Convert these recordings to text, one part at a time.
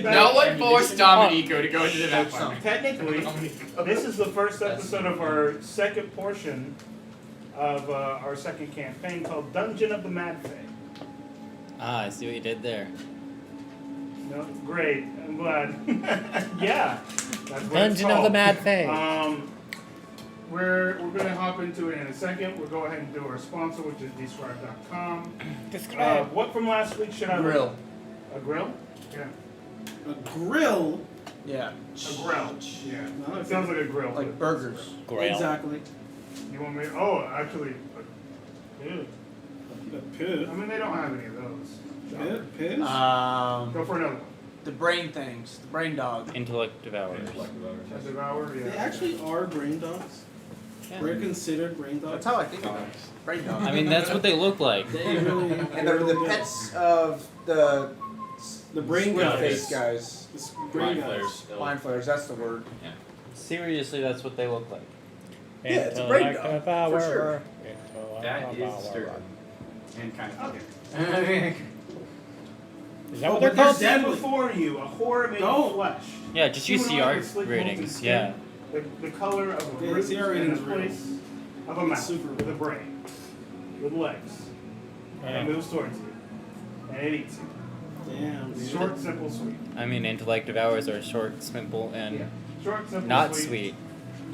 No one forced Dominico to go into the map farm. Technically, this is the first episode of our second portion of our second campaign called Dungeon of the Mad Fae. Ah, I see what you did there. No, great. I'm glad. Yeah. That's what Dungeon of the Mad Fae. We're going to hop into it in a second. We'll go ahead and do our sponsor, which is describe.com. Describe. What from last week should I Grill. A grill? Yeah. A grill? Yeah. A grill. Yeah. No, It sounds like a grill. Like burgers. Grail. Exactly. You want me? Oh, actually. Ew. A pit. I mean, they don't have any of those. Pit? Go for another one. The brain things. The brain dog. Intellect devours. A devour, yeah. They actually are brain dogs. Yeah. We're considered brain dogs. That's how I think of it. Brain dog. I mean, that's what they look like. They really, And they're the pets of the brain squid guys. face guys. The brain guys. Mind flares, that's the word. Seriously, that's what they look like. Yeah, it's a brain Intellect dog, devour. for sure. Intellect That is devour. disturbing. And kind of Okay. Is that what they're But they're called? dead. Stand before you, a horror made Don't. of flesh. Yeah, just use Humanoid CR with sleek ratings. molten Yeah. skin, The color of a Yeah, root CR and the ratings real. place of a mouth Super with a real. brain, with legs, and it moves towards you, and it eats you. Damn, dude. Short, simple, sweet. I mean, intellect devours are short, simple, and Short, simple, not sweet. sweet.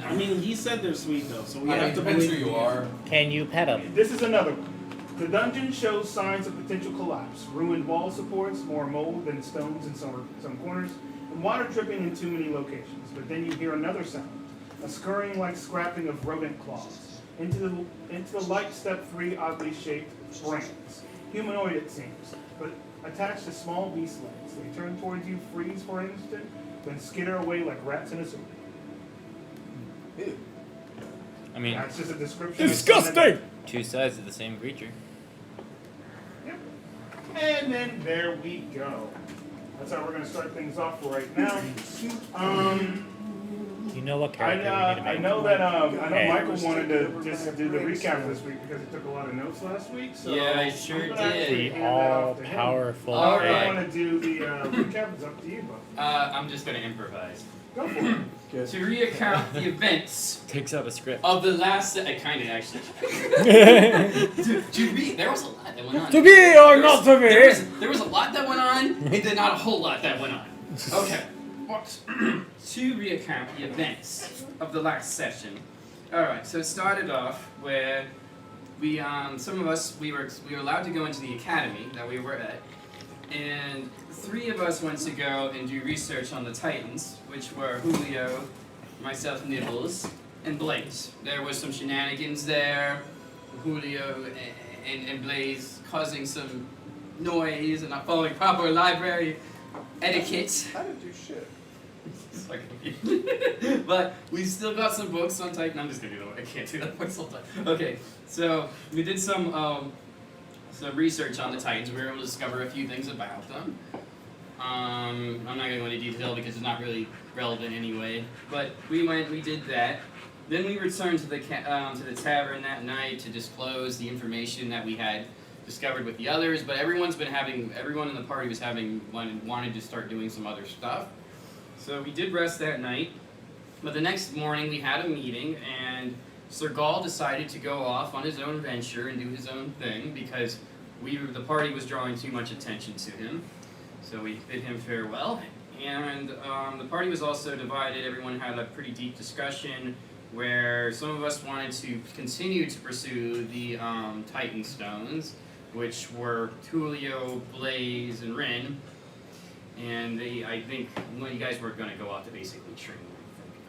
I mean, he said they're sweet though, so we I have mean, to depends believe who you are. Can you pet them? This is another one. The dungeon shows signs of potential collapse. Ruined wall supports, more mold than stones in some corners, and water dripping in too many locations. But then you hear another sound, a scurrying like scrapping of rodent claws. Into the light step three oddly shaped brains. Humanoid it seems, but attached to small beast legs. They turn towards you, freeze for an instant, then skitter away like rats in a soup. Ew. I mean, That's just a description. Disgusting! two sides of the same creature. Yep. And then there we go. That's how we're going to start things off right now. You know what I character we need to make? know that I know Hey. Michael wanted to just do the recap this week because he took a lot of notes last week. So Yeah, I I'm sure gonna actually did. The hand that off to him. all-powerful. All If you right. want to do the recap, it's up to you, but I'm just going to improvise. go for it. Good. To reaccount the events Takes out a script. of the last... I kind of actually... to be... There was a lot that went on. To be or not to be? There was a lot that went on, and then not a whole lot that went on. Okay. What? To reaccount the events of the last session. Alright, so it started off where we, some of us, we were allowed to go into the academy that we were at, and 3 of us went to go and do research on the Titans, which were Julio, myself, Nibbles, and Blaze. There was some shenanigans there, Julio and Blaze causing some noise and not following proper library etiquette. I didn't do shit. But we still got some books on Titan. I'm just gonna do that. I can't do that voice all the time. Okay, so we did some research on the Titans. We were able to discover a few things about them. I'm not gonna go into detail because it's not really relevant anyway. But we did that. Then we returned to the tavern that night to disclose the information that we had discovered with the others. But everyone in the party was wanted to start doing some other stuff. So we did rest that night, but the next morning we had a meeting, and Sir Gaul decided to go off on his own venture and do his own thing because the party was drawing too much attention to him. So we bid him farewell, and the party was also divided. Everyone had a pretty deep discussion where some of us wanted to continue to pursue the Titan Stones, which were Tulio, Blaze, and Rin. And I think one of you guys were going to go out to basically train,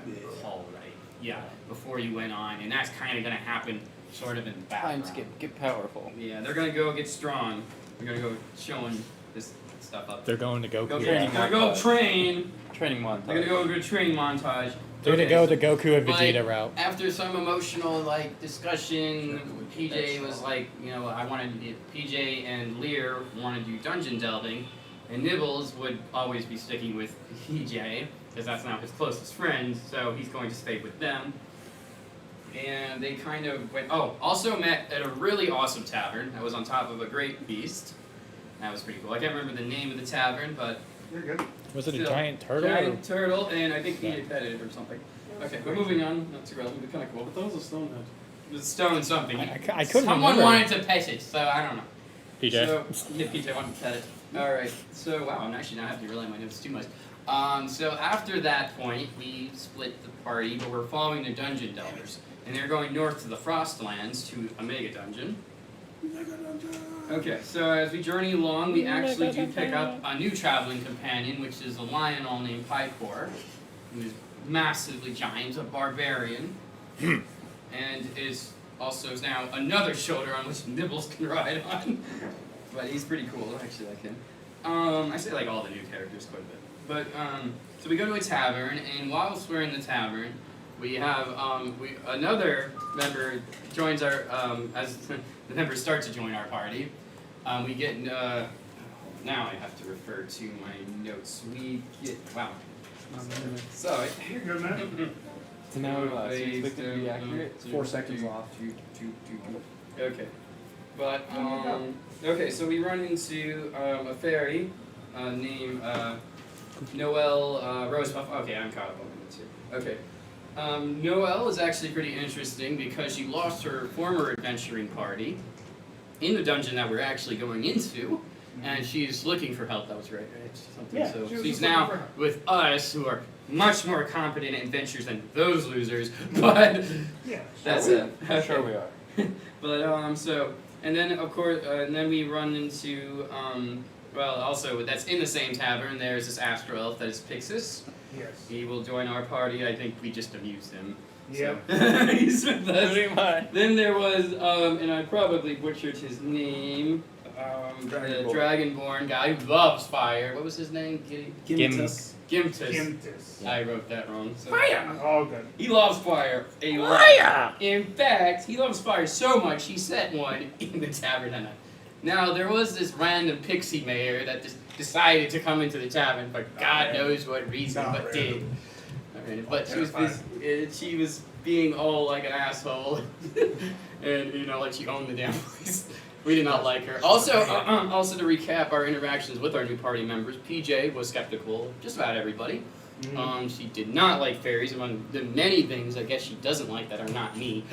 if I recall right. Yeah, before you went on, and that's kind of going to happen sort of in the background. Time skip. Get powerful. Yeah, they're going to go get strong. They're going to go showing this stuff up. They're going to Goku. Go training train. They're going to go train. Training montage. They're going to go to a training montage. They're going to go the Goku and But Vegeta route. After some emotional discussion, PJ was like, PJ and Leer wanted to do dungeon delving, and Nibbles would always be sticking with PJ because that's now his closest friend, so he's going to stay with them. And they kind of went. Oh, also met at a really awesome tavern that was on top of a great beast. That was pretty cool. I can't remember the name of the tavern, but You're good. Was it a Still, giant turtle? Giant turtle, and I think PJ petted it or something. Okay, but moving on. Not too relevant, but kind of cool. But that was a stone head. It was stone something. I couldn't Someone remember. wanted to pet it, so I don't know. PJ. So, yeah, PJ wanted to pet it. Alright, so wow, I'm actually not having to rely on my notes too much. So after that point, we split the party, but we're following the dungeon delvers. And they're going north to the Frostlands to a mega dungeon. Okay, so as we journey along, we actually do pick up a new traveling companion, which is a Lionel named Pykor, who's massively giant, a barbarian, and is also now another shoulder on which Nibbles can ride on. But he's pretty cool, I actually like him. I say like all the new characters quite a bit. But, so we go to a tavern, and whilst we're in the tavern, we have, another member joins our, as the members start to join our party, we get, now I have to refer to my notes. We get, wow. Sorry. You're good, man. So now so you expect it to be accurate? 4 seconds off. Okay. But, okay, so we run into, a fairy, named, Noelle, Rosepuff. Okay, I'm caught up on it too. Okay. Noelle is actually pretty interesting because she lost her former adventuring party in the dungeon that we're actually going into, and she's looking for help. That was right? Something. Yeah, so she was she's just looking now for help. with us, who are much more competent in adventures than those losers. But Yeah. that's it. Sure we are. But so, and then of course, and then we run into well, also that's in the same tavern. There's this astro elf that is Pixis. Yes. He will join our party. I think we just amused him. Yep. So. He's with us. Pretty much. Then there was, and I probably butchered his name, the Dragonborn guy who loves fire. What was his name? Gimtus. Gimtus. Gimtus. I wrote that wrong. So. All good. He loves fire a lot. In fact, he loves fire so much he set one in the tavern that night. Now, there was this random pixie mayor that just decided to come into the tavern for God knows what reason, but did. But she was being all like an asshole, and like she owned the damn place. We did not like her. Also to recap our interactions with our new party members, PJ was skeptical of just about everybody. She did not like fairies, among the many things I guess she doesn't like that are not me.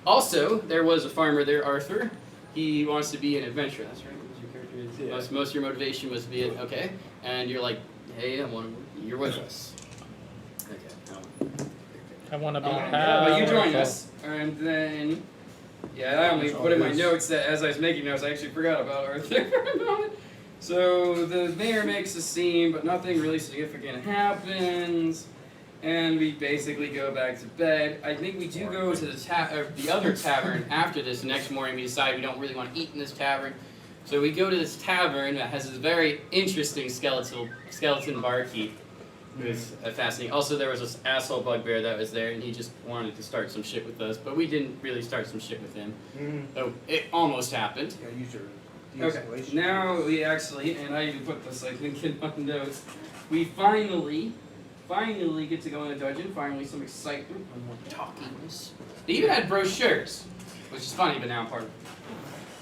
Also, there was a farmer there, Arthur. He wants to be an adventurer. That's right. What was your character? Yeah. Most of your motivation was to be it. Okay, and you're like, hey, you're with us. Okay. I want to be But you joined powerful. us, and then I only put in my notes that as I was making notes, I actually forgot about Arthur for a moment. So the mayor makes a scene, but nothing really significant happens. And we basically go back to bed. I think we do go to the other tavern after this. The next morning we decide we don't really want to eat in this tavern. So we go to this tavern that has this very interesting skeleton barkeep. It was fascinating. Also, there was this asshole bugbear that was there, and he just wanted to start some shit with us, but we didn't really start some shit with him. So it almost happened. Yeah, use your Okay, de-escalation. now we actually, and I even put this, I think, in my notes, we finally get to go in a dungeon, finally some excitement, and more talkiness. They even had brochures, which is funny, but now I'm part of it.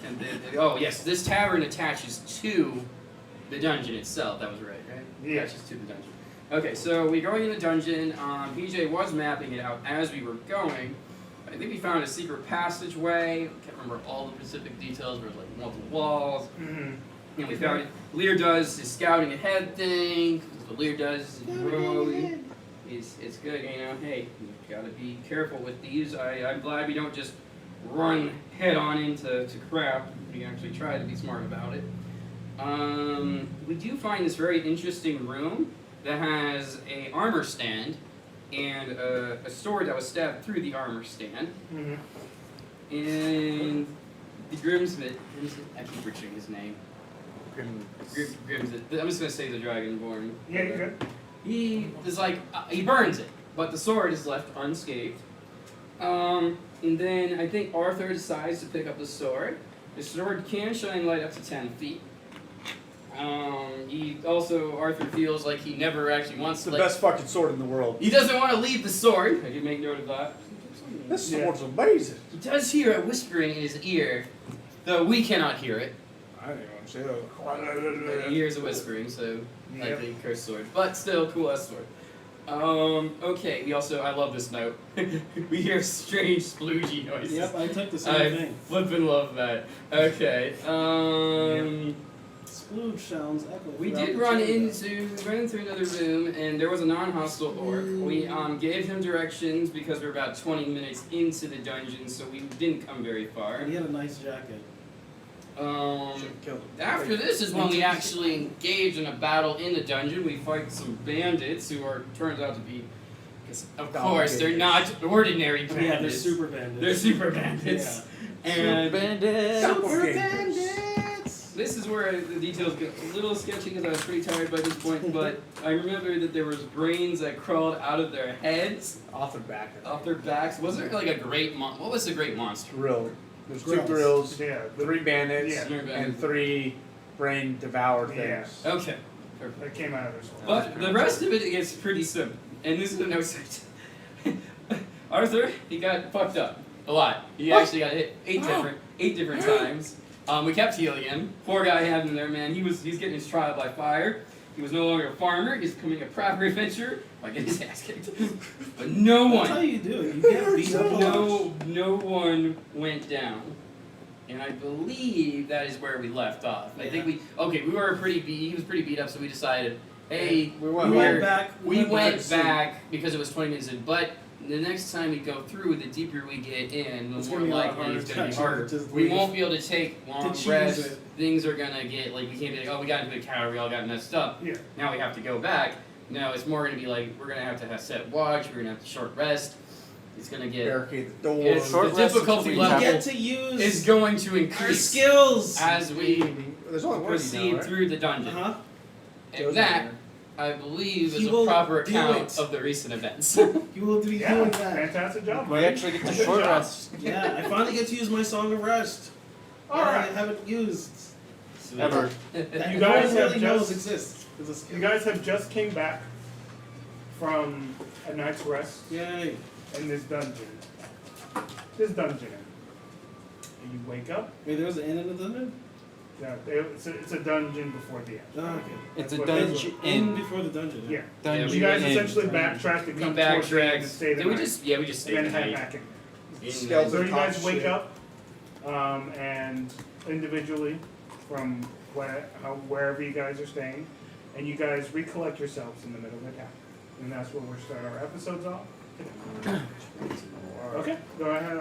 And oh yes, this tavern attaches to the dungeon itself, that was right? Yeah. Attaches to the dungeon. Okay, so we're going in the dungeon, PJ was mapping it out as we were going. I think we found a secret passageway, I can't remember all the specific details, there was like multiple walls. And we found it. Leer does his scouting ahead thing. What Leer does is it's good, hey, you've got to be careful with these. I'm glad we don't just run head on into crap. We actually try to be smart about it. We do find this very interesting room that has a armor stand and a sword that was stabbed through the armor stand. And the Grimsmith, I keep butchering his name. Grimsmith. I'm just gonna say the Dragonborn. Yeah, you're good. He is like, he burns it, but the sword is left unscathed. And then I think Arthur decides to pick up the sword. The sword can shine light up to 10 feet. Arthur feels like he never actually wants It's to. the best fucking sword in the world. He doesn't want to leave the sword. I did make note of that. This sword's amazing. He does hear a whispering in his ear, though we cannot hear it. I ain't gonna He hears a whispering, so Yep. likely cursed sword. But still, cool ass sword. Okay, we also, I love this note. We hear strange sploogey noises. Yep, I took the same I thing. flippin' love that. Okay, Splooge sounds echo. we throughout did the run chamber. into another room, and there was a non-hostile orc. We gave him directions because we're about 20 minutes into the dungeon, so we didn't come very far. And he had a nice jacket. After this is when we actually engage in a battle in the dungeon. We fight some bandits who turns out to be, of course, they're not ordinary bandits. Yeah, they're super bandits. They're super bandits. And Super bandits! this is where the details get a little sketchy because I was pretty tired by this point, but I remember that there was brains that crawled out of their heads, Off their back. off their backs. Was there like a great what was the great monster? Grill. There's Grills. 2 grills, Yeah. 3 bandits, Yeah. and 3 brain devoured Yeah. things. Okay, perfect. That came out of their soul. But the rest of it gets pretty simple. And this is a no site. Arthur, he got fucked up. A lot. He actually got hit 8 different times. We kept healing him. Poor guy had him there, man. He's getting his trial by fire. He was no longer a farmer, he's becoming a proper adventurer. I get his ass kicked. But no That's how one, you do it. You get beat up. no one went down. And I believe that is where we left off. I think we were he was pretty beat up, so we decided, hey, We We went went back. we went to back because it was 20 minutes in, but the next time we go through, the deeper we get in, It's the more gonna be a lot likely it's going to be harder harder. to just We leave. won't be able to take long choose rests. it. Things are going to get, like, we can't be like, oh, we got into the tower, we all got messed up. Yeah. Now we have to go back. No, it's more going to be like, we're going to have set watch, we're going to have to short rest. It's going to get, Barricade the door. it's, the difficulty You level get to use is going to your increase skills. as we There's only one of you proceed now, right? through the dungeon. Uh-huh. And that, I believe, He is a will proper do account it. of the recent events. You will be Yeah, doing that. fantastic job, We buddy. actually get to Good short job. rest. Yeah, I finally get to use my Song of Rest. All I right. haven't used. Ever. That You no guys one have really knows just- exists. It's a skill. You guys have just came back from a night's rest Yay. in this dungeon. And you wake up. Wait, there was an inn in the dungeon? Yeah, it's a dungeon before the end. Oh, okay. It's That's a what it is. dungeon In in. before the dungeon. Yeah. Dungeon You guys in. essentially backtracked and We come towards the end and backtracked. stay the Did we night. just stayed and the then head night. back in. In Skeleton So you guys top wake shit. up, and individually from wherever you guys are staying, and you guys recollect yourselves in the middle of the town. And that's where we'll start our episodes off. Okay, go ahead.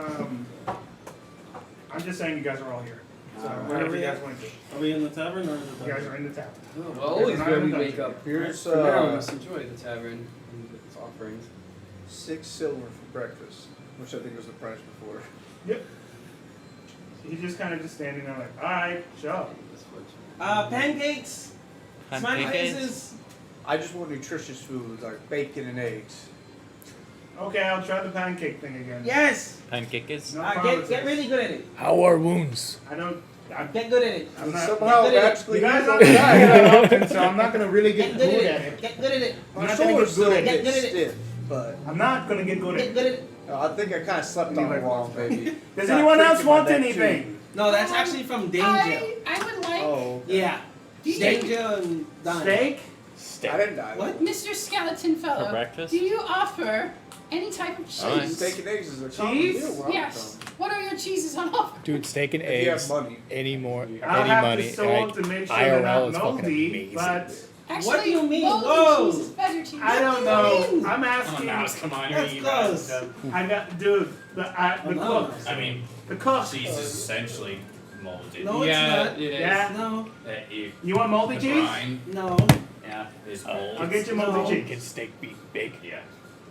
I'm just saying you guys are all here. So whatever you guys want to do. Are we in the tavern or in the You guys dungeon? are in the tavern. Well, always Not where in we the wake dungeon. up. Here's For now, I must enjoy the tavern and its offerings. 6 silver for breakfast, which I think was the price before. Yep. He's just kind of just standing there like, all right, show. Pancakes! Smiley Pancakes. faces! I just want nutritious food like bacon and eggs. Okay, I'll try the pancake thing again. Yes! Pancakes. No Get promises. really good at it. How are wounds? I don't. Get good at it. I'm not. Somehow Get rid of- magically You guys he's don't on the die guy. that often, so I'm not gonna really get Get good good at it. Get good at it. I'm Your not gonna sword's get good still a at Get it. bit good at it. stiff, but I'm not gonna get good at Get it. good at it. I think I kind of slept on it wrong, maybe. Does Got anyone tricked else in my want neck, anything? No, that's actually from Danger. I would like Oh, Yeah. Danger and Dime. Steak? I didn't die. What? Mr. Skeleton Fellow. For breakfast? Do you offer any type of cheese? Alright. Steak and eggs is a common Cheese? meal where I'm Yes. from. What are your cheeses on offer? Dude, steak and If you have eggs. money. Any more, I'll any have money. to salt to make sure they're IRL not is fucking moldy, amazing. but Actually, What do you mean? moldy Whoa. cheese is better cheese. I don't do you know. mean? I'm Come on, asking. mouse, come on, That's you close. guys. I got, dude, the cook. Ananas. I mean, The cook. cheese is essentially molded. No, it's Yeah, not. it is. Yeah. No. If You want moldy the cheese? brine No. Yeah. is Oh, mold, I'll get you No. moldy Can cheese. steak be big? yeah.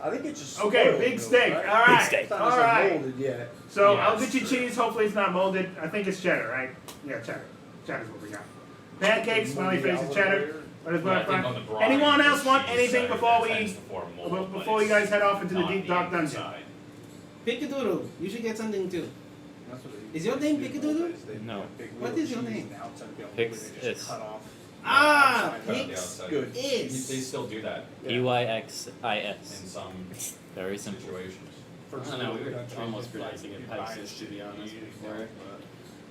I think it's just Okay, spoiled big milk, steak. right? All right. steak. It's not All necessarily right. molded yet. So Yeah, I'll get you it's- cheese. Hopefully it's not molded. I think it's cheddar, right? Yeah, cheddar. Cheddar's what we got. Pancakes, smiley faces, cheddar. What is But I what think I on the find? brine, Anyone else the want cheese anything side, before that we tends to form mold, but before you it's guys head off into the not deep dark dungeon? inside. Pickadoodle. You should get something too. That's what Is your name Pickadoodle? No. What is your name? Pix is. Ah, Cut the Pix outside. Good. They is. still do that PYXIS. in some Very simple. situations. I don't know, we were almost pronouncing it Pisces, to be honest, before.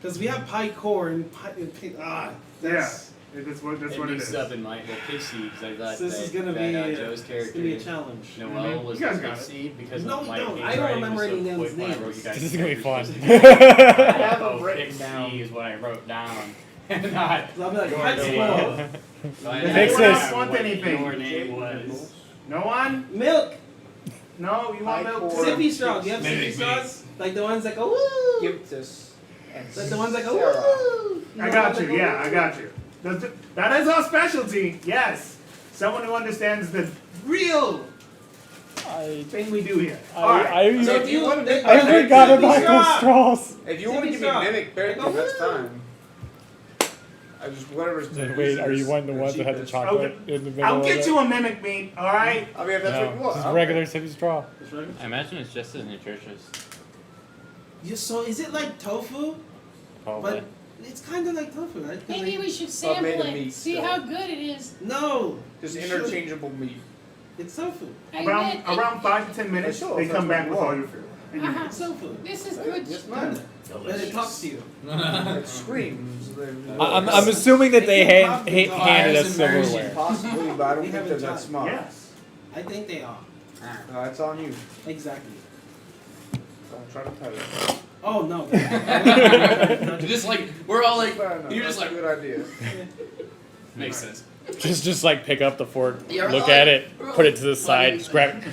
Because we have pie core and pie. That's, That's what It it mixed is. up in my little pig seed because I thought So this that, is gonna that, be Joe's it's character. gonna be a challenge. Noel was You guys the got pig it. seed because No, of we my don't. I don't handwriting remember was so any names. quick when I wrote you guys. This is gonna be fun. I have them pig written down. seed is what I wrote down. And not So I'll be like, your let's name. go. So I Does had anyone to else figure out want what anything? Your name was. No one? Milk. No, you want milk? Or- Sippy straws. Do you have Maybe sippy me. straws? Like the ones that go woo. Give this. And Like the ones that go Sarah. woo. I got you. Yeah, I got you. That is our specialty. Yes, someone who understands the real I thing we do here. All right. I So if if you you want to I they- forgot sippy about straw. those straws. If you want to Sippy give me straw. mimic therapy, Like, that's woo. fine. I just whatever's the Wait, are you easiest one of the or ones that had the cheapest. chocolate in the middle? I'll of get it? you a mimic meat. All right. I mean, if that's what you No, want. just okay. regular sippy straw. I imagine it's just as nutritious. So is it like tofu? Probably. But it's kind of like tofu, right? 'Cause Maybe like, we should made sample of it, meat see still. how good it is. no. Just You should. interchangeable meat. It's tofu. I Around bet around 5 to 10 minutes, Sure, they if come that's back what with you all want. your food. it, uh-huh. It's tofu. This is good. Yes, Done ma'am. it. But it talks to you. It screams. I'm assuming that they They hand, can pop handed the us immersion. silverware. Possibly, but I don't We think haven't they're that tried. smart. Yes. I think they are. No, it's on you. Exactly. Don't try to tell it. Oh no. Just like we're all like Fair enough. you're just That's like a good idea. makes sense. Just like pick up the fork, Yeah, we're look all at like- it, we're all put it to the like side, funny. just grab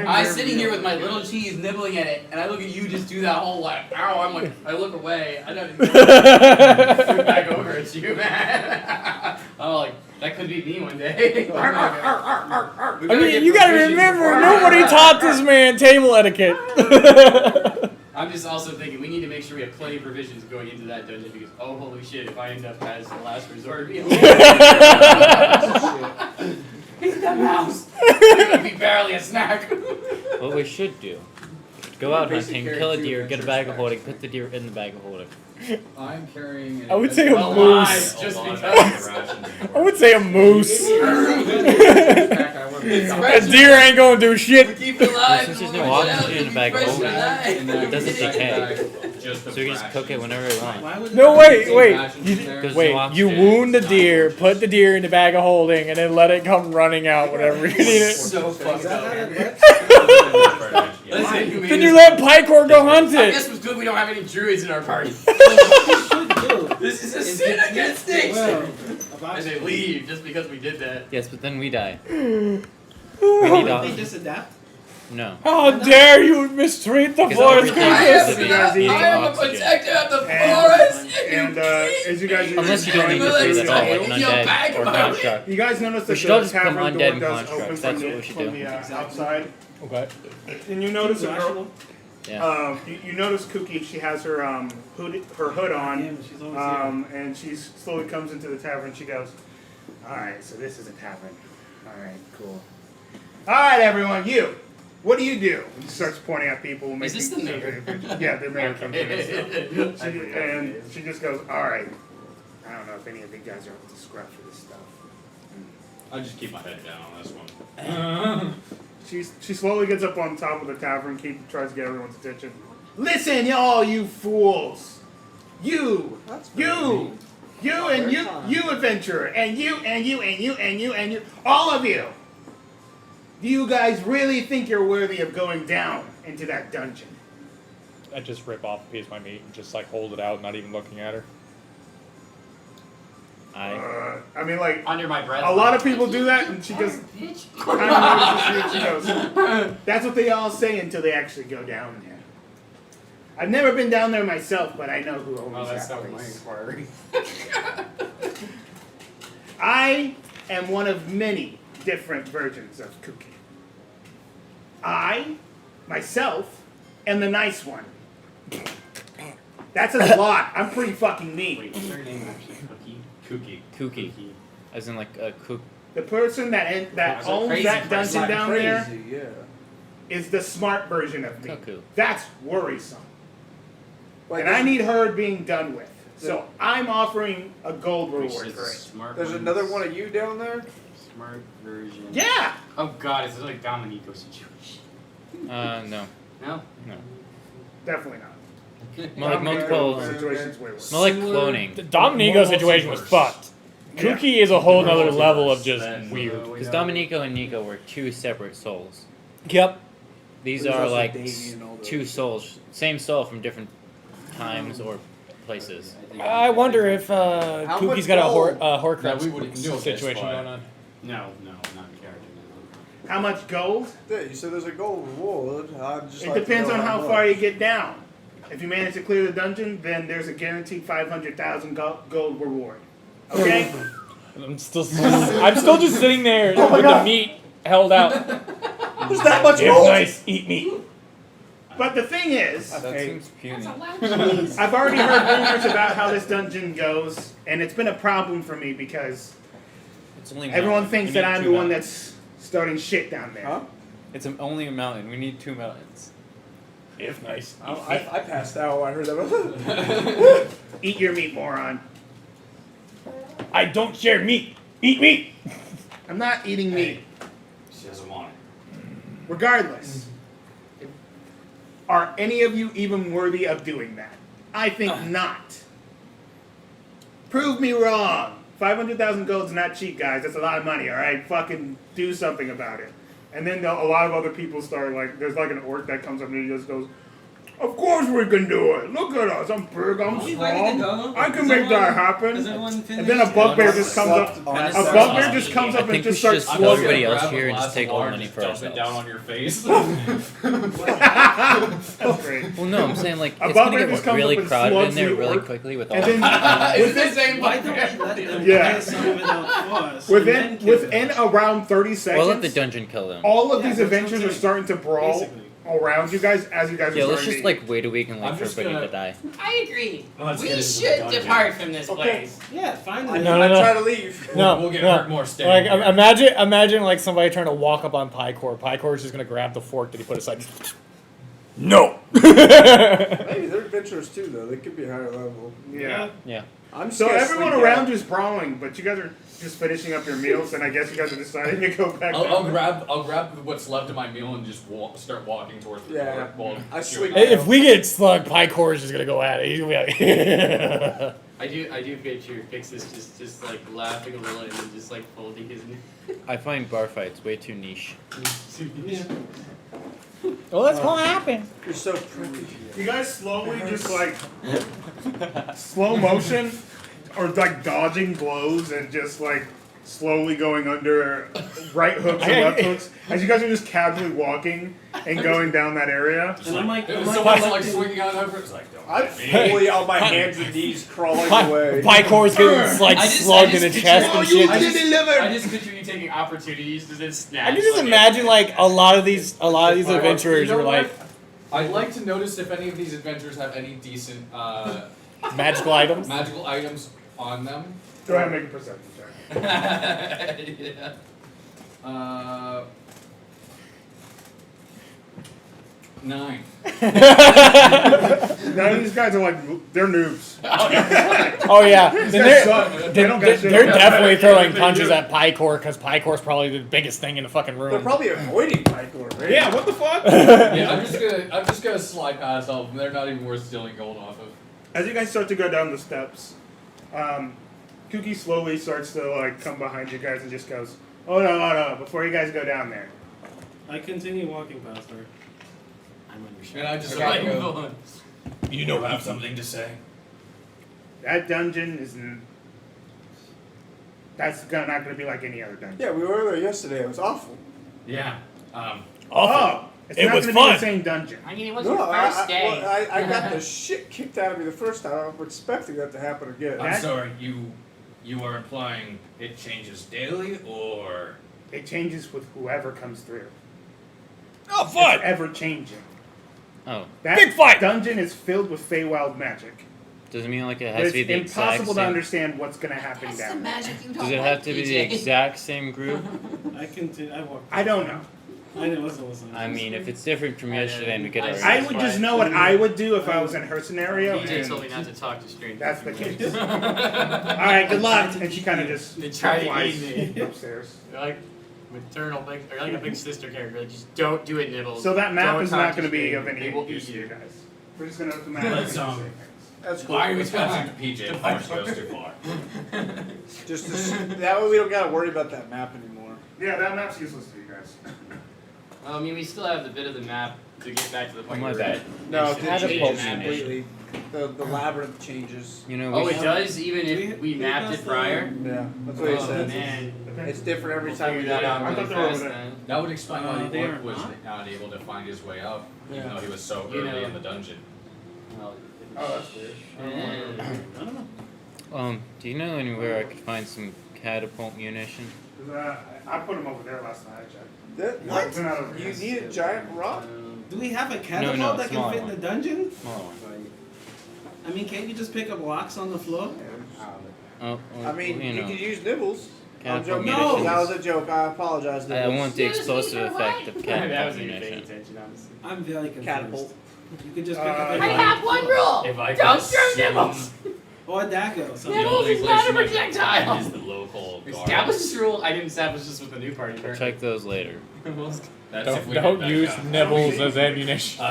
I'm sitting here with my little cheese nibbling at it, and I look at you just do that whole like, ow, I'm like, I look away, I don't even look back over at you, man. I'm like, that could be me one day. I mean, you gotta remember, nobody taught this man table etiquette. I'm just also thinking we need to make sure we have plenty of provisions going into that dungeon because, oh, holy shit, if I end up as the last resort meal. He's the mouse! It's gonna be barely a snack. What we should do: go out Basic hunting, carry kill a two deer, get a adventure bag of snacks. holding, put the deer in the bag of holding. I'm carrying. I would say a Well, moose. lies, just A lot of because. rations. I would say a moose. It's A fresh. deer ain't gonna do We shit. keep it alive. Since there's we'll no put it out, oxygen in it'll a be bag of fresh holding, and alive. it doesn't decay. Just So you can just cook it whenever you want. Why would No, wait. There's Wait, no you oxygen. wound the deer, put the deer in the bag of holding, and then let it come running out whenever you need it. So Is fucked that up. how it works? Listen, you Then you let Picor go hunt I it. guess it was good we don't have any druids in our party. What you should do This is a is sin get- against well, nature. about And they leave just because we did that. Yes, but then we die. We need they oxygen. just adapt. No. How dare you mistreat the Because forest everything creatures! has to be guys eat I am a oxygen. protector of the And- forest. And as you guys Unless you don't need to Let's say that all go. like an You're back undead or about it. construct. you guys notice that We should all the just become tavern undead door and does constructs. open That's from what we should the do. outside. Okay. And you notice a girl. Rational. Yeah. You notice Cookie. She has her hood on. Damn, she's always here. And she slowly comes into the tavern. She goes, "All right, so this is a tavern. All right, cool. All right, everyone, you. What do you do?" And she starts pointing at people. Is this making- the mayor? Yeah, the mayor comes in and stuff. I forgot who it And is. she just goes, "All right. I don't know if any of you guys are up to scratch for this stuff." I just keep my head down on this one. She slowly gets up on top of the tavern, tries to get everyone's attention. "Listen, y'all, you fools! You, you, you adventurer, and you, all of you! Do you guys really think you're worthy of going down into that dungeon?" I just rip off a piece of my meat and just like hold it out, not even looking at her. I mean, like, Under my breath. a lot of people do that, and she just Bitch. kind of notices you, she goes, "That's what they all say until they actually go down there. I've never been down there myself, but I know who owns Oh, that's that not my place. inquiry. I am one of many different versions of Cookie. I, myself, am the nice one. That's a lot. I'm pretty fucking mean. Wait, what's her name actually? Cookie? Kooky. Kooky. As in like a cook. The person that That's a owns crazy that person. dungeon down there Crazy, yeah. is the smart version of me. Cuckoo. That's worrisome. Like, And I need her being done with. So I'm offering a gold Wait, reward she's for a it. smart there's another one of you down there? Smart version. Yeah! Oh god, is this like Dominico situation? No. No? Definitely not. More like multiple. Situation's way worse. More like cloning. The Dominico situation was fucked. Yeah. Cookie is a whole nother level of just weird. Because Dominico and Nico were two separate souls. Yep. These There's are also like Davey and all those. two souls, same soul from different times or places. I wonder if Kookie's much got a gold? That Horcrux we wouldn't know this, situation but- going on. No, not in character. How much gold? Yeah, you said there's a gold reward. I'd just It like to depends know on how much. far you get down. If you manage to clear the dungeon, then there's a guaranteed 500,000 gold reward. Okay? I'm still just sitting there with the meat held out. There's that much It's gold? nice, eat meat. But the thing is, That seems puny. That's a lot of cheese. I've already heard rumors about how this dungeon goes, and it's been a problem for me because It's only everyone mountain. thinks We that need I'm two the one mountains. that's starting shit down there. Huh? It's only a mountain. We need two mountains. If nice. I passed out when I heard that. Eat your meat, moron. I don't share meat. Eat meat. I'm not eating meat. She doesn't want it. Regardless, are any of you even worthy of doing that? I think not. Prove me wrong. 500,000 gold's not cheap, guys. That's a lot of money, alright? Fucking do something about it. And then a lot of other people start, like, there's like an orc that comes up and he just goes, of course we can do it. Look at us. I'm big. I'm Are we ready to strong. go? I can Is make that everyone- happen. Is everyone finished? And then a bugbear just comes up. Honest- A bugbear just comes I up and think we just should starts just slugging. everybody else Grab a here and glass just take of all the water, money just for dump it down ourselves. on your face. That's great. Well, no, I'm saying like A it's gonna bugbear just get comes really up and crowded in slugs there the really orc. quickly with all. And then It's the same Why don't we let them Yeah. get some of it out first? and then kill within them? around 30 We'll let the seconds, dungeon kill them. all of Yeah, these that's what I'm adventures are saying. starting to brawl Basically. around you guys as you guys Yeah, are let's starting just to like wait a week and wait I'm for just everybody gonna- to die. I agree. Let's We get into the should dungeon. depart from this Okay. place. Yeah, find I, it. No, no, I no. try to leave. No, We'll get no. hurt more staying Like here. imagine like somebody trying to walk up on Pycore. Pycore's just gonna grab the fork that he put aside. No. Maybe they're adventurers too, though. They could be higher level. Yeah. Yeah. I'm just So gonna everyone sleep around out. you is brawling, but you guys are just finishing up your meals, and I guess you guys are deciding to go back I'll down. grab what's left of my meal and just start walking towards the Yeah. door while I shooting. sleep- If we get slugged, Pycore is just gonna go at it. He's gonna be like. I do picture Pixis just like laughing a little and then just like folding his. I find bar fights way too niche. Well, that's gonna happen. You're so pretty. You guys slowly just like slow motion or like dodging blows and just like slowly going under right hooks and left hooks as you guys are just casually walking and going down that area. And I'm like, Someone's like swinging on over. It's like, don't I'm hit me. fully on my hands and knees crawling away. Pycore's getting like slugged in the chest and shit. I just picture you taking opportunities to just snatch. I can just like, imagine like a lot of these adventurers You know were like what? I'd like to notice if any of these adventures have any decent magical items. magical items on them. Go ahead and make a perception check. yeah. 9. None of these guys are like, they're noobs. Oh yeah, These then guys they're, suck. They don't got shit. they're definitely throwing punches at Pycore because Pycore's probably the biggest thing in the fucking They're room. probably avoiding Pycore, right? Yeah, what the fuck? Yeah, I'm just gonna slide past all of them. They're not even worth stealing gold off of. As you guys start to go down the steps, Kookie slowly starts to like come behind you guys and just goes, "Oh no, before you guys go down there." I continue walking past her. I'm under And I just Okay, like go on. you know, have something to say. That dungeon that's not going to be like any other dungeon. Yeah, we were there yesterday. It was awful. Yeah. Awful. Oh, it's It not was going to be fun. the same dungeon. I mean, it was No, your first day. I got the shit kicked out of me the first time. I'm expecting that to happen again. I'm sorry. You are implying it changes daily, or It changes with whoever comes through. Oh, It's fun! ever changing. Oh, That Big fight! dungeon is filled with Feywild magic. doesn't mean like it But has it's to be the exact impossible to same. understand what's going to happen That's the down there. magic you don't Does it like, have to be the PJ. exact same group? I continue. I walk. I don't know. I didn't listen. I mean, if it's different from yesterday and we get our I would just know what I would do if I was in her scenario. DJ and told me not to talk to strangers. That's the anyway. case. All right, good luck. And she kind of just They try to flies eat me. upstairs. You're like maternal big, or like a big sister character. Like, just don't do it, Nibbles. So that map Don't is talk not to going to be of strangers. any They will use eat to you you. guys. We're just gonna automatically Let's, say um, things. That's cool. Why are we discussing PJ before she goes too far? Just that way we don't gotta worry about that map anymore. Yeah, that map's useless to you guys. Well, I mean, we still have the bit of the map to get back to the point Oh, my where bad. No, it it changes changes ammunition. completely. The labyrinth changes. You know, Oh, we it does, even if we we mapped must, it prior. Yeah, that's what he Oh said. man, It's different every We'll time we figure go that out down. I really thought they were over fast there. then. That would explain why they Orc are was not? not able to find his way up, even Yeah. though he was so You early know. in the dungeon. Well, Oh, that's weird. I don't know. do you know anywhere I could find some catapult munition? 'Cause, I put them over there last night. I checked. What? They're not over You here. need a giant rock? Do we have a catapult no, that can smaller fit in the dungeon? Smaller one. I mean, can't you just pick up rocks on the floor? Oh, well, I mean, you you know. could use Nibbles. I'm Catapult joking. No! That was a joke. I apologize. I Nibbles. want the Excuse me explosive for effect what? of that catapult wasn't even paying munition. attention, honestly. I'm very confused. Catapult. You could just pick up I a I rock. have one rule. If I Don't could throw assume nibbles. Or a dagger or something. The Nibbles only is place not a you might projectile. find is the local guard. Establish this rule. I didn't establish this with the new party. We'll check those later. That's if we Don't get back use up. nibbles as ammunition.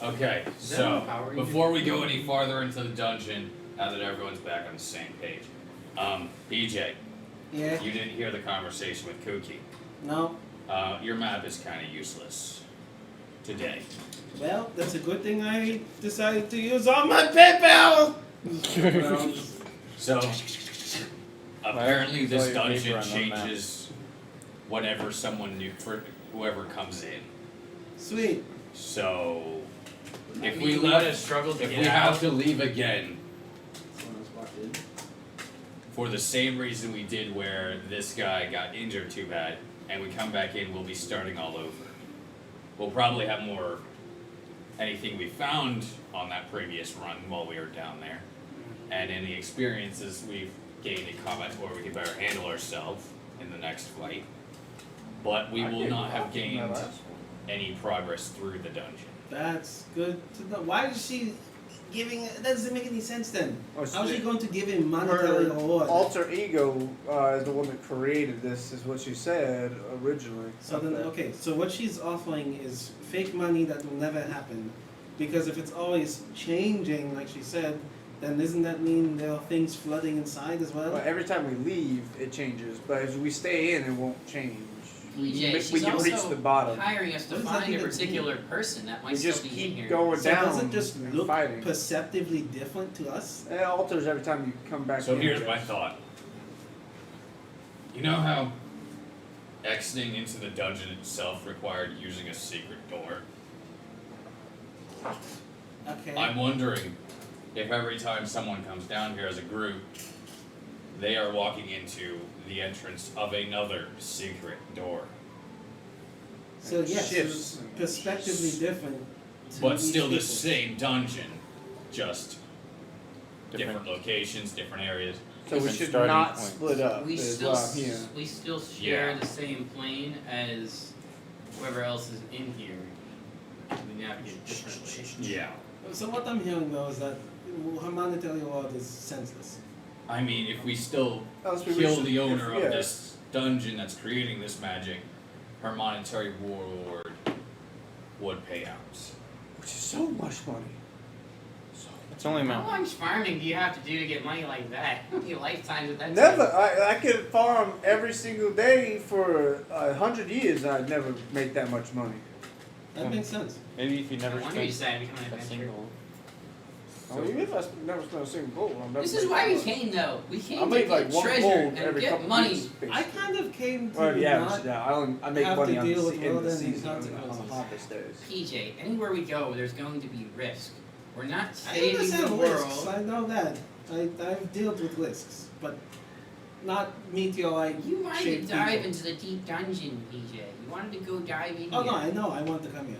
Okay. that So empowering? before we go any farther into the dungeon, now that everyone's back on the same page, BJ, Yeah. you didn't hear the conversation with Kooky. No. Your map is kind of useless today. Well, that's a good thing I decided to use all my PayPal. Well, So apparently Well, this your paper dungeon on one map. changes whenever someone new for whoever comes in. sweet. So if I we mean, would have left, struggled to if get we out. have to leave again Someone else walked in. for the same reason we did where this guy got injured too bad, and we come back in, we'll be starting all over. We'll probably have more anything we found on that previous run while we were down there, and any experiences we've gained in combat where we can better handle ourselves in the next fight. But we will not have gained any progress through the dungeon. That's good to know. Why is she giving? That doesn't make any sense then. Oh, How is she going to give him monetary Her reward? alter ego is the one that created this, is what she said originally. So then, okay. So what she's offering is fake money that will never happen, because if it's always changing, like she said, then doesn't that mean there are things flooding inside as well? Well, every time we leave, it changes, but as we stay in, it won't change. EJ, we she's can reach also the bottom. hiring us to What does that find a even particular person that might We still just be in keep here. going So down does it just and look fighting. perceptively different to us? It alters every time you come back So in. here's my thought. You know how exiting into the dungeon itself required using a secret door? Okay. I'm wondering if every time someone comes down here as a group, they are walking into the entrance of another secret door. So yes, Shifts. it's perspectively different. To But each still the people. same dungeon, just different locations, different areas. So we different should starting not points. split up. We is still what I'm hearing. we still share Yeah. the same plane as whoever else is in here. We navigate differently. Yeah. So what I'm hearing though is that her monetary reward is senseless. I mean, if we still Unless we kill reach the owner yeah. of this dungeon that's creating this magic, her monetary reward would pay out. Which is so much money. It's only How amount. much farming do you have to do to get money like that? How many lifetimes of that? Never. I could farm every single day for 100 years. And I'd never make that much money. That makes sense. Maybe if you never No wonder you spent decided to become an a adventurer. single. I mean, even if I never spent a single gold, I'm never. This is making why that we much. came though. We I came to make get like one treasure gold and every get couple money. weeks. I kind of came to Well, yeah, not I make have money to on deal the, with in the world ending season on consequences. the harvest days. PJ, anywhere we go, there's going to be risk. We're not I saving the understand risks. world. I know that. I've dealt with risks, but not meteorite. You wanted to shaped dive people. into the deep dungeon, PJ. You wanted to go dive in Oh here. no, I know. I want to come here.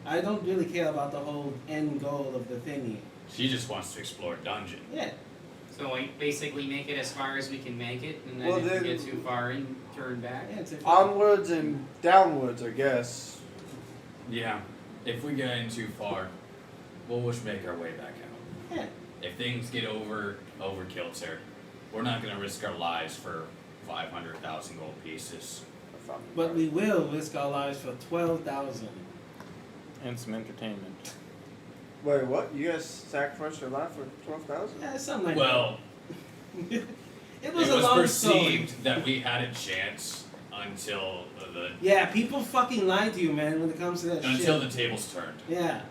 I don't really care about the whole end goal of the thingy. She just wants to explore a dungeon. Yeah. So like basically make it as far as we can make it, and then Well, if then- we get too far in, turn back. Yeah. It's a Onwards and downwards, I guess. Yeah. If we get in too far, we'll just make our way back out. Yeah. If things get overkill, sir, we're not gonna risk our lives for 500,000 gold pieces. But we will risk our lives for 12,000. And some entertainment. Wait, what? You guys sacrificed your life for 12,000? Yeah, something like Well, that. It it was was a long perceived story. that we had a chance until Yeah, people fucking lie to you, man, when it comes to that shit. the tables turned. Yeah,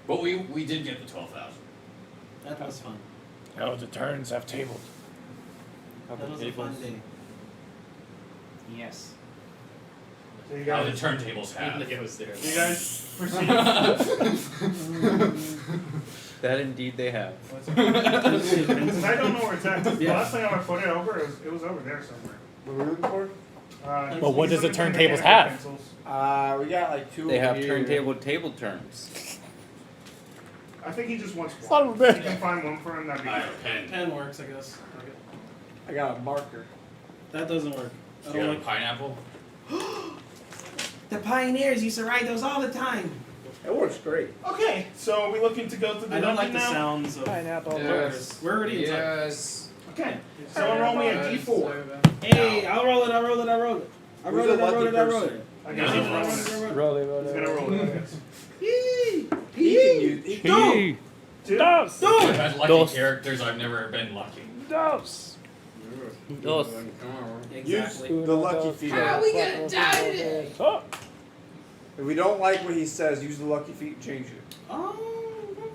But we did get the 12,000. that was fun. Oh, the turns have tables. That was a fun day. Yes. So you How the guys, turntables have. It was there. you guys proceed. That indeed they have. Since I don't know where it's at, the Yeah. last time I put it over, it was over there somewhere. What were we looking for? Well, what does the he's looking for turntables mechanical have? pencils. We got like 2 They have here. turntable table terms. I think he just wants Son one. of a If bitch. you can find one for him, that'd be I great. have a pen. 10 works, I guess. Okay. I got a marker. That doesn't work. I You don't got a like. pineapple? The pioneers used to ride those all the time. It works great. Okay, so are we looking to go to the I don't like dungeon the now? sounds of. Pineapple. Yes. We're already inside. Yes. Okay, someone roll me a d4. Hey, I'll roll it. I rolled it. I rolled it. I Who's rolled the it. I rolled lucky it. I rolled person? it. I guess he's rolling it. Roll it, roll He's it. gonna roll it, I guess. Yee! He can use. He Don't! Two. Dos. I've had lucky Dos. characters, I've never been lucky. Dos. Dos. Exactly. use the lucky feet. How are we gonna die today? Oh. If we don't like what he says, use the lucky feet and change it. Oh,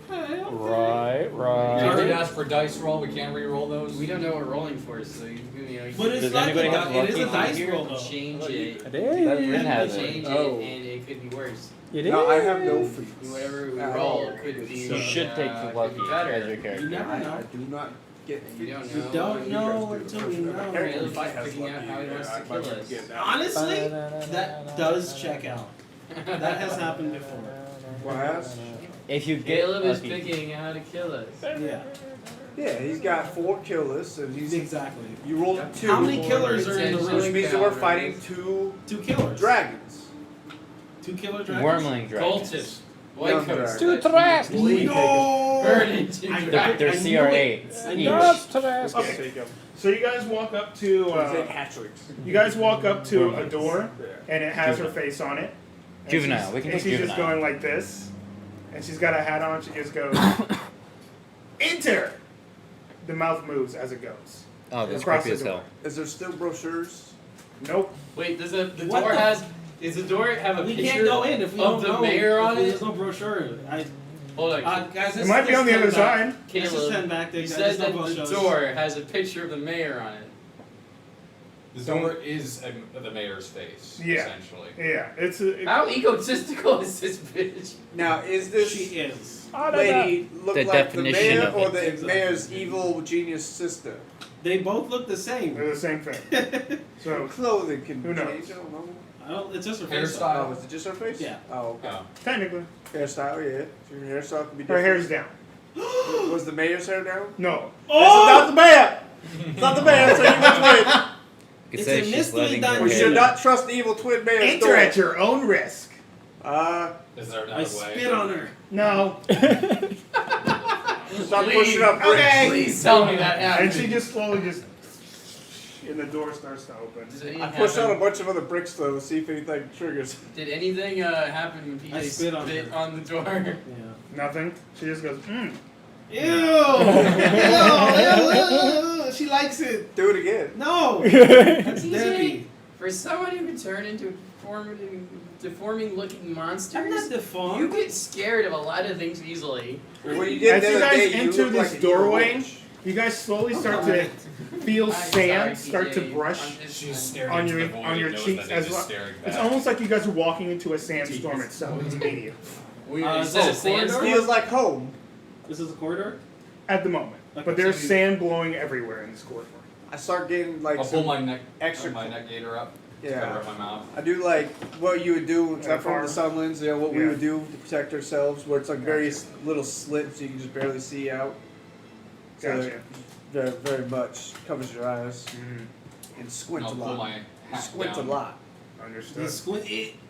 okay. Okay. Right, We right. did ask for dice roll, we can't re-roll those. We don't know what we're rolling for, so you know. But it's Does like anybody have it is a lucky dice feet roll though. Change it. It That is. Rin has Change it. Oh. it, and it could be worse. It No, I is. have no feet. Whatever we At roll all. could be. You should take the could lucky be better. as your You character. never I know. do not get You don't You know. don't know until you know. Really figuring out how he wants to kill us. Honestly, that does check out. That has happened before. What has? If you get Caleb is lucky, picking how to kill us. Yeah, Yeah, he's got 4 kill lists, and he's. exactly. You rolled a 2. How many killers are in the Potential Which room? means that we're fighting 2 2 killers. dragons. 2 killer dragons. wormling dragons. Cultists. White Young coats. dragons. Two trash. No. Burn into I- dragons. They're I knew CR8s I knew each. Dos trash. Okay, so you guys walk up to Take hatchlings. you guys walk up to a door, and it has her face on it. And Juvenile. she's- We can and take she's just juvenile. going like this, and she's got a hat on. She just goes, "Enter." The mouth moves as it goes. Oh, that's Across creepy the as hell. door. Is there still brochures? Nope. Wait, does the What door the has? Does the door have a We picture can't go in if we of don't the know. mayor on There's it? no brochure. Hold on. Guys, It might be on the other side. Let's just Caleb, stand back there. you guys. said There's no that the brochures. door has a picture of the mayor on it. The door is the mayor's face, Yeah. essentially. Yeah, it's a. How egotistical is this bitch? Now, is this She is. lady look The like the definition mayor of or it. the Exactly. mayor's evil genius sister? They both look the same. They're the same thing. So Clothing can Who knows? change. I don't know. It's just her face. Hairstyle. Oh, is it just her face? Yeah. Oh, okay. Oh. technically, Hairstyle, yeah. So your hairstyle can be her different. hair's down. Was the mayor's hair down? No. Oh! It's not the mayor! It's not the mayor, so you must win. You could It's say a she's mystery letting her dungeon. We hair should down. not trust the evil twin mayor's Enter door. at your own risk. Is there I another way? spit on her. No. Stop pushing up bricks. Okay. Please tell me that And happened. she just slowly and the door starts to open. Does anything I pushed out a happen? bunch of other bricks though to see if anything triggers. Did anything happen when PJ I spit on her. on the door? Yeah. Nothing. She just goes, Ew! Ew! She likes it. Do it again. No! That's PJ, dirty. for someone who can turn into deforming looking monsters, I'm not you deformed. get scared of a lot of things easily. When you did As the you other guys day, you enter looked this like an evil doorway, witch. you guys slowly start to feel I'm sand sorry, start to PJ. brush I'm just- She's staring on into your the void on your and knows cheeks that as it is well. staring It's back. almost like you guys are walking into a sandstorm itself. It's immediate We Is is this a this a corridor? sandstorm? Feels like home. This is a corridor? at the moment. Okay, But there's so you- sand blowing everywhere in this corridor. I start getting like I'll pull some my neck, extra. my neck gator up. Yeah. Cover up my mouth. I do like what you would do, except farm. from the Sunlands, you know, what we Yeah. would do to protect ourselves, where it's like very Gotcha. little slits so you can just barely see out. So Gotcha. very, very much covers your eyes and squint And a I'll pull lot. my You hat squint down. a lot. Understood. The squint.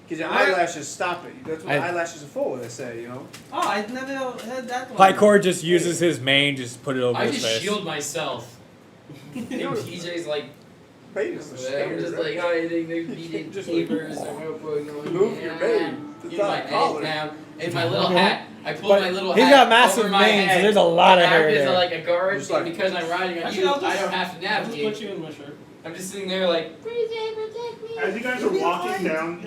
Because your eyelashes stop it. That's what I- eyelashes are for, they say, you know? Oh, I'd never had that one. Pycor just uses his mane, just put it over I his just face. shield myself. And PJ's like bait is the I'm stairs. just like, oh, you think they needed Just papers or notebook? move your bait. It's Use my not head collar. down. In my little hat. I pulled my little He's hat got massive over my mane, so head. there's a lot of and hair act as there. like a guard, Just like- and because I'm riding on Actually, you, I'll just- I don't have to I'll just put navigate. you in my shirt. I'm just sitting there like, please protect me. As you guys are walking down,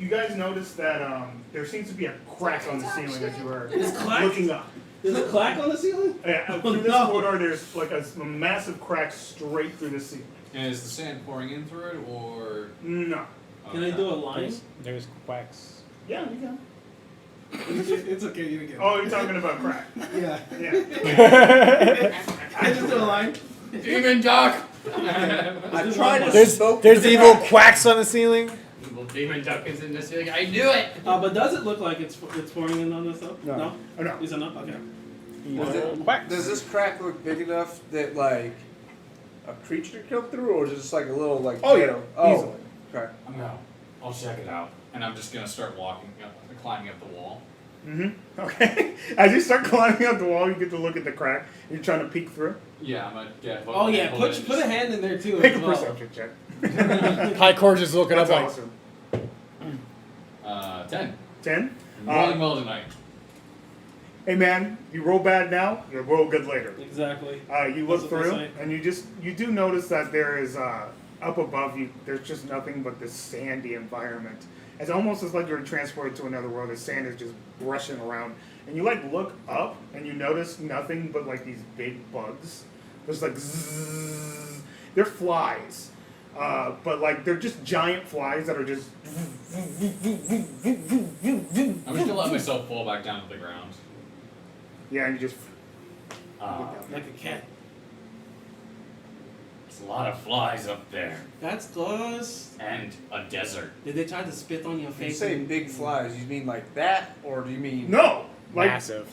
you guys notice that there seems to be a crack on the ceiling as you are It's cracked? looking up. There's a clack on the ceiling? Yeah, through this No. corridor, there's like a massive crack straight through the ceiling. And is the sand pouring in through it, or? No. Can I do a line? There's quacks. Yeah, you can. It's okay, you can get it. Oh, you're talking about crack. Yeah. Yeah. I just do a line. Demon duck. I tried to There's smoke there's the evil crack. quacks on the ceiling. Evil demon duck is in the ceiling. I knew it. But does it look like it's pouring in on this though? No. Oh, no. Is it not? Okay. Does this crack look big enough that like a creature could come through, or is it just like a little like? Oh, you yeah. know- Oh, Easily. okay. No. I'll check it out. And I'm just gonna start climbing up the wall. Mm-hmm. Okay. As you start climbing up the wall, you get to look at the crack. You're trying to peek through. Yeah, I'm gonna get. Oh yeah, pull it put and put a just- hand in there too. Make as a well. perception check. Pycore just looking That's up like, awesome. 10. 10. Rolling well tonight. Hey man, you roll bad now, you roll good later. Exactly. You That's look what they through, say. and you do notice that there is up above you. There's just nothing but this sandy environment. It's almost as like you're transported to another world. The sand is just brushing around, and you like look up, and you notice nothing but like these big bugs. There's like zzz. They're flies, but like they're just giant flies that are just. I'm just gonna let myself fall back down to the ground. Yeah, and you just. Like a cat. There's a lot of flies up there. That's close. And a desert. Did they try to spit on your When you face? say big flies, you mean like that, or do you mean? No, like Massive.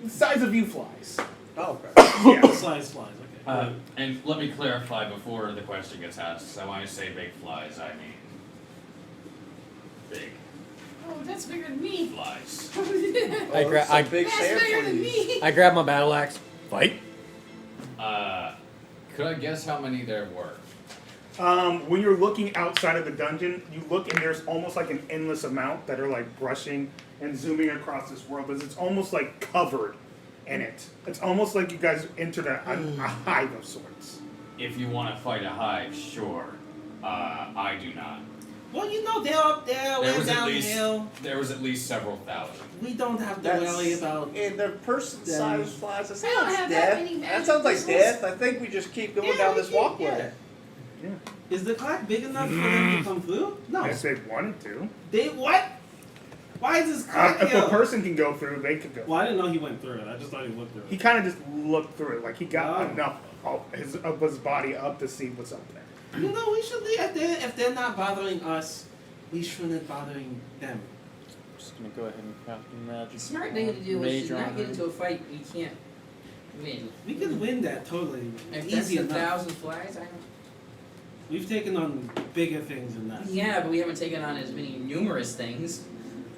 Size of you flies. Oh, okay. Yeah. Slice flies. Okay. And let me clarify before the question gets asked. I want to say big flies, I mean big Oh, that's bigger than me. flies. Big That's sand bigger than fleas. me. I grab my battle axe. Fight. Could I guess how many there were? When you're looking outside of the dungeon, you look and there's almost like an endless amount that are like brushing and zooming across this world, but it's almost like covered in it. It's almost like you guys entered a hive of sorts. If you want to fight a hive, sure. I do not. Well, you know, they're up there, There we're was at down least hill. there was at least several thousand. We don't have to worry about. And they're person-sized flies. That I don't sounds have that death. many That sounds like magic death. I think we just keep going down this walkway. Is the crack big enough for them to come through? No. If they wanted to. They what? Why is this crack If a here? person can go through, they could go. Well, I didn't know he went through it. I just thought he looked through He it. kind of just looked through it, like he got Oh. enough of his body up to see what's up there. You know, we should leave. If they're not bothering us, we shouldn't bothering them. Just gonna go ahead and craft a magic. The smart thing to do is Mage to not on get her. into a fight you can't win. We can win that totally. If that's Easy a enough. 1,000 flies, I don't. We've taken on bigger things than that. Yeah, but we haven't taken on as many numerous things.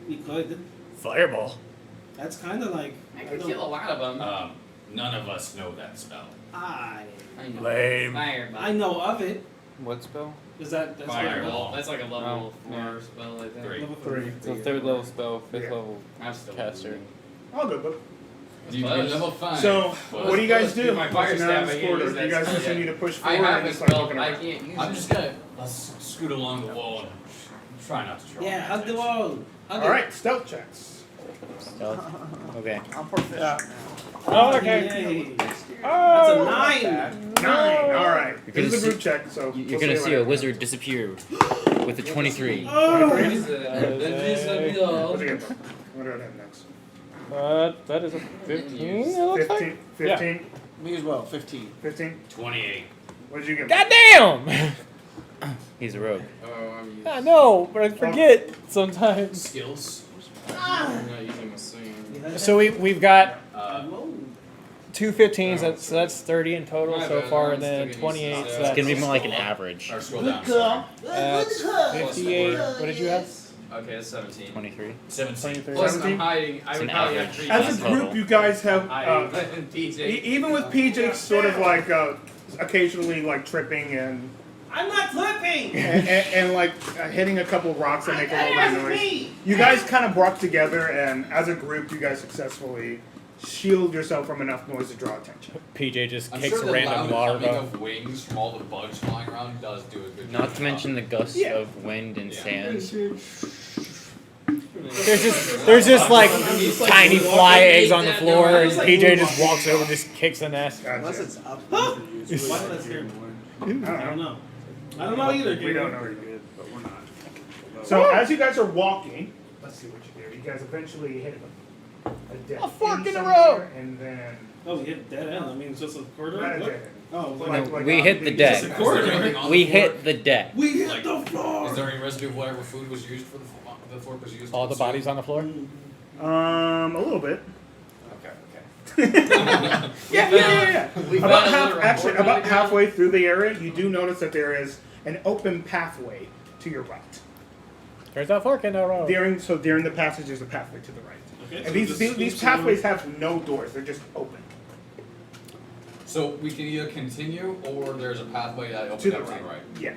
We could. Fireball. That's kind of like. I could don't- kill a lot of them. None of us know that spell. I I know. Lame. Fireball. I know of it. What spell? Is that's Fireball. That's like a level Oh, 4 spell, I think. 3. level 3. It's a third level spell, fifth Yeah. level I'm still caster. All good, but You Close. get level 5. so but- what do you guys Let's do? do my fire Looking out staff, this I can't corridor, use do you that guys spell continue yet. to push I forward have and a just like spell, looking but I around? can't use I'm it. just gonna scoot along the wall and try not to draw. Yeah, hug the wall. Hug All right, stealth checks. Stealth. Okay. I'm proficient. Oh, it. okay. Yay. Oh, That's a 9. 9. All right. You're This is a gonna group check, so You're we'll gonna see see you a later. wizard disappear with a 23. Oh. What'd Is you it- get, bro? What do I have next? that is a 15, it looks like. 15. 15. Me as well, 15. 15. 28. What did you get? Goddamn! He's a rogue. Oh, I'm using. I know, but I forget sometimes. Skills. I'm not using my swing. So we've got Whoa. two 15s, so that's 30 in total My so bad, far, I'm and then still getting 28, used so to It's that's gonna be more like an average. Or scroll down. Sorry. 58. What did you have? Okay, that's 17. 23. 17. Plus, 17? I'm hiding. I It's would an probably have average. 3 As a Total. group, you guys have hiding. PJ. even with PJ sort of like occasionally like tripping and I'm not flipping! and like hitting a couple rocks that make a little bit of That's noise. me! You guys kind of brought together, and as a group, you guys successfully shield yourself from enough noise to draw attention. PJ just I'm kicks sure a the random loud water humming bug. of wings from all the bugs flying around does do a good job. Not to mention the gusts Yeah. of wind and Yeah. sand. There's just like tiny fly eggs on the floor, and PJ just walks over, and just kicks the nest. Unless Gotcha. it's up. Huh? you Why usually did I scare me? I I don't don't know. know. I don't know either. We don't know Gabriel. you did, but we're not. So as you guys are walking, let's see what you do. You guys eventually hit a dead A fork end in the somewhere, road. and then Oh, we hit dead end. I mean, it's just a corridor. not a What? dead end. Oh, Like- like, like, We hit the it's deck. just a Is there anything on We the floor? hit the deck. we hit Like, the floor. Is there any residue of whatever food was used for the fork was used? All to the bodies on the floor. A little bit. Okay, Yeah. We About found a half, little actually, report on about the ground. halfway through the area, you do notice that there is an open pathway to your right. There's a fork in the road. During the passage, there's a pathway to the right. Okay, And so these just these switch to- pathways have no doors; they're just open So we can either continue or there's a pathway that opens to the up to right. the right. Yeah.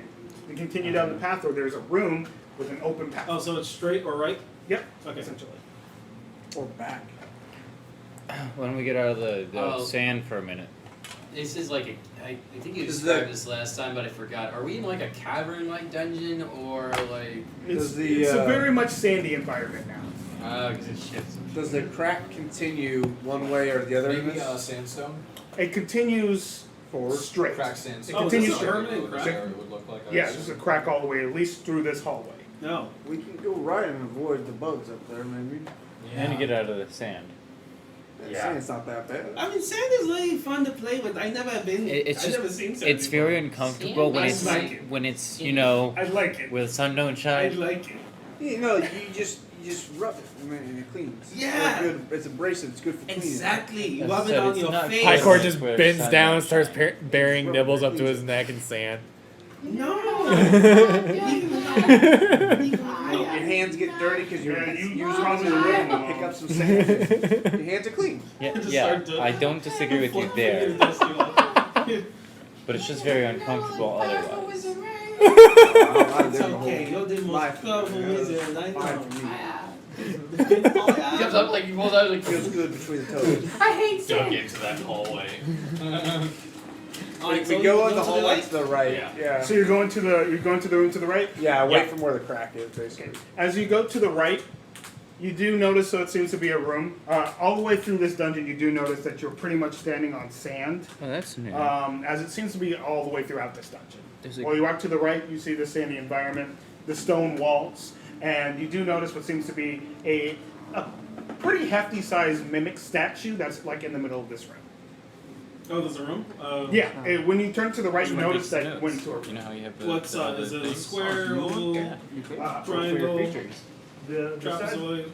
You continue down the path, or there's a room with an open path. Oh, so it's straight or right? Yep. Okay. Essentially. Or back. When we get out of the Oh. sand for a minute. This is like I think you Is described that- this last time, but I forgot. Are we in like a cavern-like dungeon or like? It's, Does the, it's a very much sandy environment now. Because it shifts. Does the crack continue one way or the other? in Maybe this? sandstone? It continues Forward. straight. Crack sandstone. It Oh, continues this is a straight. permanent crack? It would look like Yeah, it's just a crack all the way, at least through this hallway. No. We can go right and avoid the bugs up there, maybe. And you get out of the sand. Yeah. It's not that bad. I mean, sand is really fun to play with. I never been. It's I've just- never seen sand. It's very uncomfortable when Sand it's is like- when it's you know I like it. with sun don't I shine. like it. You know, you just rub it and it cleans. Yeah. It's good. It's abrasive. It's good for cleaning. Exactly. You As rub I it said, on it's your not face. quite- Pycor just Where bends sun down don't and starts shine. burying Nibbles up to his neck in sand. No. Your hands get dirty because you're Yeah, you use probably probably rubbing them pick all. up some sand. Your hands are clean. Yeah, Just yeah. start to- I don't disagree with you there, but it's just very uncomfortable otherwise. It's okay. You're the most Life. powerful wizard I Fine know. for me. He comes up like he pulls out like. Feels good between the toes. I hate Dug into that hallway. Alright, If so we go you in the to hallway right? to the right. Yeah. Yeah. So you're going to the room to the right. Yeah, away Yeah. from where the crack is, basically. As you go to the right, you do notice, so it seems to be a room. All the way through this dungeon, you do notice that you're pretty much standing on sand, Oh, that's new. as it seems to be all the way throughout this dungeon. There's a- While you walk to the right, you see the sandy environment, the stone walls, and you do notice what seems to be a pretty hefty-sized mimic statue that's like in the middle of this room. Oh, there's a room? Yeah, when you turn to the right, you Might be notice that notes. went into a You room. know how you have the, What's the is it a things? square, oval, triangle, The size, trapezoid?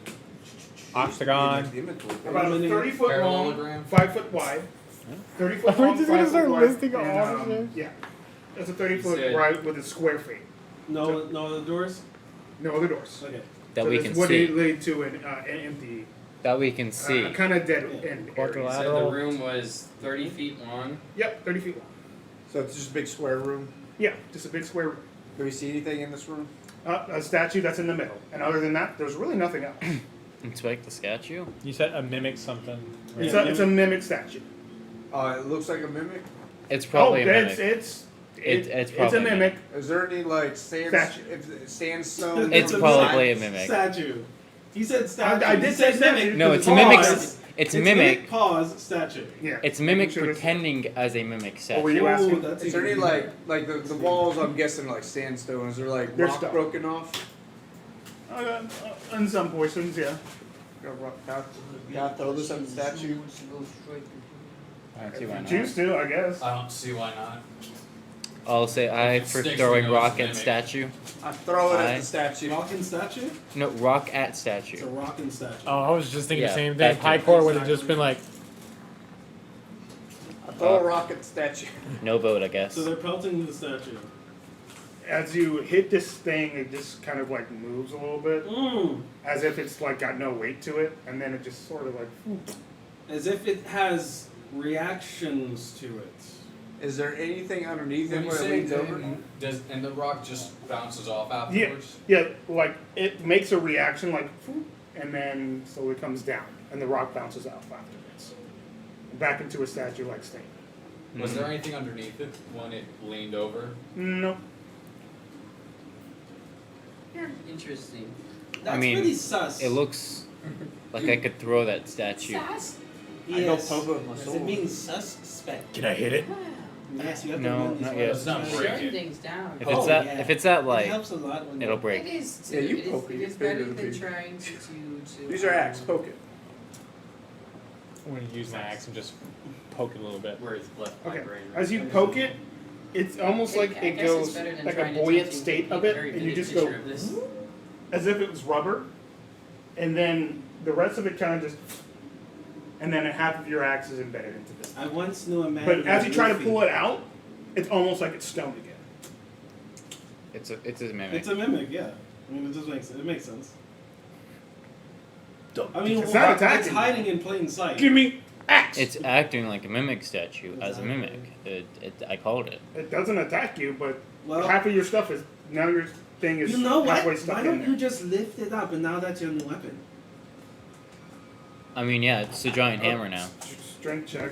Octagon. about a 30-foot long, Parallelogram. 5-foot wide, 30-foot We're long, just gonna 5 start foot wide, listing all and, the shit. yeah, it's a 30-foot Said- wide with a square feet. No other doors? No other doors. Okay. that so we this can would see. lead to an empty, That we can see. kind of dead end area. Quadrilateral. So the room was 30 feet long. Yep, 30 feet long. So it's just a big square room. Yeah, just a big square room. Do we see anything in this room? A statue that's in the middle, and other than that, there's really nothing else. Inspect the statue. You said a mimic something. It's a mimic statue. It looks like a mimic. It's probably a mimic. It's It's a probably a mimic. Is there any like Statue. sandstone? It's probably a mimic. Statue. He said statue. I did He say said statue. mimic. No, it's a Pause. mimic. It's a mimic. Pause. Statue. Yeah. It's a mimic Making sure it's- pretending as a mimic What were statue. you asking? that's Is there any even- like the walls? I'm guessing like sandstone. Is there like There's rock stone. broken off? In some portions, yeah. Can I throw this at the statue? I don't see If why you not. choose to, I guess. I don't see why not. I'll say aye If it for sticks, throwing we know it's rock a at mimic. statue. I throw it Aye. at the statue. Rockin' statue? No, rock at It's statue. a rockin' statue. Oh, I was just thinking Yeah, the same that thing. too. Pycor would have just been like, I throw a rock at the statue. No vote, I guess. So they're pelting the statue. as you hit this thing, it just kind of like moves a little bit, as if it's like got no weight to it, and then it just sort of like. As if it has reactions to it. Is there anything underneath When it you where it say leans over? and the rock just bounces off Yeah, afterwards? yeah, like it makes a reaction, like, and then slowly comes down, and the rock bounces off afterwards, back into a statue-like state. Was there anything underneath it when it leaned over? No. Interesting. That's I mean, pretty sus. it looks like I could throw that statue. Sus? Yes. I go poke with my Does sword. it mean suspect? Can I hit it? Yes, you have No, to roll these not ones. yet. Let's not break Shutting it. things down. If Oh, it's that, yeah. if it's that It light, helps a lot when it'll you- break. It is. Yeah, you it is, poke it, it it's is bigger better than than people. trying to. Use your axe, poke it. I'm gonna use my axe and just poke it a little bit. Whereas left my Okay. brain. As you poke it, it's almost like I it guess it's goes better than like a trying to buoyant touch and state get of a it, very and you vivid just go picture of this. as if it was rubber, and then the rest of it kind of just, and then half of your axe is embedded into this. I once knew a man. But who as was you try to Luffy. pull it out, it's almost like it's stone again. It's a mimic. It's a mimic, yeah. I mean, it just makes it makes sense. I mean, It's not attacking. it's hiding in plain sight. Give me axe. It's acting like a mimic statue as a mimic. I called it. It doesn't attack you, but Well, half of your stuff is now your thing is you know what? halfway stuck Why in don't there. you just lift it up and now that's your new weapon? I mean, yeah, it's a giant Oh. hammer now. Strength check.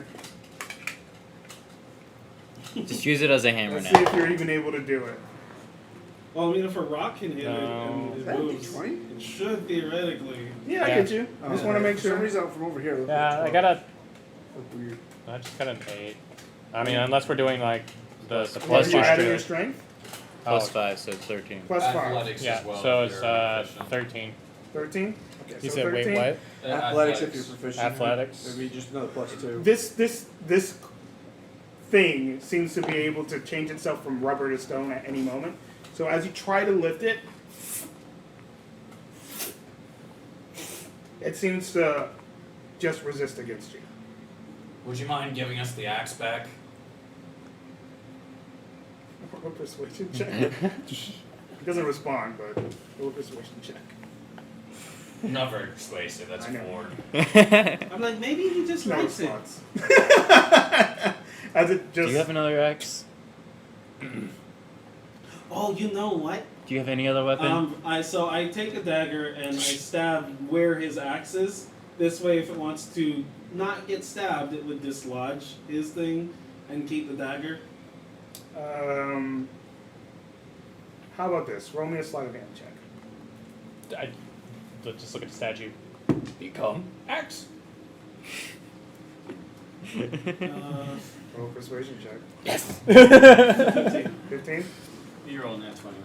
Just use it as a hammer Let's now. see if you're even able to do it. Well, I mean, if a rock can hit No. it and Is it that a moves, D20? it should theoretically. Yeah, I Yeah. get you. I just want to make For some sure. reason, from over here. it looked Yeah, like I got a. 12. Weird. I just got an 8. I mean, unless we're doing like the What plus are you five. adding your strength? Plus 5, so 13. Plus 5. Athletics Yeah, as well. so if it's you're proficient. 13. 13? Okay, You so said, 13. wait, what? Athletics if you're proficient. Athletics. It'd be just another +2. This thing seems to be able to change itself from rubber to stone at any moment. So as you try to lift it, it seems to just resist against you. Would you mind giving us the axe back? Roll a persuasion check. It doesn't respond, but roll a persuasion check. Not very persuasive, that's I know. 4. I'm like, maybe he just No likes it. response. As it Do just you have another axe? Oh, you know what? Do you have any other weapon? I take a dagger and I stab where his axe is. This way, if it wants to not get stabbed, it would dislodge his thing and keep the dagger. how about this? Roll me a sleight of hand check. Just look at the statue. Become axe. Roll a persuasion check. Yes. 15? You're rolling that 20 on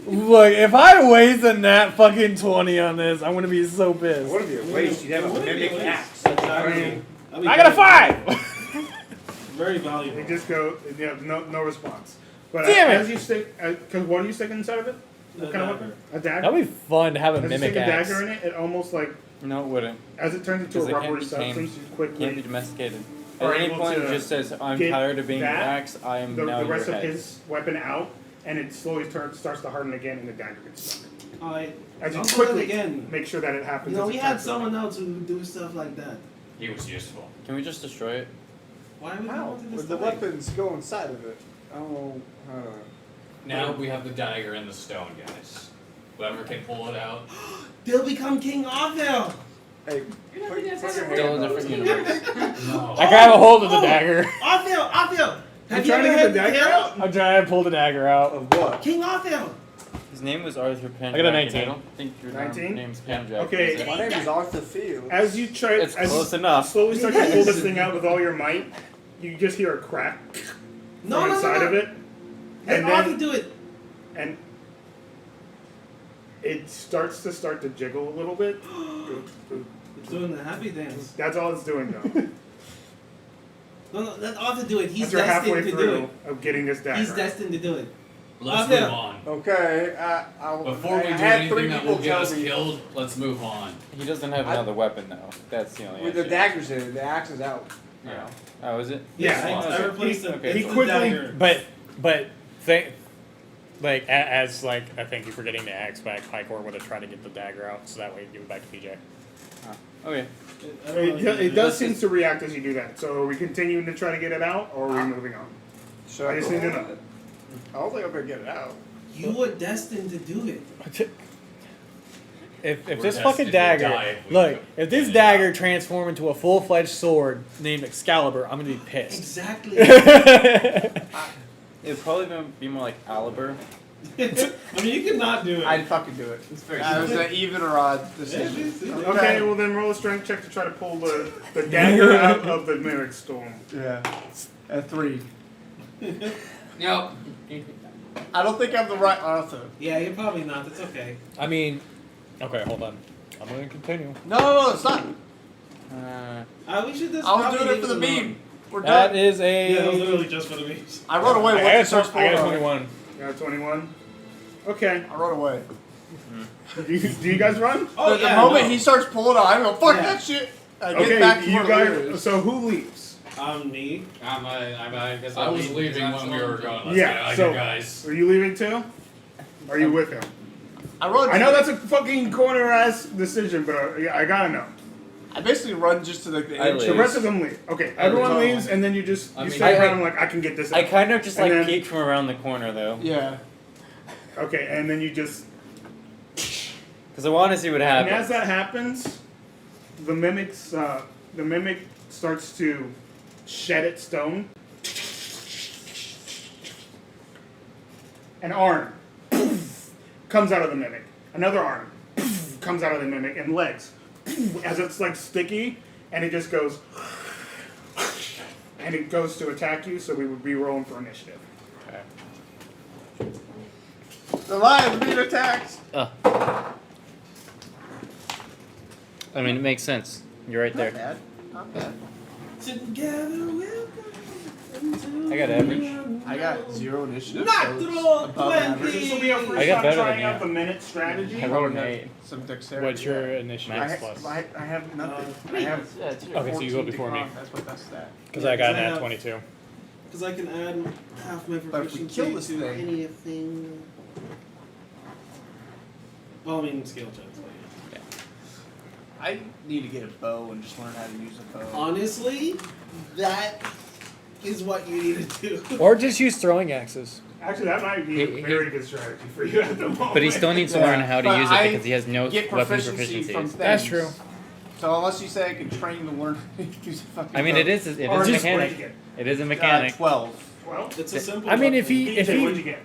Look, if I waste a nat fucking 20 on this, I'm gonna be so pissed. What if you waste? You'd have It a would be mimic waste. axe. Exactly. I mean, I got a 5! Very valuable. They just go, you have no response. But Damn it! as you stick, because what are you sticking inside of it? What kind of weapon? A dagger? That'd be fun to have a As you mimic stick a axe. dagger in it, it almost like, No, it wouldn't. as it turns into Because a it can't rubbery be tamed. substance, you It can't quickly, be domesticated. Are At any able point, it to just says, I'm get tired of being your that, axe, I am the now your rest of head. his weapon out, and it slowly starts to harden again, and the dagger gets stuck. Alright, As you don't do quickly that again. make sure that it happens. You know, as we it had turns someone else who would do stuff like that. He was useful. Can we just destroy it? Why would you How? want to Would the destroy? weapons go inside of it? I don't know how to... Now we have the dagger and the stone, guys. Whoever can pull it out. They'll become King Arthur! Hey, You're not put being your that hand Still a up. different universe. No. I grab a hold of the dagger. Arthur! Arthur! I'm Have you trying ever to get had the dagger Carol? out. I'm trying to pull the dagger out. Of what? King Arthur! His name was Arthur Pendragon. I got a 19. I don't think your 19? name's Pendragon. Okay. is it? My name is Arthur Field. As you try, It's as close you enough. slowly start to pull this thing out with all your might, you just hear a crack No, from no, inside no, of no. it, Let and Arthur then do it. and it starts to jiggle a little bit. It's doing the happy dance. That's all it's doing though. No, let Arthur do it. He's As you're destined halfway to do through it. of getting this dagger. He's destined to do it. Let's Arthur. move on. Okay, Before we I do had 3 anything that people will get tell us me killed, let's move on. He doesn't have another weapon, though. That's the only with the issue. daggers in it, the axe is out. Yeah. Oh, is it? Yeah, I replaced it. Okay. It's He the quickly- dagger. But Like, as like, I think you're forgetting the axe back, Pycor would have tried to get the dagger out, so that way you give it back to PJ. Okay. It does seem to react as you do that. So are we continuing to try to get it out, or are we moving on? So I just need to know. I don't think I'm gonna get it out. You were destined to do it. If We're this destined fucking to dagger, die if we look, don't if this get it dagger out. transformed into a full-fledged sword named Excalibur, I'm gonna be pissed. Exactly. It'd probably be more like Aliber. I mean, you could not do it. I'd fucking do it. It's very That was an even or odd decision. Okay, well then roll a strength check to try to pull the dagger out of the mimic storm. Yeah. At 3. No. I don't think I'm the right author. Yeah, you're probably not. It's okay. I mean, okay, hold on. I'm gonna continue. No, it's not. We should just. I was probably doing it leave for the alone. meme. We're That done. is a. Yeah, it was literally just for the memes. I run away I once got it starts I got pulling. 21. You got 21. Okay. I run away. Do you guys run? Oh, the yeah, moment no. he starts pulling out, I go, fuck Yeah. that shit. I get Okay, back to you where guys. Leer is. So who leaves? Me. I guess I I'll was leave leaving because when I'm we were still- going. Let's Yeah, get out of so- here, guys. Are you leaving too? Are you with him? I run. I know that's a fucking corner ass decision, but yeah, I gotta know. I basically run just to like the I edge. leave. The rest of them leave. Okay, everyone leave. leaves, and then you just I you mean, stay I- around like I can get this. I out. kind of just And like then- peeked from around the corner though, Yeah. Okay, and then you just. because I want to see what And happens. as that happens, the mimic starts to shed its stone. An arm comes out of the mimic. Another arm comes out of the mimic, and legs as it's like sticky, and it just goes. And it goes to attack you, so we would be rolling for initiative. The lion's being attacked. I mean, it makes sense. You're right there. bad. Not bad. Together we'll go into I got average. I got 0 initiative. Not so it's through above average. This will be our I first got time better trying than out you. the minute strategy. I rolled an got 8. Some dexterity. What's your I, initiative plus? I have nothing. I have Yeah, it's Okay, so you go 14 before me. decon. That's what that's that. Because I got Yeah, an at 22. Because I can add half my But if we proficiency kill this to thing- anything. Well, I mean, skill checks. But yeah. I need to get a bow and just learn how to use a bow. Honestly, that is what you need to do. Or just use throwing axes. Actually, that might be a He- very good strategy for you at the moment. But he still needs to Yeah, learn how to but use it I because he has no Get weapon proficiency from proficiencies. things. That's true. So unless you say I can train to learn how to use a fucking I mean, bow. it is a Or mechanic. just what'd you get? It is a mechanic. 12. 12? It's a simple. I mean, if weapon. he- PJ, what'd you get?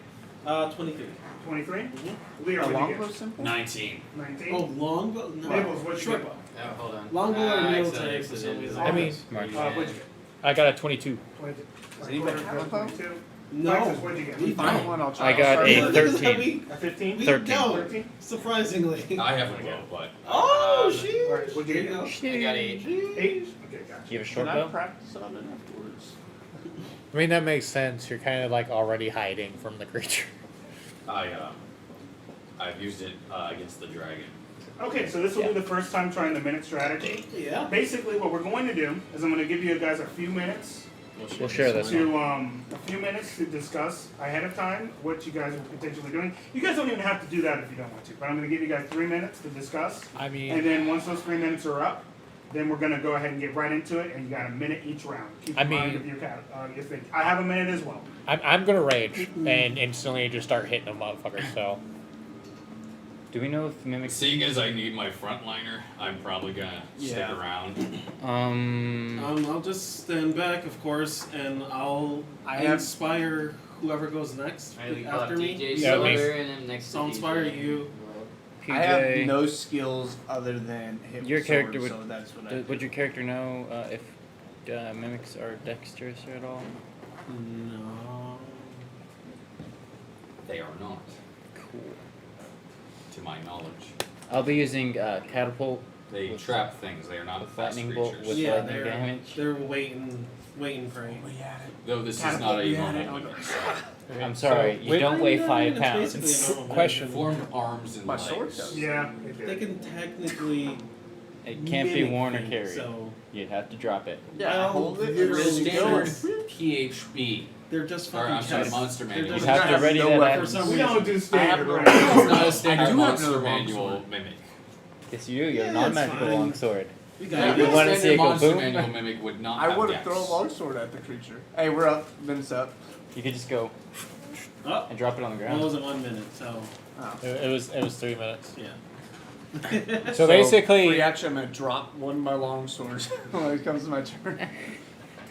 23. 23? Mm-hmm. Leer, A what'd you longbow get? simple? 19. 19? Oh, longbow? No. Nibbles, what'd you Short get? bow. Oh, hold on. Longbow or I military accidentally for some reason. I mean, Smart. What'd you get? I got a 22. 22. Does anybody have a bow? 22. No. Alexis, what'd you get? We Find don't. one, I'll try. I got I'll a start Look at 13. that, A 15? We 13. don't. 13? Surprisingly. I have a bow, but Oh, Alright, shit. what'd you There get? go. I got 8. 8? Okay, gotcha. You have a short Can I bow? practice on it afterwards? I mean, that makes sense. You're kind of like already hiding from the creature. I've used it against the dragon. Okay, so this will be the first time trying the minute strategy. Yeah. Basically, what we're going to do is I'm going to give you guys a few minutes We'll share this one. to to discuss ahead of time what you guys are potentially doing. You guys don't even have to do that if you don't want to, but I'm going to give you guys 3 minutes to discuss. I And mean, then once those 3 minutes are up, then we're going to go ahead and get right into it, and you got a minute each round. Keep I in mind mean- if you think. I have a minute as well. I'm gonna rage and instantly just start hitting them motherfuckers. So Do we know if mimics? Seeing as I need my frontliner, I'm probably gonna stick Yeah. around. I'll just stand back, of course, and I'll inspire whoever goes next Alright, we after got me. DJ Yeah, Silver me. and then next to So I'll inspire DJ. you. PJ, I have no skills other than hit Your with character sword, would- so that's what I do. would your character know if mimics are dexterous at all? No. They are not, Cool. to my knowledge. I'll be using catapult. They With trap things. They are not with fast lightning bolt creatures. with Yeah, lightning damage. they're waiting for you. Though this is Catapult not a me at normal it. weapon. So I'm sorry, you wait- don't weigh No, 5 it's pounds. basically a normal Question. formed arms and My legs. sword does. Yeah, They can technically It can't be mimic worn or things, carried. So You'd have to drop it. Yeah, Well, hold it. you're and The really standard go. PHB They're just Or, fucking I'm sorry, chests. monster They're manual. just You have to chests. ready no that weapon. For axe. some We don't reason. do standard I range. It's not a standard I do have monster another manual longsword. mimic. Yes, you do. You have Yeah, a it's non-magical fine. longsword. We You got You it. wanna see it go monster boom? manual mimic would not I have would have dex. thrown a longsword at the creature. Hey, we're up. Minute's up. You could just go Oh, and drop it on the well, it ground. was in 1 minute, so It was 3 minutes. yeah. So basically, free action. I'm gonna drop one of my longswords when it comes to my turn.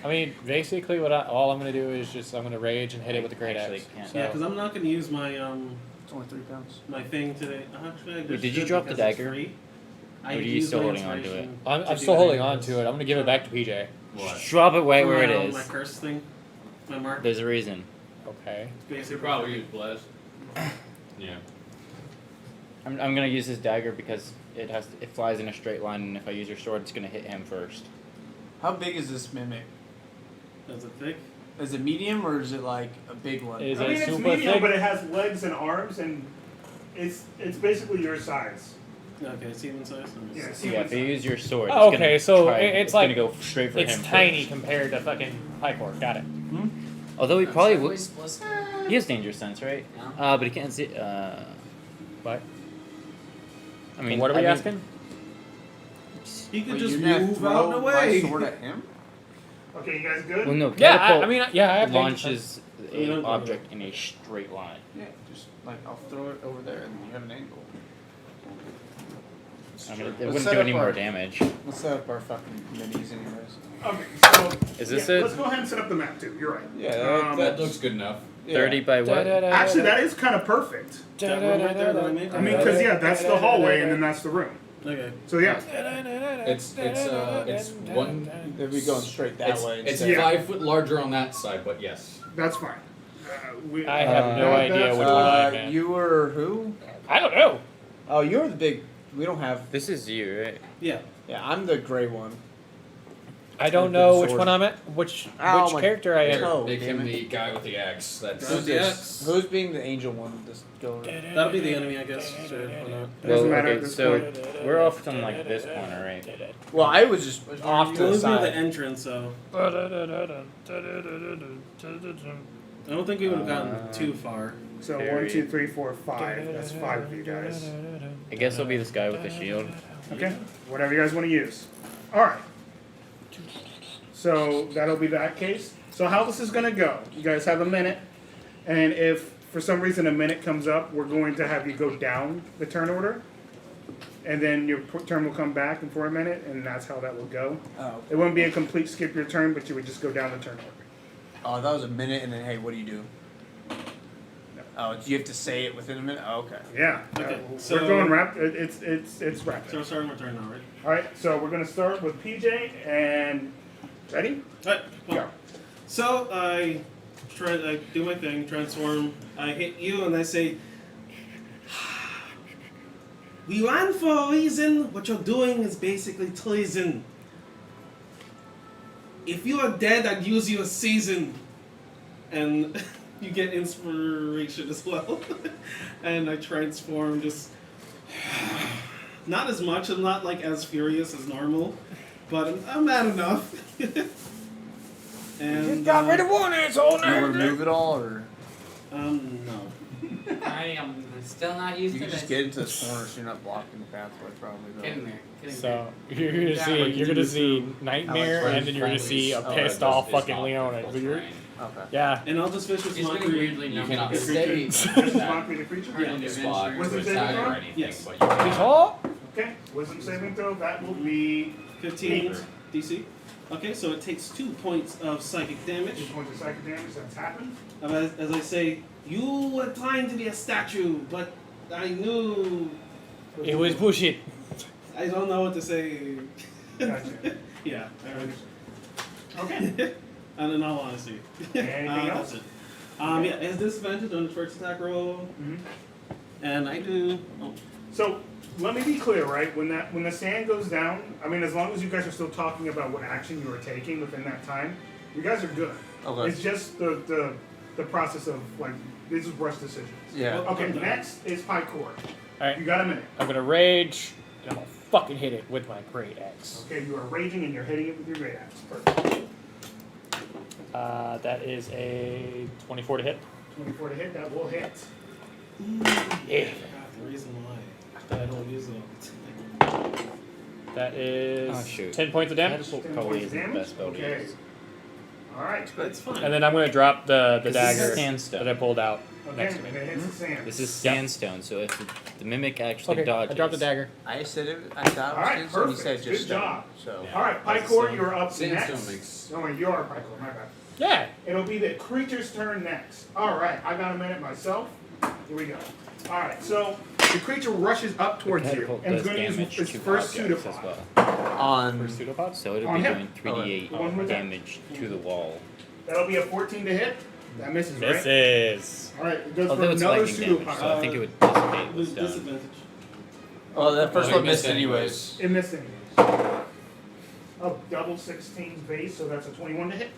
I mean, basically, all I'm gonna do is just I'm gonna rage and hit it with the great Actually, axe. can't. So, Yeah, because I'm not gonna use my It's only 3 pounds. my thing today. Actually, I Wait, just did you should drop the because it's dagger? free. I Or are you use still my holding on to inspiration I'm to do still holding anything on to it. I'm gonna give it back to PJ. What? Just drop it right where it My is. curse thing, my mark. There's a reason. Okay. Basically, Should probably use bless. Yeah. I'm gonna use his dagger because it flies in a straight line, and if I use your sword, it's gonna hit him first. How big is this mimic? Is it thick? Is it medium or is it like a big one? Is I it mean, it's super medium, thick? but it has legs and arms, and it's basically your size. Okay, it's even size. Yeah. So yeah, if you use your sword, Oh, it's okay, gonna so try, it's gonna like- go straight for It's him. tiny first. compared to fucking Pycor. Got it. Although he probably would. Bless. He has danger sense, right? Yeah. But he can't see. What? I mean, What are we asking? He could Wait, just you're gonna move throw out of the way. my sword at him? Okay, you guys good? Well, no. Yeah, Catapult I mean, yeah, I have danger launches We don't a do object in a straight line. Yeah, just like I'll throw it over there and you have an angle. I mean, it Let's wouldn't set do up any our- more damage. Let's set up our fucking minis anyways. Okay, so Is this yeah, it? Let's go ahead and set up the map too. You're right. Yeah, That looks good enough. 30 by what? Actually, that is kind of perfect. That room right there that I made? I mean, because yeah, that's the hallway, and then that's the room. Okay. So yeah, It's one. They'll be going straight that It's, way. it's instead. 5 foot larger on that side, but yes. that's fine. I have no idea which one I'm in. You were who? I don't know. Oh, you're the big. We don't have. This is you, right? Yeah. Yeah, I'm the gray one. I don't With the know which sword. one I'm at. Which Ow, my character I am. toe. Make him damn it. the guy with the axe. That's Who's the X? Who's being the angel one? Just go. That'll be the enemy, I guess. Sure, why not? Doesn't matter at okay, this so point. we're off from like this corner, right? Well, I was just off to You'll the lose me at the side. entrance, so I don't think we would have gotten too far. So Very- 1, 2, 3, 4, 5. That's 5 of you guys. I guess it'll be this guy with the shield. Okay, whatever you guys want to use. All right. So that'll be that case. So how this is gonna go? You guys have a minute, and if for some reason a minute comes up, we're going to have you go down the turn order, and then your turn will come back in for a minute, and that's how that will go. Oh, It wouldn't be a complete skip your turn, but you would just go down the turn order. oh, that was a minute, and then hey, what do you do? Oh, do you have to say it within a minute? Oh, okay. Yeah. Okay, We're so- going rapid. It's rapid. So we're starting my turn now, right? All right. So we're gonna start with PJ and ready? Alright, Go. well, so I do my thing, transform, I hit you and I say, we ran for a reason, what you're doing is basically treason. If you are dead, I'd use you as season. And you get inspiration as well. And I transform just, not as much, I'm not like as furious as normal, but I'm mad enough. And one asshole Do you want to move it all, or no. I am still not used you to can this. just get into this corner so you're not blocking the pathway, probably. Get in Though. there. Get in So there. you're gonna see Nightmare, and then you're gonna see a pissed off fucking Leona. So you're, Okay. yeah. And I'll just finish with He's getting mockery. weirdly You numb. cannot with stay creature. Just mark me the creature. Yeah. in the spot What's to the saving attack throw? or anything, Yes. but you can. Oh, Okay. Wisdom saving throw. That will be 15 DC. Okay, so it takes 2 points of psychic 2 damage. points of psychic damage. That's happened. As I say, you were trying to be a statue, but I knew. it was bullshit. I don't know what to say. Gotcha. Yeah. Okay. And in all honesty. Anything else? That's it. Yeah, it has disadvantage on the first attack roll. Mhm. And I do. Oh, So let me be clear, right? When the sand goes down, I mean, as long as you guys are still talking about what action you are taking within that time, you guys are good. Okay. It's just the process of like this is rush decisions. Yeah. Okay. Next is Pycor. Alright. You got a minute. I'm gonna rage, and I'm gonna fucking hit it with my great axe. Okay. You are raging and you're hitting it with your great axe. Perfect. That is a 24 to hit. 24 to hit, that will hit. Yeah. The reason why I don't use it. That is Oh, shoot. 10 points of damage. Catapult 10 probably points of isn't the best spell damage. to Okay. use. Alright. That's fine. And then I'm going to drop the This is dagger sandstone. that I pulled out Okay, next to me. and it hits the sand. This is Yep. sandstone, so if the mimic actually Okay, dodges. I dropped the dagger. I said it. I thought All right, it was sandstone. You perfect. said just Good stone. job. So Alright, That's Pycor, the you're up sandstone next. makes- No, wait, you are Pycor, my bad. Yeah. It'll be the creature's turn next. Alright, I got a minute myself. Here we go. Alright, so the creature rushes up towards you Catapult and is does going to damage use its to first objects as pseudopod. well. on For pseudopods? So it'll On be him. doing 3d8 One with that. damage to the wall. That'll be a 14 to hit. That misses, right? Misses. Alright, it goes for Although it's another lightning damage, pseudopod. so I think it would dissipate With with stone. disadvantage. oh, that first Oh, one he missed missed anyways. It missed anyways. Oh, double 16 base, so that's a 21 to hit.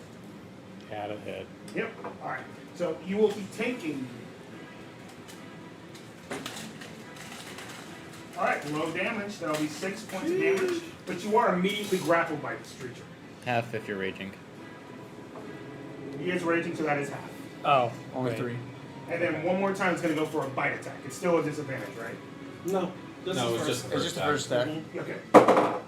Had a hit. Yep. Alright, so you will be taking. Alright, low damage. That'll be 6 points of damage. But you are immediately grappled by this creature. Half if you're raging. He is raging, so that is half. Oh. Only wait. 3. And then one more time, it's going to go for a bite attack. It's still a disadvantage, right? No. This No, is it's first. just It's just the first step. Okay.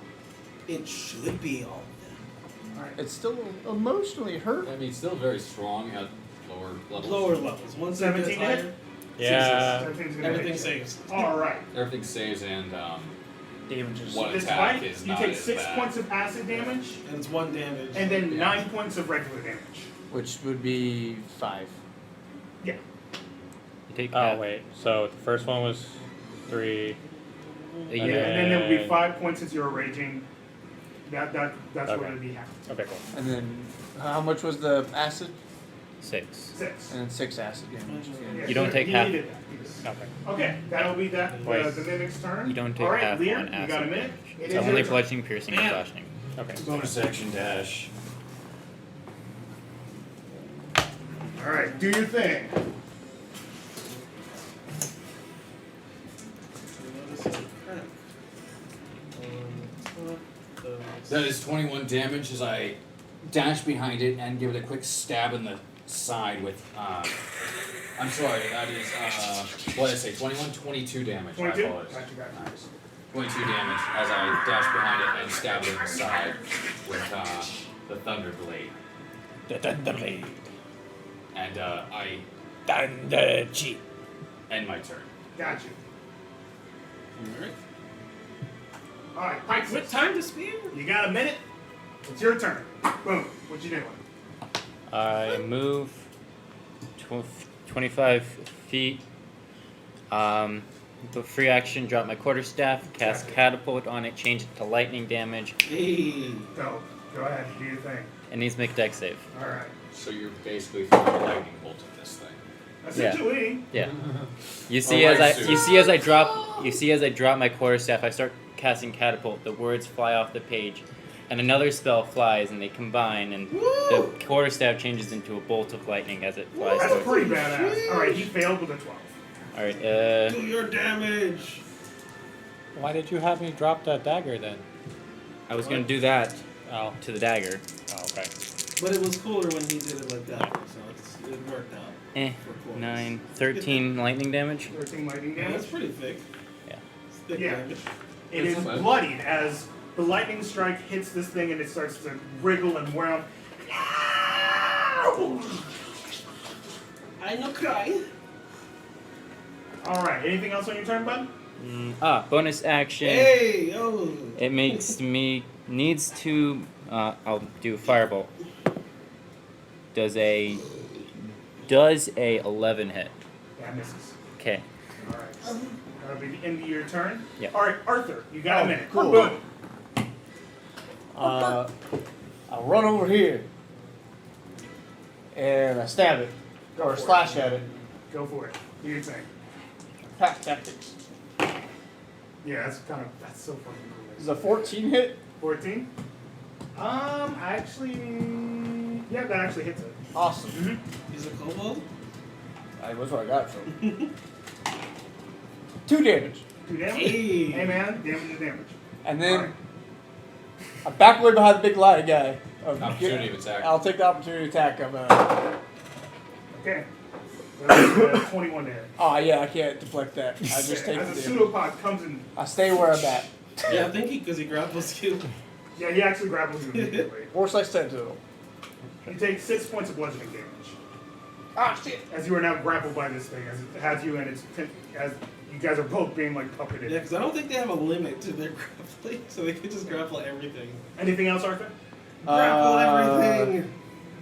It should be all of Alright. It's still emotionally hurt. I mean, still very strong at lower levels. them. Lower levels. Once it 17 gets to hit? higher, Yeah. Everything's gonna everything hit you. saves. Alright. Everything saves and Damages. one This attack bite, is you not take as 6 bad. points of acid damage, And it's 1 damage. and then Yeah. 9 points of regular damage. Which would be 5. Yeah. You take Oh, half. wait. So the first one was 3. You- And then there will be And- 5 points since you're raging. That's Okay. what it'll be half. Okay, cool. And then how much was the acid? 6. 6. And then 6 acid damage. Yeah, You don't so take he half. needed that piece. Okay. Okay, that'll be that. Wait. The mimic's turn. You don't take Alright, half Leer, on you acid got a minute. damage. It It's is only your turn. bludgeoning, piercing, and slashing. Okay. Bonus action dash. Alright, do your thing. That is 21 damage as I dash behind it and give it a quick stab in the side with, I'm sorry, that is, what did I say, 21, 22 damage. 22? I apologize. Gotcha, gotcha. 22 damage as I dash behind it and stab it in the side with, the Thunder Blade. The Thunderblade. And, I Thunder Cheat. end my turn. Gotcha. Alright. Alright, Pike What time to spear? You got a minute? It's your turn. Boom. What you doing? I move 25 feet. The free action, drop my quarterstaff, cast catapult on it, change it to lightning damage. Hey. Go. Go ahead. Do your thing. It needs to make a dex save. Alright. So you're basically throwing a lightning bolt at this thing. Essentially. Yeah. You see Alright, as I drop my quarterstaff, I start casting catapult. The words fly off the page, and another spell flies, and they combine, and the quarterstaff changes into a bolt of lightning as it flies. That's towards pretty me. badass. Alright, he failed with a 12. All right. Do your damage. Why did you have me drop that dagger then? I was gonna do that Oh. to the dagger. Oh, okay. But it was cooler when he did it like that, so it worked out. For quarters. 9, 13 lightning damage. 13 lightning Yeah, that's damage. pretty thick. Yeah. It's thick Yeah. damage. It is That's fine. bloodied as the lightning strike hits this thing and it starts to wriggle and whirl. I no cry. Alright, anything else on your turn, bud? Bonus action. Hey, yo. It makes me needs to. I'll do firebolt. Does a 11 hit? That misses. Okay. Alright. That'll be the end of your turn. Yep. Alright, Arthur, you got a minute. cool. Boom. I'll run over here and I stab it or slash at it. Go for it. Do your thing. Pack tactics. Yeah, that's so fucking cool. Is a 14 hit? 14? Actually, yeah, that actually hits it. Awesome. He's a kobold? That's where I got it from. 2 damage. 2 damage? Hey. Hey man, damage is damage. And then Alright. I back away behind the big light guy Opportunity of attack. I'll take the opportunity attack of Okay. That's 21 to hit. Oh yeah, I can't deflect that. I just take As a the pseudopod comes in. I stay where I'm at. Yeah, I think because he grapples you. Yeah, he actually grapples you immediately. 4/10 total. You take 6 points of bludgeoning damage. Ah shit. As you are now grappled by this thing, as it has you and as you guys are both being like puppeted. Yeah, because I don't think they have a limit to their grappling, so they could just grapple everything. Anything else, Arthur? Grapple everything.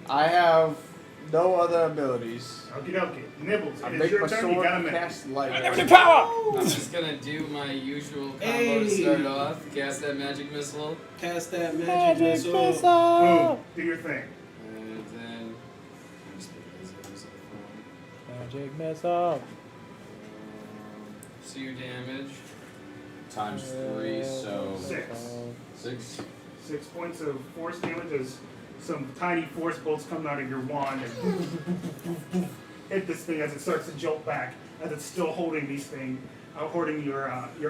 I have no other abilities. Okie dokie. Nibbles, I it is make your my turn. You sword got a minute. cast light. I'm just gonna do my usual combo Hey. to start off. Cast that magic missile, Cast that magic missile. Boom. Do your thing. and then. I'm just making these guys up. Magic missile. 2 damage. Times 3, so 6. 6. 6 points of force damage as some tiny force bolts come out of your wand and hit this thing as it starts to jolt back, as it's still holding these things, holding your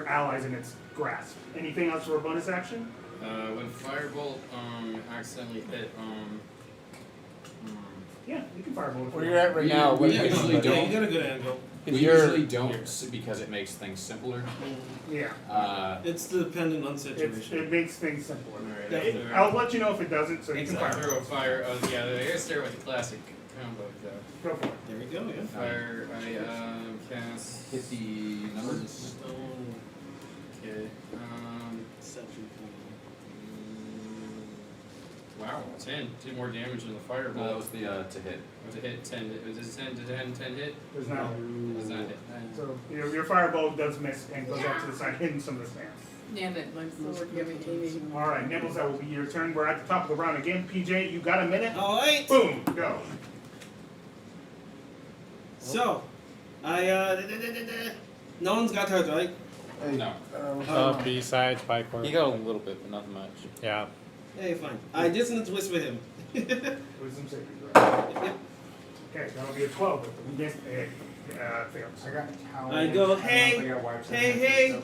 allies in its grasp. Anything else for a bonus action? When firebolt accidentally hit Yeah, you can firebolt it. Where you're at right now? We Yeah, usually you don't. got a good angle. We usually don't because it makes things simpler. Yeah, It's dependent on it situation. makes things simpler. Definitely. I'll let you know if it doesn't, so you can Except fire. throw a fire. Oh yeah, I gotta start with the classic combo though. Go for it. There we go, yeah. Fire. I cast. Hit the numbers. Stone. Okay. Section. Wow, 10. 2 more damage than the fireball. No, that was the to hit. Was it hit 10? Was it 10? Did it have 10 hit? There's not. It does not hit. So your fireball does miss and goes off to the side, hitting some of the stands. Damn it, my sword kept aiming. All right, Nibbles, that will be your turn. We're at the top of the round again. PJ, you got a minute? Alright. Boom, go. So, no one's got hurt, right? No. B-sides, Picor. He got a little bit, but not much. Yeah. Hey, fine. I dissonance whisper him. Wisdom saving throw. Okay, that'll be a 12 if the fails. I got a towel. I go, hey, hey,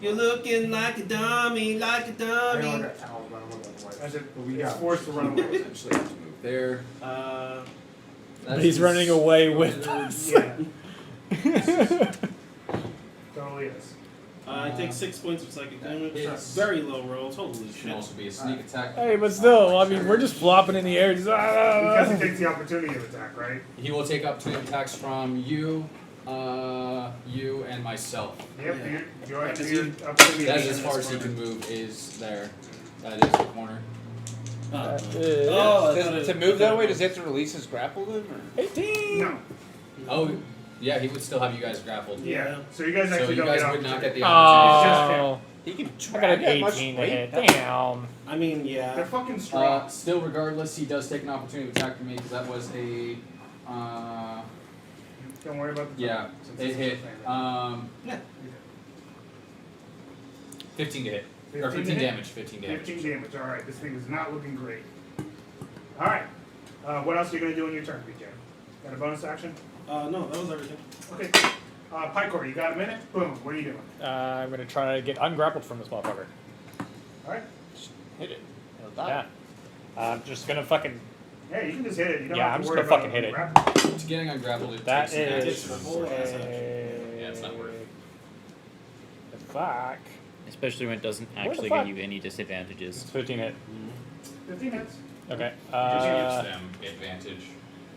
you're looking like a dummy, like a I know I dummy. got towels, but I don't know about wipes. As it But we is got forced to run away. Essentially have to move there. But he's running away with us. Yeah. Totally is. I take 6 points of psychic damage. It's- Very low rolls. Holy Can shit. also be a sneak attack. Hey, but still, I mean, we're just flopping in the air. Just, Because he takes the opportunity of attack, right? He will take opportunity attacks from you, you, and myself. Yep, Yeah. you're Right, 'cause your you- opportunity. That is of as far as he attack. can move. Is there? That is the corner. Oh, Uh, I thought it- To move that way, does he have to release his grapple then? Or? 18. No. Oh, yeah. He would still have you guys grappled. Yeah. So you guys So actually you don't guys get would not get opportunity. the opportunity. Oh, He can I got an drag that much 18 to weight? hit. Damn. I mean, They're yeah. fucking strong. Still, regardless, he does take an opportunity of attack from me because that was a. Don't worry about the Yeah, since it it's hit. Yeah. 15 to hit. Or 15 to hit? damage. 15 damage. 15 damage. All right, this thing is not looking great. All right. What else are you gonna do in your turn, PJ? Got a bonus action? No, that was everything. Okay. Picor, you got a minute? Boom. What are you doing? I'm gonna try to get ungrappled from this motherfucker. All right. Hit it. Yeah. I'm just gonna fucking. Yeah, you can just hit it. You don't Yeah, have I'm to just worry gonna about fucking hit it. grapple. To getting ungrappled, it That takes an action. is. the whole ass action. Yeah, it's not worth Fuck. Especially when it doesn't the actually fuck? give you any disadvantages. 15 hit. 15 hits. Okay. Which gives them advantage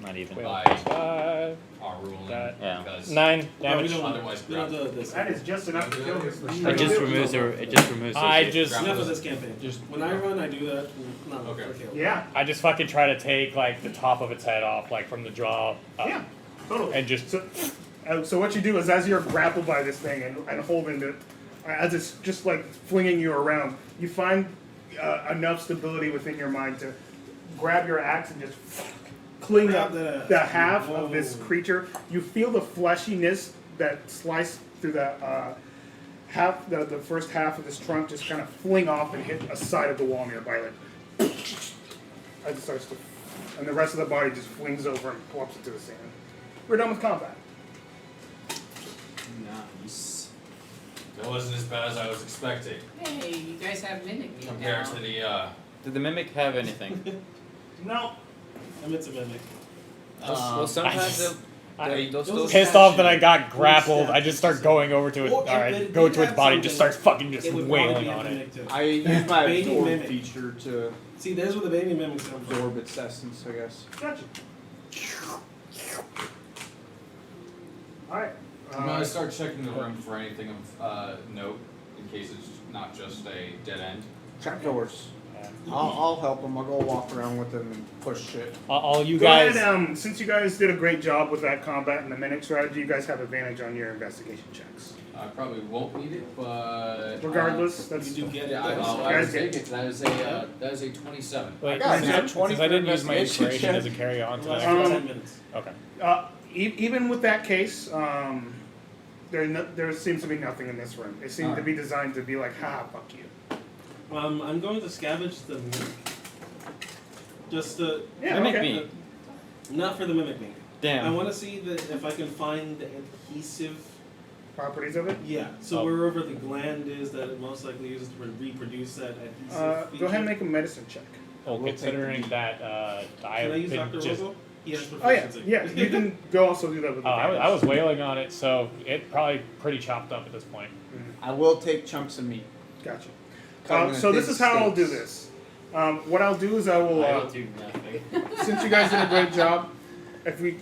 Not even. Wait, by 5, our ruling That- Yeah. because 9 No, we damage. don't, otherwise we don't grapple. do this. That is just enough to kill this. It just removes the. It just removes. I those- just. Enough of this campaign. Just- When I run, I do that. No, Okay. Yeah. I just fucking try to take like the top of its head off, like from the jaw up, Yeah. Totally. and just. So what you do is, as you're grappled by this thing and holding it, as it's just like flinging you around, you find enough stability within your mind to grab your axe and just cling Grab up the the axe. half of this Whoa. creature. You feel the fleshiness that sliced through the half, the first half of this trunk, just kind of fling off and hit a side of the wall nearby, like as it starts to, and the rest of the body just flings over and plops into the sand. We're done with combat. Nice. That wasn't as bad as I was expecting Hey, you guys have mimic me compared now. to the Did the mimic have anything? No. It's a mimic. Well, sometimes they'll still Pissed snatch off that you. I got grappled, I just start going over to it. Or if Alright, it go did to its have body, just something, starts fucking just It would probably wailing be a on it. mimic too. I use my Baby absorb mimic. feature to See, there's where the baby mimics come from. absorb its essence, I guess. Gotcha. Alright. I'm gonna start checking the room for anything of note, in case it's not just a dead end. Trapdoors. I'll help them. I'll go walk around with them and push shit. All you Go guys. ahead, since you guys did a great job with that combat and the mimic strategy, you guys have advantage on your investigation checks. I probably won't need it, but Regardless, that's You do get it. yeah, though. I Guys will get- take it. That is a 27. Wait, got since, it. I, 20 since I didn't for use my investigation inspiration, check. does it carry on to Last that? 10 minutes. Okay. Even with that case, there seems to be nothing in this room. It seems to be designed to be like, ha, fuck you. I'm going to scavenge the mimic. Just to. Yeah, Mimic okay. me. Not for the mimic me. I Damn. want to see if I can find the adhesive. Properties of it. Yeah, so Oh. wherever the gland is that it most likely uses to reproduce that adhesive. Go ahead and make a medicine check. Well, considering that Can I I've use been Dr. just. Robo? He has Oh yeah, proficiency. yeah. You can go also do that with. Oh, I was advantage. wailing on it, so it probably pretty chopped up at this point. I will take chunks of meat. Gotcha. Cut in So this thin is how I'll do steaks. this. What I'll do is I will. I will do nothing. Since you guys did a great job,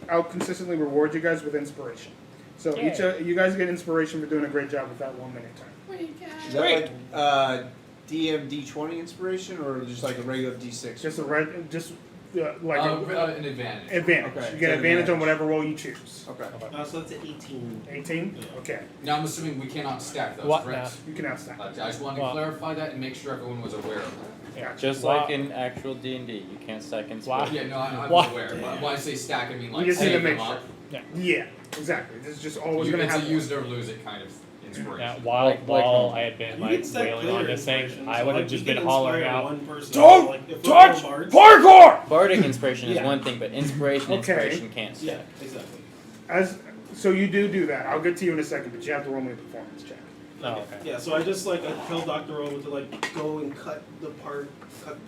I'll consistently reward you guys with inspiration. So Yay. each you guys get inspiration for doing a great job with that 1 minute time. Wait, guys. Is that like DM D20 inspiration or just like a regular D6? Just a like An advantage. advantage. Okay, You get so advantage on advantage. whatever roll you choose. Okay. So that's an 18. 18. Yeah. Okay, Now I'm assuming we cannot stack those, What correct? you can have that. I just wanted to Well- clarify that and make sure everyone was aware of that. Gotcha. Just Wow. like in actual D&D, you can't stack and Wow. split. Yeah, no, I'm What? aware. When I say stack, I mean like You just need to save make them sure. up. Yeah, exactly. This is just always You, gonna it's a have. use it or lose it kind of inspiration. Now, while home. I had been You like can stack wailing on player this thing, inspiration, I so, would like, have just you can been hollering inspire out, one person, "Don't like, if we're touch all bards- parkour! Bardic inspiration is Yeah. one thing, but inspiration Okay. can't Yeah, stack. exactly. So you do that. I'll get to you in a second, but you have to roll me a performance check. Oh, okay. Yeah, so I just I tell Dr. Robo to go and cut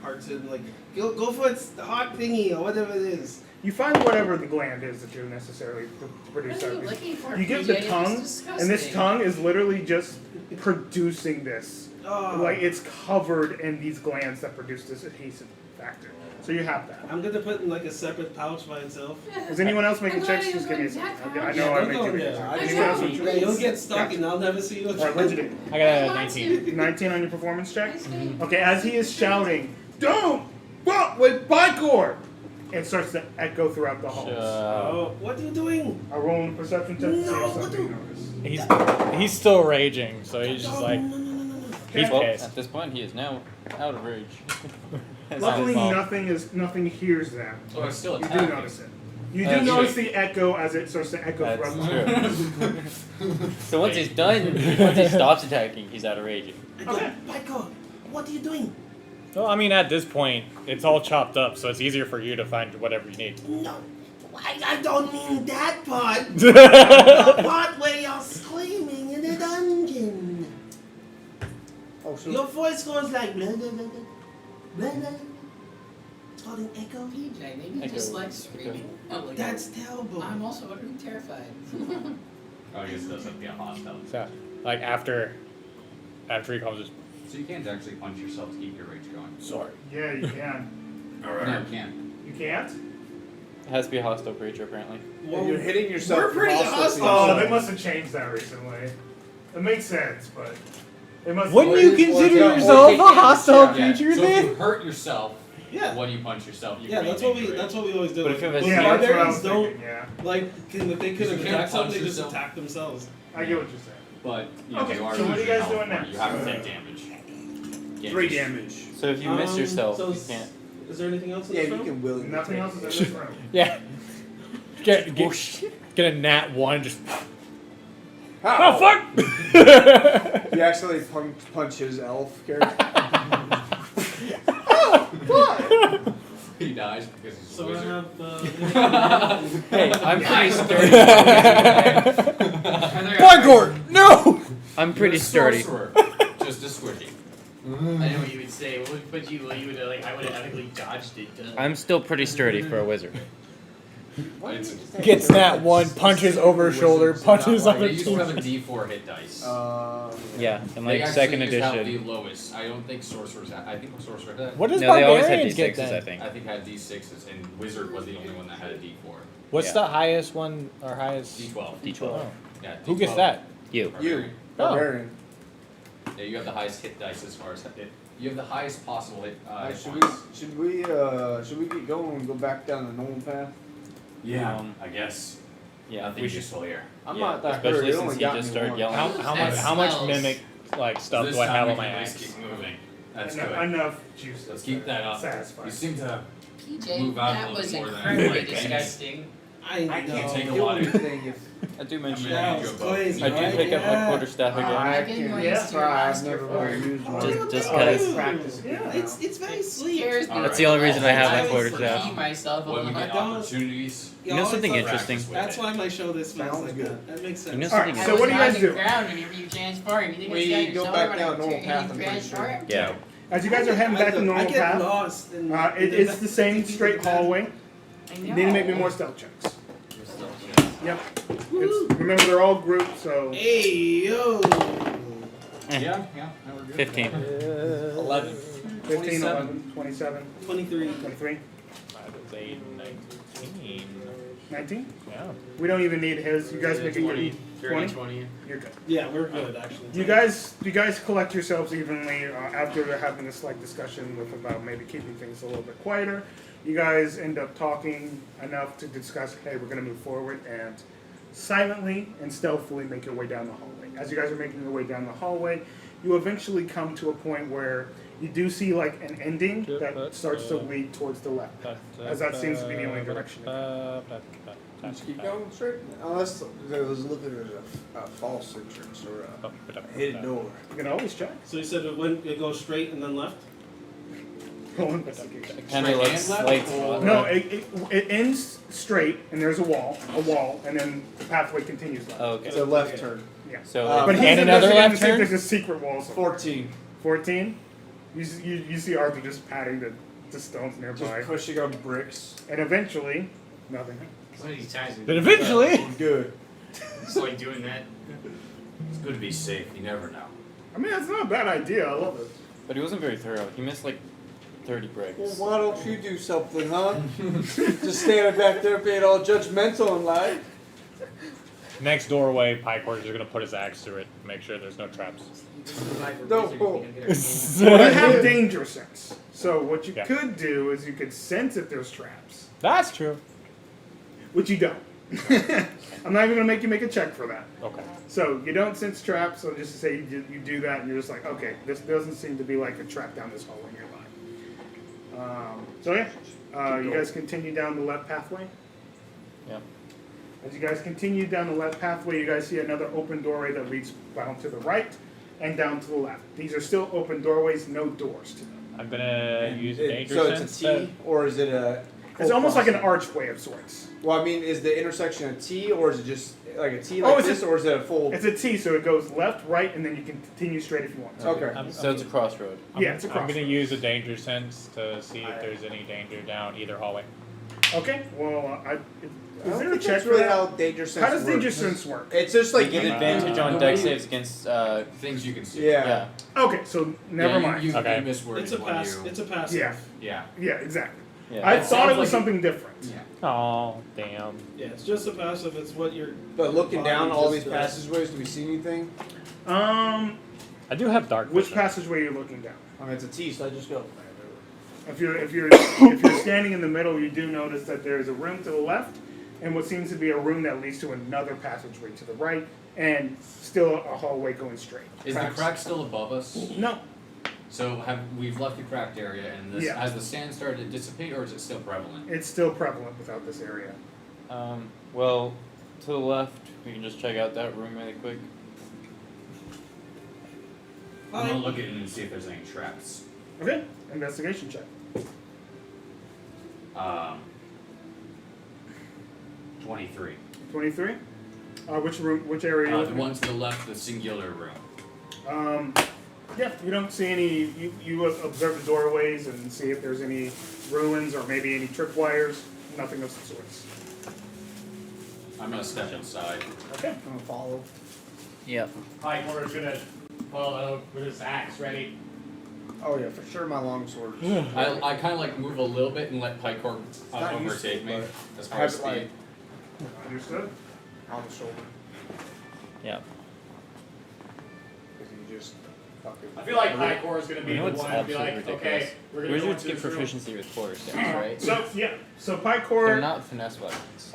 parts in, go for its hot thingy or whatever it is. You find whatever the gland is that you necessarily produce. What are you looking for, You get PJ? the It's tongue, disgusting. and this tongue is literally just producing this. Oh. Like it's covered in these glands that produce this adhesive factor. So you have that. I'm gonna put in a separate pouch by itself. Is anyone else making I'm checks? glad Just give me a you went second. that I far. know Yeah, I don't made go you. there. I Anyone else? just- with- You'll get stuck and I'll never see you again. Alright, what'd you do? I got a I want 19. to. 19 on your performance check? Nice name. Okay, as he is shouting, "Don't! What with Bicor!" It starts to echo throughout the halls. Oh, what are you doing? I roll a perception check to see if No, something you what notice. He's still raging, so he's just like No. he's Well, pissed. at this point, he is now out of rage. Luckily, Well, nothing hears them. Oh, it's still You do attacking. notice it. You do That's notice true. the echo as it starts to echo That's throughout the hall. true. So once he's done, once he stops attacking, he's out of rage. Okay. Michael, what are you doing? Well, I mean, at this point, it's all chopped up, so it's easier for you to find whatever you need. No, I don't mean that part. The part where you're screaming in the dungeon. Oh, so Your voice goes like blah blah blah blah blah blah. It's called an echo. PJ, maybe Echo. just like screaming. Oh, like, That's terrible. I'm also utterly terrified. Oh, I guess it does have to be a hostile. So, like after he comes, just So you can't actually punch yourself to keep your rage going. sorry. Yeah, you can. No, you can't. You can't? It has to be a hostile creature, apparently. and you're hitting yourself. We're pretty with hostile. Oh, they must have changed that recently. It makes sense, but they must. Wouldn't Or you or consider or yourself take a damage. hostile Yeah. creature So then? if you hurt yourself Yeah. when you punch yourself, you Yeah, gain that's what we rage. always do. But if you have a Yeah, that's what I was barbarians don't thinking. Yeah, if they could You can't attack something, punch they just yourself. attack themselves. I get what you're saying. But you know, Okay, you are so what are you losing guys health doing where next? You have to take damage. 3 damage. So if you miss yourself, so you s- can't. Is there anything else in Yeah, this you room? can willingly. Nothing take else is in it. this room. Yeah. Get a nat 1, just How? oh fuck! You actually punch his elf character. He dies because he's a So I wizard. have. Hey, I'm pretty sturdy. Parkour! No! I'm pretty You're a sturdy. sorcerer. Just a squishy. I know what you would say. What would put you? You would like. I would have ethically dodged it. I'm still pretty sturdy for a wizard. Gets that one, punches over shoulder, punches They under used to have a D4 hit dice. Yeah, in They like actually second used to have edition. the lowest. I don't think sorcerers. I think sorcerers had. What does No, they always had barbarians get D6s, I then? think. I think had D6s, and wizard was the only one that had a D4. What's Yeah. the highest one or highest? D12. D12. Oh. Yeah. Who gets D12. that? You. Barbarian. Oh. Barbarian. Yeah, you have the highest hit dice as far as hit. You have the highest possible hit. Hit Should points. we get going and go back down the normal path? Yeah, I guess. Yeah, Nothing we should. useful here. I'm Yeah, not that especially hurt. It since only he got just me started once. yelling. How much smells. mimic like stuff This do I time have we on my can at least axe? keep moving. That's Enough, good. enough juice. Let's keep that up. Satisfied. You seem to PJ, move out a that little was bit more than incredibly I think. disgusting. I I know. can't take a kill lot of- anything if I do mention Yeah, That you was go above. crazy, I do right? pick up my Yeah. quarterstaff again. I I've been can going yeah, to your I've master never for really used one. Just I'll 'cause. practice again Yeah, now. it's very sweet. Scares me. That's the only reason I have my I would quarterstaff. pee myself a when we lot. get don't- opportunities. You know something always thought- interesting? That's why my show this smells Sounds like good. that. That makes sense. You know Alright, something so what do you guys do? Ground whenever you transform. You think We it's got go your back shoulder down when normal you path, I'm pretty transform? Yeah. As you guys are heading back the normal I get path, lost. In, it's the same straight hallway. I You know. need to make me more stealth checks. Yep. It's, remember, they're all grouped, so. Hey yo. Yeah, now we're good. 15. 11. 15, 11, 27, 23. 23, That is a 19. 19. Yeah. We don't even need his. You guys make it 20, good. 30, 20? 20. You're good. Yeah, we're good actually. You guys collect yourselves evenly after having this like discussion with about maybe keeping things a little bit quieter. You guys end up talking enough to discuss, hey, we're gonna move forward, and silently and stealthily make your way down the hallway. As you guys are making your way down the hallway, you eventually come to a point where you do see like an ending that starts to lead towards the left, as that seems to be the only direction. Just keep going straight. Unless there was a little bit of a false entrance or a hidden door. You can always check. So you said it goes straight and then left? Roll investigation. Kind of like Straight and left, slight. or- No, it ends straight, and there's a wall, and then the pathway continues left. Oh, okay. It's a left turn. Yeah. So But he's And another investigating left to see if turn? there's a secret wall. somewhere. 14. 14. You see Arthur just patting the stones nearby, Just pushing on bricks. and eventually, nothing. One of these times. Then eventually. Good. It's like doing that. It's good to be safe. You never know. I mean, that's not a bad idea. I love it. But he wasn't very thorough. He missed like 30 bricks. Well, why don't you do something, huh? Just standing back there being all judgmental and like. Next doorway, Pikeworks is gonna put his axe through it, make sure there's no traps. No. Well, you have danger sense. So what you Yeah. could do is you could sense if there's traps, That's true. which you don't. I'm not even gonna make you make a check for that. Okay. So you don't sense traps. So just to say you do that, and you're just like, okay, this doesn't seem to be like a trap down this hallway nearby. So yeah, you guys continue down the left pathway. Yeah. As you guys continue down the left pathway, you guys see another open doorway that leads down to the right and down to the left. These are still open doorways, no doors to them. I'm gonna use danger So it's sense. a T, or is it a? It's full almost like an cross? archway of sorts. Well, I mean, is the intersection a T, or is it just like a T Oh, like it's this, or is it a full? It's a T, so it goes left, right, and then you can continue straight if you want to. Okay. So it's a crossroad. Yeah, it's a I'm gonna crossroad. use a danger sense to see if there's any danger down either hallway. Okay, well, I is don't there a think check that's for really that? how danger sense How does danger works. sense work? It's just You like get you- advantage on the dex way- saves against. Things you can see. Yeah. Yeah. Okay, so never Yeah, mind. You, Okay. you miss words It's a when pass. you. It's a passive. Yeah, Yeah. yeah, exactly. Yeah. I It thought sounds it was like something different. Yeah. Oh, damn. Yeah, it's just a passive. It's what you're. But looking down body all just these does. passageways, do we see anything? I do have dark Which vision. passageway are you looking down? I mean, it's a T, so I just go. If you're standing in the middle, you do notice that there is a room to the left, and what seems to be a room that leads to another passageway to the right, and still a hallway going straight. Is the crack still above us? No, So we've left the cracked area, and this Yeah. has the sand started to dissipate, or is it still prevalent? it's still prevalent without this area. Well, to the left, we can just check out that room really quick. I'm gonna look at it and see if there's any traps. Okay, investigation check. 23. 23. Which room? Which area? Are you The looking one to the left, the singular room. at? Yeah, you don't see any. You observe the doorways and see if there's any ruins or maybe any tripwires. Nothing of the sorts. I'm gonna step inside. Okay. I'm gonna follow. Yep. Pycor's gonna follow with his axe ready. Oh yeah, for sure my longsword. I kind of like move a little bit and let Pycor not overtake useful, me but as I far have as it speed. like Understood. on the shoulder. Yep. Because you just fucking. I feel like Pycor's gonna be You know the what's one to be absolutely like, ridiculous? okay, we're gonna go Wizards into get this room. proficiency with quarterstaffs, right? So They're Pycor. not finesse weapons.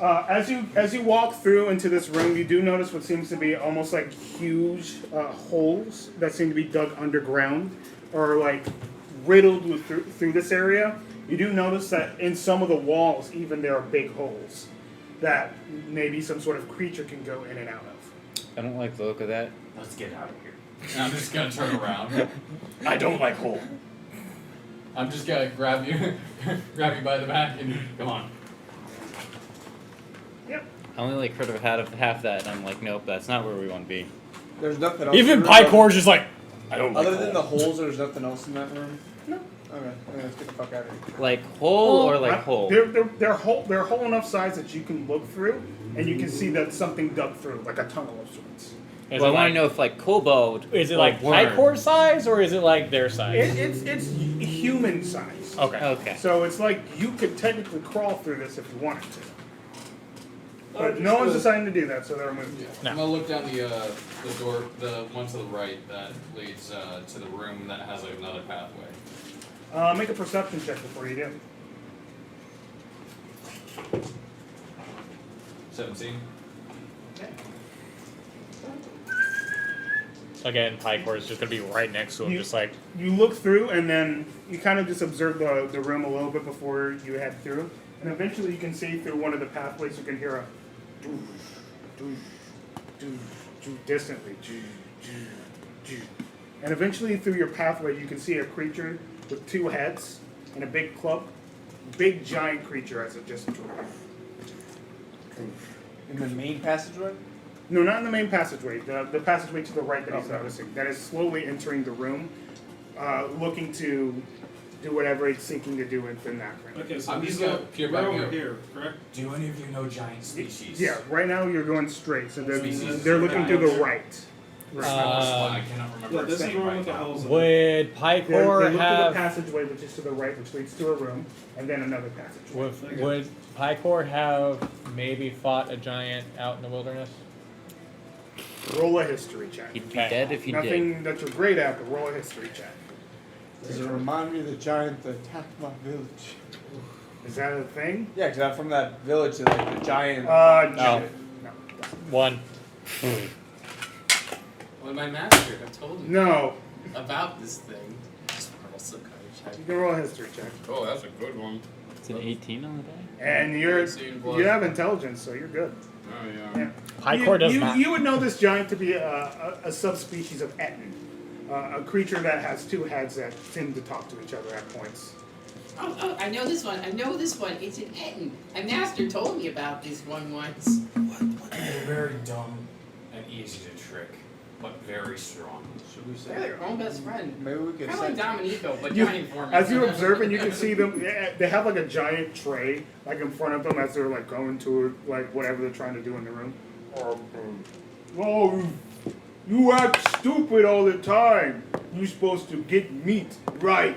As you walk through into this room, you do notice what seems to be almost like huge holes that seem to be dug underground, or like riddled with through this area. You do notice that in some of the walls, even there are big holes that maybe some sort of creature can go in and out of. I don't like the look of that. Let's get out of here. And I'm just gonna turn around. I don't like hole. I'm just gonna grab you, grab you by the back, and come on. Yep. I only like heard of half that, and I'm like, nope, that's not where we want to be. There's nothing else. Even in the room? Pycor's just like, I don't like Other than the hole. holes, there's nothing else in that room. No. Okay, let's get the fuck out of here. Like hole or like hole? They're whole enough size that you can look through, and you can see that something dug through, like a tunnel of sorts. Well, I want to know if like kobold. Is it or like worm. Pycor size or is it like their size? It's human size. Okay. Okay. So it's like you could technically crawl through this if you wanted to. But just no one's the- deciding to do that, so they're moving. I'm gonna look down the door, the one to the right that leads to the room that has like another pathway. Make a perception check before you do. 17. Again, Pycor is just gonna be right next to him, just like. You look through, and then you kind of just observe the room a little bit before you head through. And eventually you can see through one of the pathways, you can hear a doosh, doosh, doosh, doosh, distantly. Doosh, doosh, doosh. And eventually through your pathway, you can see a creature with two heads and a big club. Big giant creature as it just... In the main passageway? No, not in the main passageway. The passageway to the right that he's noticing. That is slowly entering the room, looking to do whatever it's seeking to do within that room. Okay, so I'm he's just gonna got peer right back over here. here, correct? Do any of you know giant species? Yeah, right now you're going straight, so Species. they're looking to the right. I cannot remember. Yeah, this is its the name room right with the now. holes in it. Would They Pycor look to the have? passageway, which is to the right, which leads to a room, and then another passageway. Would Pycor have maybe fought a giant out in the wilderness? Roll a history check. He'd be Okay. dead if he did. Nothing that you're great at, but roll a history check. Does it remind me of the giant that attacked my village? Is that a thing? Yeah, because I'm from that village that like the giant. No. No. One. Well, my master have told me No. about this thing. Just roll some kind of check. You can roll a history check. Oh, that's a good one. It's an 18 on the die. And you have intelligence, so you're good. Oh, yeah. Yeah. Pycor does you, not. You would know this giant to be a subspecies of Etten, a creature that has two heads that tend to talk to each other at points. Oh, I know this one. I know this one. It's an Etten. My master told me about this one once. They're very dumb and easy to trick, but very strong. Should we They're say? their own best friend. Maybe we could Kind of like set. Dominico, but You- giant form. As you observe, and you can see them. They have like a giant tray, like in front of them, as they're like going to like whatever they're trying to do in the room. Oh, you act stupid all the time. You're supposed to get meat right.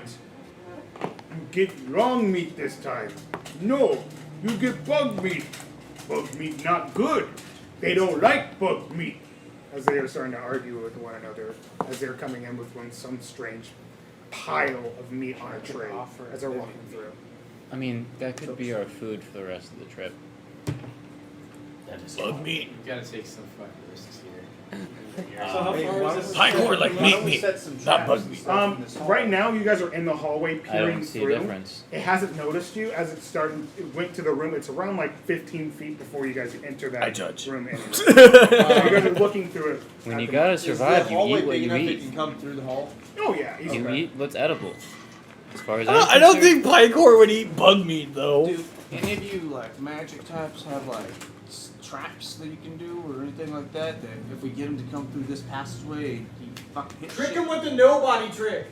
You get wrong meat this time. No, you get bug meat. Bug meat not good. They don't like bug meat. As they are starting to argue with one another, as they're coming in with some strange pile of meat on a tray as they're walking through. I mean, that could be our food for the rest of the trip. That is Bug meat. You gotta take some fucking risks here. So how Hey, far why is this? Pycor like Why meat don't we meat, set some not traps bug and meat. stuff in this hall? Right now, you guys are in the hallway I peering don't see through. a difference. It hasn't noticed you as it went to the room. It's around like 15 feet before you guys enter that I judge. room. Anyway. So you guys are looking through it. When at you the gotta moment. survive, Is the you hallway eat what big you enough it eat. can come through the hall? Oh yeah, easy. You eat what's edible. As far as I don't think Pycor would eat bug meat though. Do any of you like magic types have like traps that you can do or anything like that? That if we get him to come through this passageway, he fucking hit Trick shit. him with the nobody trick.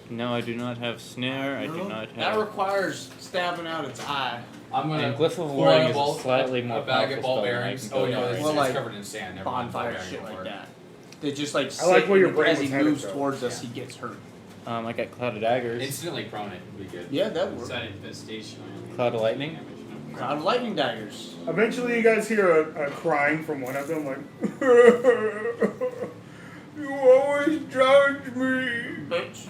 No, I do not have snare. I do not That have. requires stabbing out its eye. I'm gonna And Glyph of pour Warring a is ball- a slightly more a bag of powerful ball spell than I bearings. can Oh go no, with. it's, Well, like, covered in sand. Never mind. Ball Bonfire bearing shit won't like work. that. They just like I like sit, where your and brain as he was headed, moves though. towards us, Yeah. he gets hurt. I got Cloud of Daggers. Instantly prone it would be good. Yeah, that Is works. that infestation? Cloud of Lightning? Cloud of lightning daggers. Eventually, you guys hear a crying from one of them, like, "You always judge me." Bitch.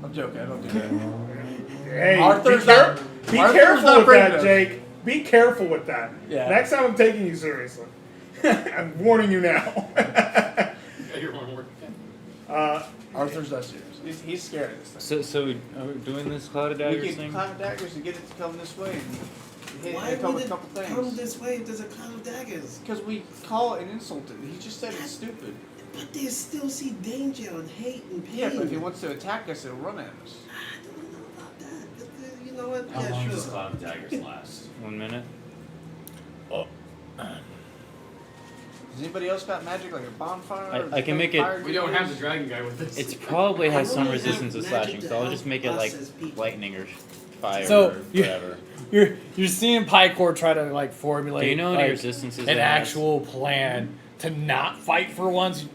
I'm joking. I don't do that. Hey, Arthur's be not careful with brave that, enough. Jake. Be careful with that. Yeah. Next time I'm taking you seriously. I'm warning you now. Arthur's not serious. He's scared of this thing. So are we doing this Cloud of We Daggers get thing? cloud of daggers and get it to come this way and hit Why it come would with a it couple come things. this way if there's a cloud of daggers? Because we call it and insult it. He just said it's stupid. But they still see danger and hate and pain. Yeah, but if he wants to attack us, it'll run at us. I don't know about that. But you know what? How Yeah, long sure. does Cloud of Daggers last? 1 minute. Has anybody else got magic like a bonfire? I can make it- We don't have the dragon guy with us. It's probably has I some only have resistance to magic slashing, to so I'll help just make it us like as people. lightning or fire So, or you- whatever. You're seeing Pycor try to like formulate Do you know any like, resistances? an it has? actual plan to not fight for once. You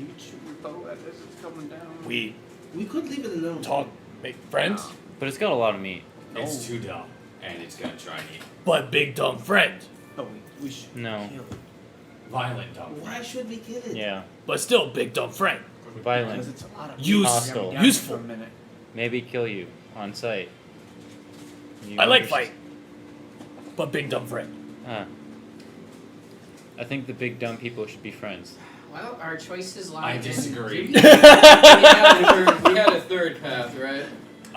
can shoot your bow at this, it's coming down. We We could leave it alone. talk, make friends, But it's got a lot of meat. It's too dumb, and it's gonna try and eat. but big dumb friends. But we should No. kill it. Violent dumb. Why should we kill it? Yeah. But still, big dumb friend. Because Violent. it's a lot of Use- Hostile. Down useful. For a minute. Maybe kill you on sight. You I like understand- fight, but big dumb friend. I think the big dumb people should be friends. Well, our choices lie. I disagree. we had a third path, right?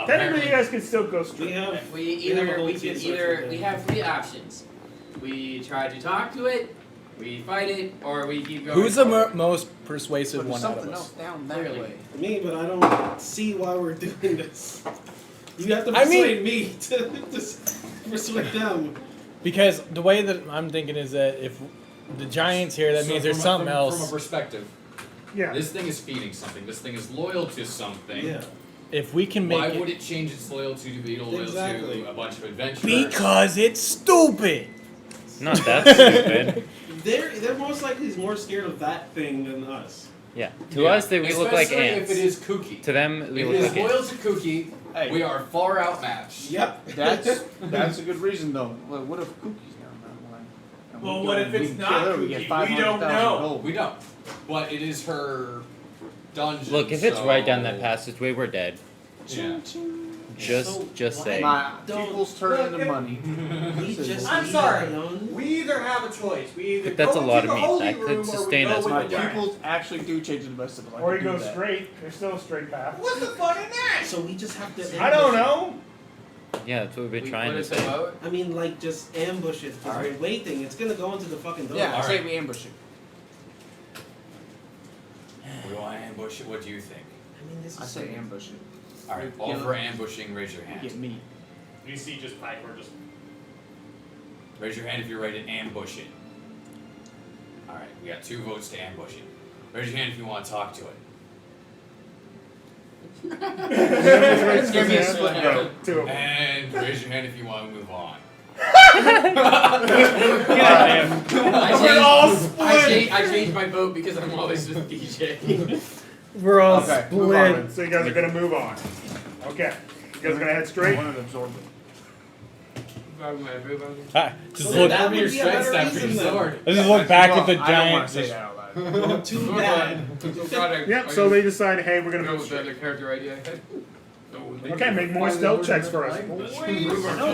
Technically, you guys can still go We straight. have. We have a either whole we team could search either for we that. have three options. We try to talk to it, we fight it, or we keep going. Who's the forward. most persuasive But there's one out something of else us? down that Clearly. way. Me, but I don't see why we're doing this. You have to I mean- persuade me to persuade them. Because the way that I'm thinking is that if the giant's here, that So means there's from something from else. a perspective, Yeah. this thing is feeding something. This thing is loyal to something. Yeah. If we can make Why it, would it change its loyalty to be loyal Exactly. to a bunch of adventurers? because it's stupid. Not that stupid. They're most likely more scared of that thing than us. Yeah. To us, we look like Especially ants. if it is kooky. To them, we If look it is like loyal ants. to kooky, Hey. we are far outmatched. Yep. That's a good reason though. Well, what if Cookie's down that line? And Well, we what go if and it's we not kill her, we Cookie? get We 500,000 don't know. gold. We don't. But it is her dungeon. Look, if it's so- right down that passageway, we're dead. Yeah. Just say. My Don't- people's turn into Look, money. We just I'm leave sorry. it alone. We either have a choice. We either But that's go a lot into of the meat. holy That could room or we sustain go us with My the giant. pupils actually do change the best of it. Or you go straight. There's still a straight path. What's the fun in that? So we just have to. I don't ambush it. know. Yeah, that's what we've been We trying put to it to say. vote. I mean, like, just ambush it because Alright. we're waiting. It's gonna go into the fucking door. Yeah, I say Alright. we ambush it. We want to ambush it. What do you think? I mean, this is. I say ambush it. Alright, We all kill for it. ambushing, raise your hand. Get meat. You see just Piper just Raise your hand if you're ready to ambush it. Alright, we got 2 votes to ambush it. Raise your hand if you want to talk to it. Let's give me a split vote. 2 of them. And raise your hand if you want to move on. I changed my vote because I'm always with DJ. We're all Okay, move on. split. So you guys are gonna move on. Okay. You guys are gonna head straight. One of them absorb it. Just So look. that Your would be a strength better stat for your reason then. sword. I just look back Well, at the I don't want giant. to say just- that out loud. Too bad. Yep, so they decide, hey, we're gonna Go move with the straight. other character idea. Okay, make more stealth checks for us.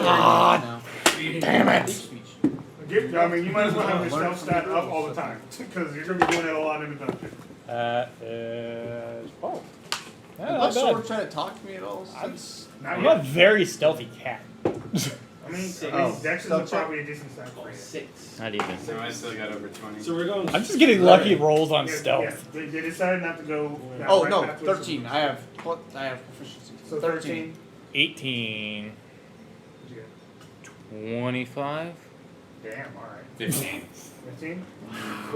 Ah, damn it. I mean, you might as well have your stealth stat up all the time, because you're gonna be doing it a lot in the dungeon. Is oh. Yeah, Did my not sword bad. try to talk to me at all since? Not I'm a yet. very stealthy cat. I mean, Oh, Dex is stealth check? probably a decent stat for you. 6. Not even. So I still got over 20. So we're going. I'm just getting lucky rolls on Yeah, stealth. yeah. They decided not to go. that Oh right no, path with 13. I have proficiency. So 13. 18. What'd you get? 25. Damn, alright. 15. 15?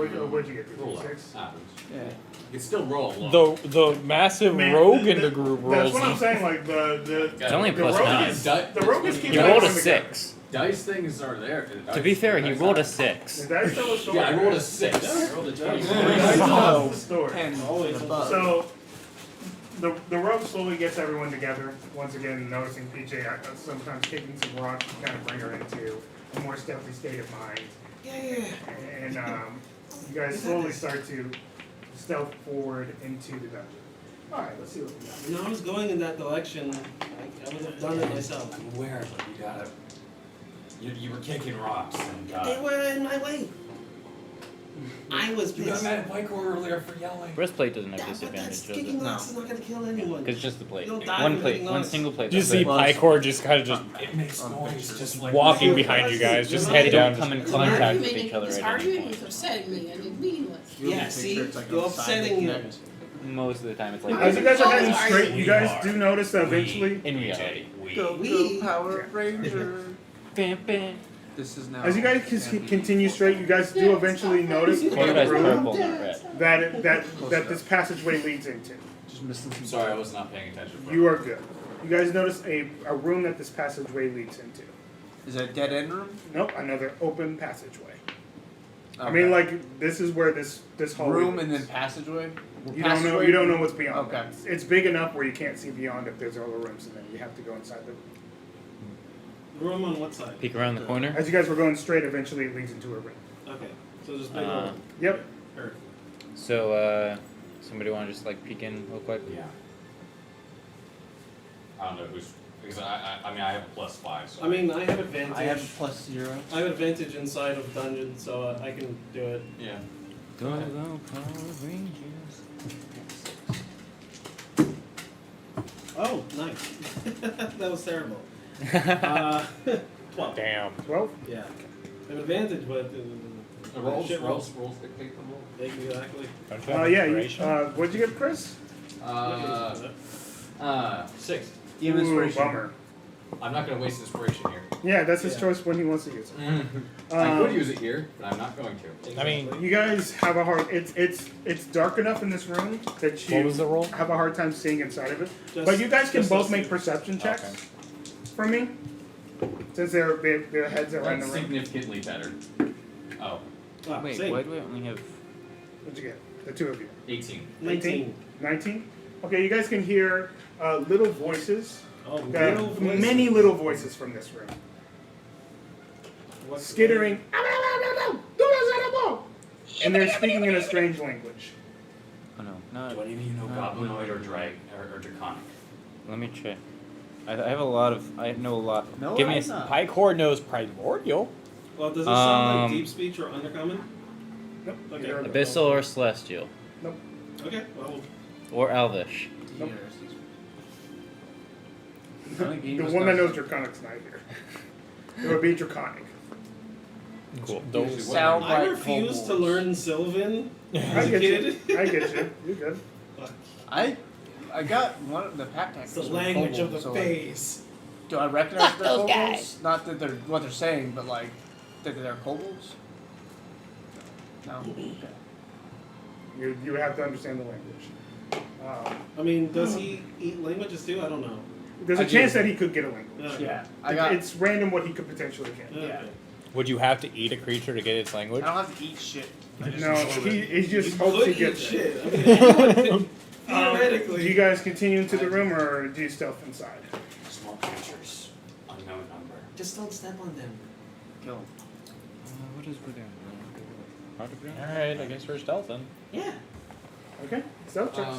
What'd you get? Roll up. 6? Happens. Yeah. You can still roll along. The massive Man, rogue in the group That's rolls. what I'm saying. Like the It's only the plus rogue 9. is the rogue is keeping He rolled a everyone together. 6. Dice things are there. To be fair, he Dice rolled are- a 6. The dice tell a story. Yeah, I rolled a right? 6. I rolled a 20. The dice tell the story. 10 Always and above. So the rogue slowly gets everyone together. Once again, noticing PJ sometimes kicking some rocks to kind of bring her into a more stealthy state of mind. Yeah. And you guys slowly start to stealth forward into the dungeon. All right, let's see what we got. You know, I was going in that direction. I would have done it myself. I'm aware, but you gotta. You were kicking rocks and. They were in my way. I was You got pissed. mad at Mike earlier for yelling. Breastplate doesn't have But that's disadvantage, does kicking it? rocks is not gonna kill anyone. Because it's just the plate. You don't die One from plate, hitting one us. single plate. You that's see it. Pycor just kind of just It makes noise, just like. walking behind you guys, just You're head right. down. Don't come in This contact with argument- each other This at any argument point. was upsetting me and it's meaningless. Yeah, see? You're upsetting you. Most of the time, it's like As you guys are heading Are straight, you- you guys do notice that eventually, in reality. We- Power Ranger. Bam, bam. This is now. as you guys continue straight, you guys do eventually notice in One the guy's room purple, not red. that this passageway leads into. Just missing some. Sorry, I was not paying attention. You are good. You guys notice a room that this passageway leads into. Is that a dead end room? Nope, another open passageway. I Okay. mean, like this is where this hallway room and leads. then passageway. You don't know. You don't know what's beyond. Okay. that. It's big enough where you can't see beyond if there's other rooms in there. You have to go inside the room. Room on what side? Peek around the corner. As you guys were going straight, eventually it leads into a room. Okay. So just big Uh, room. Yep. Earth. So, somebody want to just like peek in real quick? Yeah. I don't know who's because I mean I have a +5. So I mean, I have advantage. I have +0. I have advantage inside of dungeon, so I can do it. yeah. Go, go, Power Rangers. Oh, nice. That was terrible. 12. Damn. 12. Yeah. I have advantage, but Rolls shit rolls. dictate the roll. Exactly. Don't you have Yeah. inspiration? What'd you get, Chris? 6. You have Ooh, inspiration. bummer. I'm not gonna waste inspiration here. Yeah, that's his Yeah. choice when he wants to use it. I could use it here, but I'm not going to. I mean, You guys have a hard. It's dark enough in this room that you what was the roll? have a hard time seeing inside of it. Just- But you guys can just both us make two. perception checks Okay. for me, since their heads are in the That's room. significantly better. Oh, Ah, Wait, same. why do I only have? What'd you get? The two of you. 18. 19. 19. Okay, you guys can hear little voices. Oh, Little little voices. many little voices from this room, What's skittering, and they're speaking in a strange language. Oh no, no. What do you know, goblinoid or draconic? Let me check. I have a lot of. I know a lot. No, Give me a. I'm not. Pycor knows primordial. Well, does it sound like Um, deep speech or undercommon? Nope. Okay. You're good. Abyssal or celestial, Okay. Well, or elvish. Nope. The The one that knows Draconic's not here. It would be Draconic. Cool. Those sound I like refused to kobolds. learn Sylvan I as a get kid. you. I get you. You're good. I got one of the pack It's the tactics. language of the face. Do I recognize Fuck they're those kobolds? guys. Not that they're what they're saying, but like that they're kobolds. No. Okay. You have to understand the language. I mean, does he eat languages too? I don't know. There's a I do. chance that he could get a language. Okay. Yeah. I got. It's random what he could potentially get. Okay. Yeah. Would you have to eat a creature to get its I language? don't have to eat shit. I just No, absorb it. he just You hopes he could eat gets it. shit. I mean, anyone could, Do theoretically. you guys continue into the room or do you stealth inside? Small creatures. Unknown number. Just don't step on them. Kill 'em. What is with Alright, I guess we're stealthing. Yeah. Okay, stealth checks.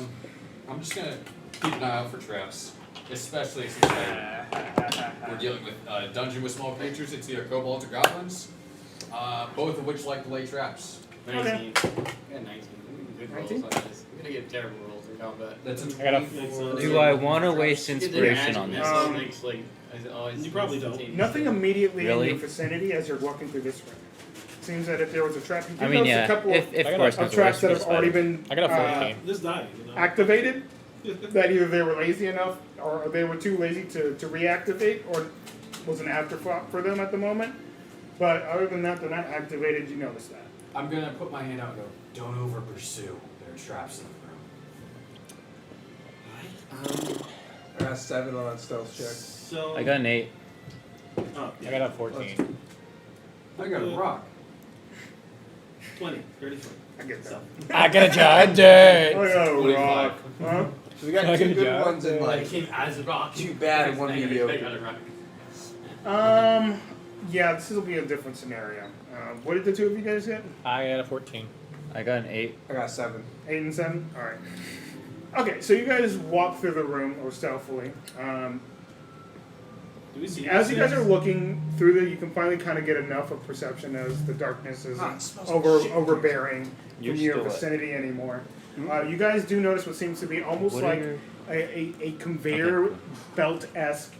I'm just gonna keep an eye out for traps, especially since we're dealing with a dungeon with small creatures. It's either kobolds or goblins, both of which like to lay traps. 19. Okay. I got 19. Good rolls 19? on this. I'm gonna get terrible rolls in combat. That's a I got a Makes sense. Do I want to waste Get the inspiration magic on this? missile makes, like, I always You probably don't. instantaneous. Nothing immediately Really? in your vicinity as you're walking through this room. Seems that if there was a trap, you I do mean, notice yeah. a couple If I got course, of it's traps that worse, have already been I got a 14. Just die, you know. activated. That either they were lazy enough or they were too lazy to reactivate or was an afterthought for them at the moment. But other than that, they're not activated. You notice that. I'm gonna put my hand out and go, don't over pursue. There are traps in the room. I got 7 on stealth check. So I got an 8. Oh, I got a 14. I got a rock. 20, 33. I get that. I got a giant. Oh, yeah, 25. rock. Huh? So we got I 2 got a good job. ones and like came as a rock. 2 bad and 1 mediocre. Yeah, this will be a different scenario. What did the 2 of you guys get? I got a 14. I got an 8. I got 7. 8 and 7? Alright. Okay, so you guys walk through the room, or stealthily. Do we see As you these guys are things? looking through you can finally kind of get enough of perception as the darkness isn't Ah, it smells like shit. overbearing You're from your still vicinity anymore. You guys do notice what seems to be almost What are like your- a conveyor belt-esque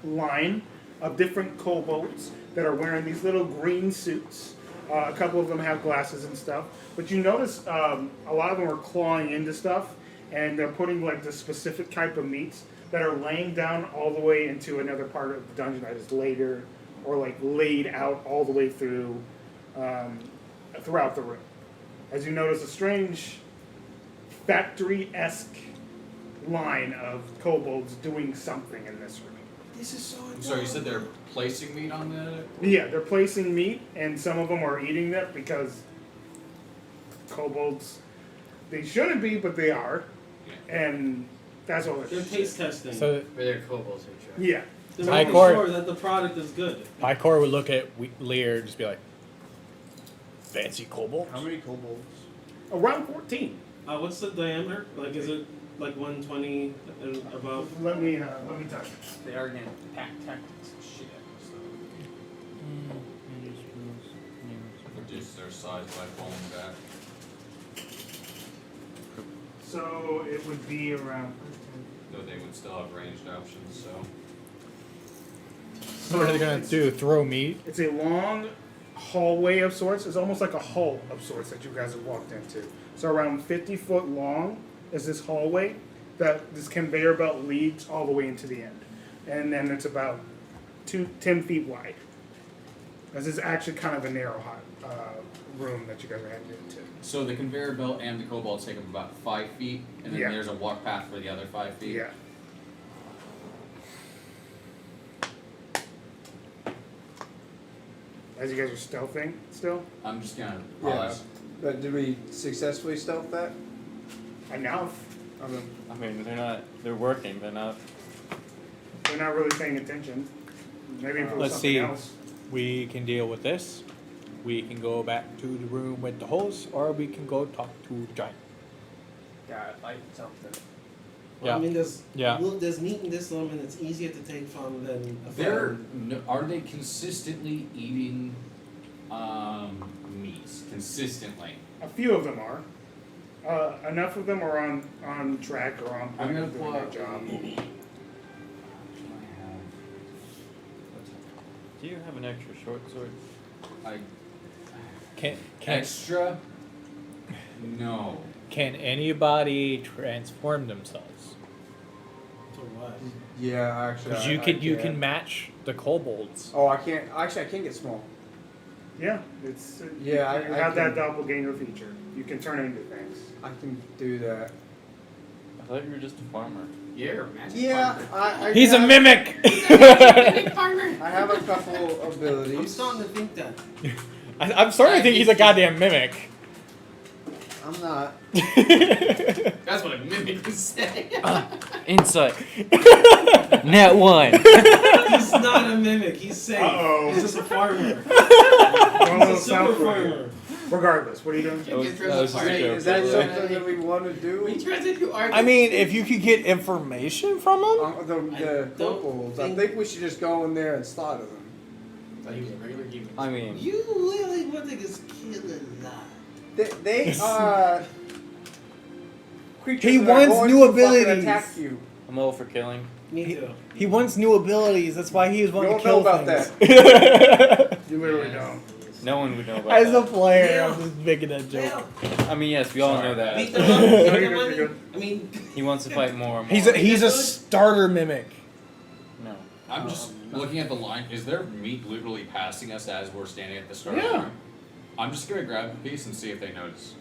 line of different kobolds that are wearing these little green suits. A couple of them have glasses and stuff. But you notice a lot of them are clawing into stuff, and they're putting like the specific type of meats that are laying down all the way into another part of the dungeon that is later, or like laid out all the way through, throughout the room. As you notice a strange factory-esque line of kobolds doing something in this room. This is so I'm sorry, you said they're placing meat on the... Yeah, they're placing meat, and some of them are eating that because kobolds, they shouldn't be, but they are. And that's all They're it taste testing. So For their kobolds are trapped. Yeah. They're my making core- sure that the product is good. my core would look at Leer and just be like, fancy kobold? How many kobolds? Around 14. What's the diameter? Like, is it like 120 and above? Let me touch it. They are gonna pack tactics and shit. Reduce their size by pulling back. So it would be around. Though they would still have ranged options, so... So what are they gonna do? Throw meat? It's a long hallway of sorts. It's almost like a hull of sorts that you guys have walked into. So around 50 foot long is this hallway that this conveyor belt leads all the way into the end. And then it's about 10 feet wide. This is actually kind of a narrow room that you guys are heading into. So the conveyor belt and the kobolds take up about 5 feet, and then Yeah. there's a walk path for the other 5 feet? Yeah. As you guys are stealthing still? I'm just gonna Yeah. pause. But did we successfully stealth that? Enough. I mean, they're working, they're not. They're not really paying attention. Maybe if it was Let's something see. else. We can deal with this. We can go back to the room with the holes, or we can go talk to the giant. Yeah, like something. Well, Yeah. I mean, there's Yeah. there's meat in this room, and it's easier to take from than a They're, farm. are they consistently eating meats? Consistently? A few of them are. Enough of them are on track or on I'm point gonna of pull doing out their job. Do you have an extra short sword? Can Extra? No. can anybody transform themselves? To what? Yeah, actually. Because you can match the kobolds. Oh, I can't. Actually, I can get small. Yeah, it's Yeah, you I have that can- doppelganger feature. You can turn into things. I can do that. I thought you were just a farmer. You're a magic Yeah, farmer. I He's a have, mimic! Mimic farmer. I have a couple I'm abilities. starting to think that. I'm starting to think he's a goddamn mimic. I'm not. That's what a mimic would say. Insight. Net 1. He's not a mimic. He's safe. Uh-oh. He's just a farmer. One of He's a those super sound for you. farmer. Regardless, what are you doing? You get through that the was just a party. joke. Is that Yeah. something that we want to do? We turns into art. I mean, if you could get information from him? The kobolds. I think we should just go in there and slaughter them. Thought he was a regular human. I mean, You really want to just kill a lot. They are creatures He that are wants going new to fucking abilities. attack you. I'm all for killing. Me too. He wants new abilities. That's why he is wanting You to don't kill know about things. You literally don't. No one would know about As a that. player, Yeah. I'm just making a joke. I mean, yes, we all know Beat that. them up. Beat you're them good, up. you're good. I mean, He wants to fight more and more. He's a starter mimic. No. I'm just looking at the line. Is there meat literally passing us as we're standing at the start of the Yeah. room? I'm just gonna grab a piece and see if they notice.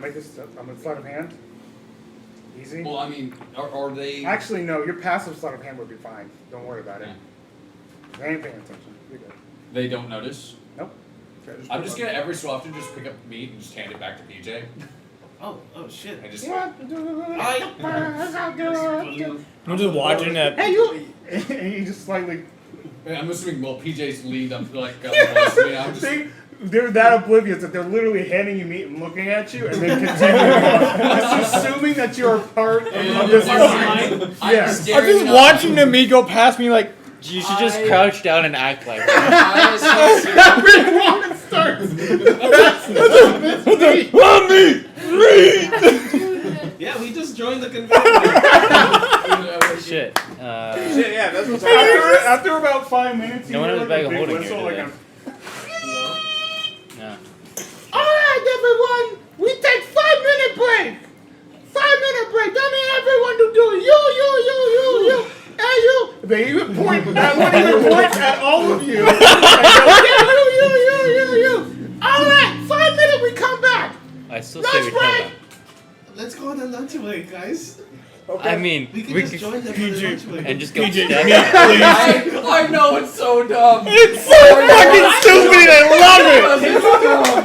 Make this. I'm gonna sleight of hand. Easy. Well, I mean, are they? Actually, no. Your passive sleight of hand would be fine. Don't worry about it. They ain't paying attention. You're good. They don't notice. Nope. I'm just gonna every so often just pick up meat and just hand it back to PJ. Oh shit. I just. I'm just watching that. Hey, you! And you just slightly. I'm assuming, well, PJ's leaned up like close to me. I'm just. They're that oblivious that they're literally handing you meat and looking at you and then continuing on. Just assuming that you're a part of this line. Yeah. I'm just watching the meat go past me like. You should just crouch down and act like Everyone starts. Yeah, we just joined the convention. Shit. Shit, yeah, that's what's After about 5 minutes, you No one hear has like a a bag of big holding whistle, here like today. No. Alright, everyone, we take 5-minute break. 5-minute break. That means everyone to do it. You. Hey, you. They even point. That one even points at all of you. And goes, you. Alright, 5 minutes, we come back. I still Lunch say we kill break. them. Let's go on the lunch break, guys. I mean, We can just join them on the lunch break. and just go PJ, stab me, them. please. I know it's so dumb. It's so fucking stupid. I love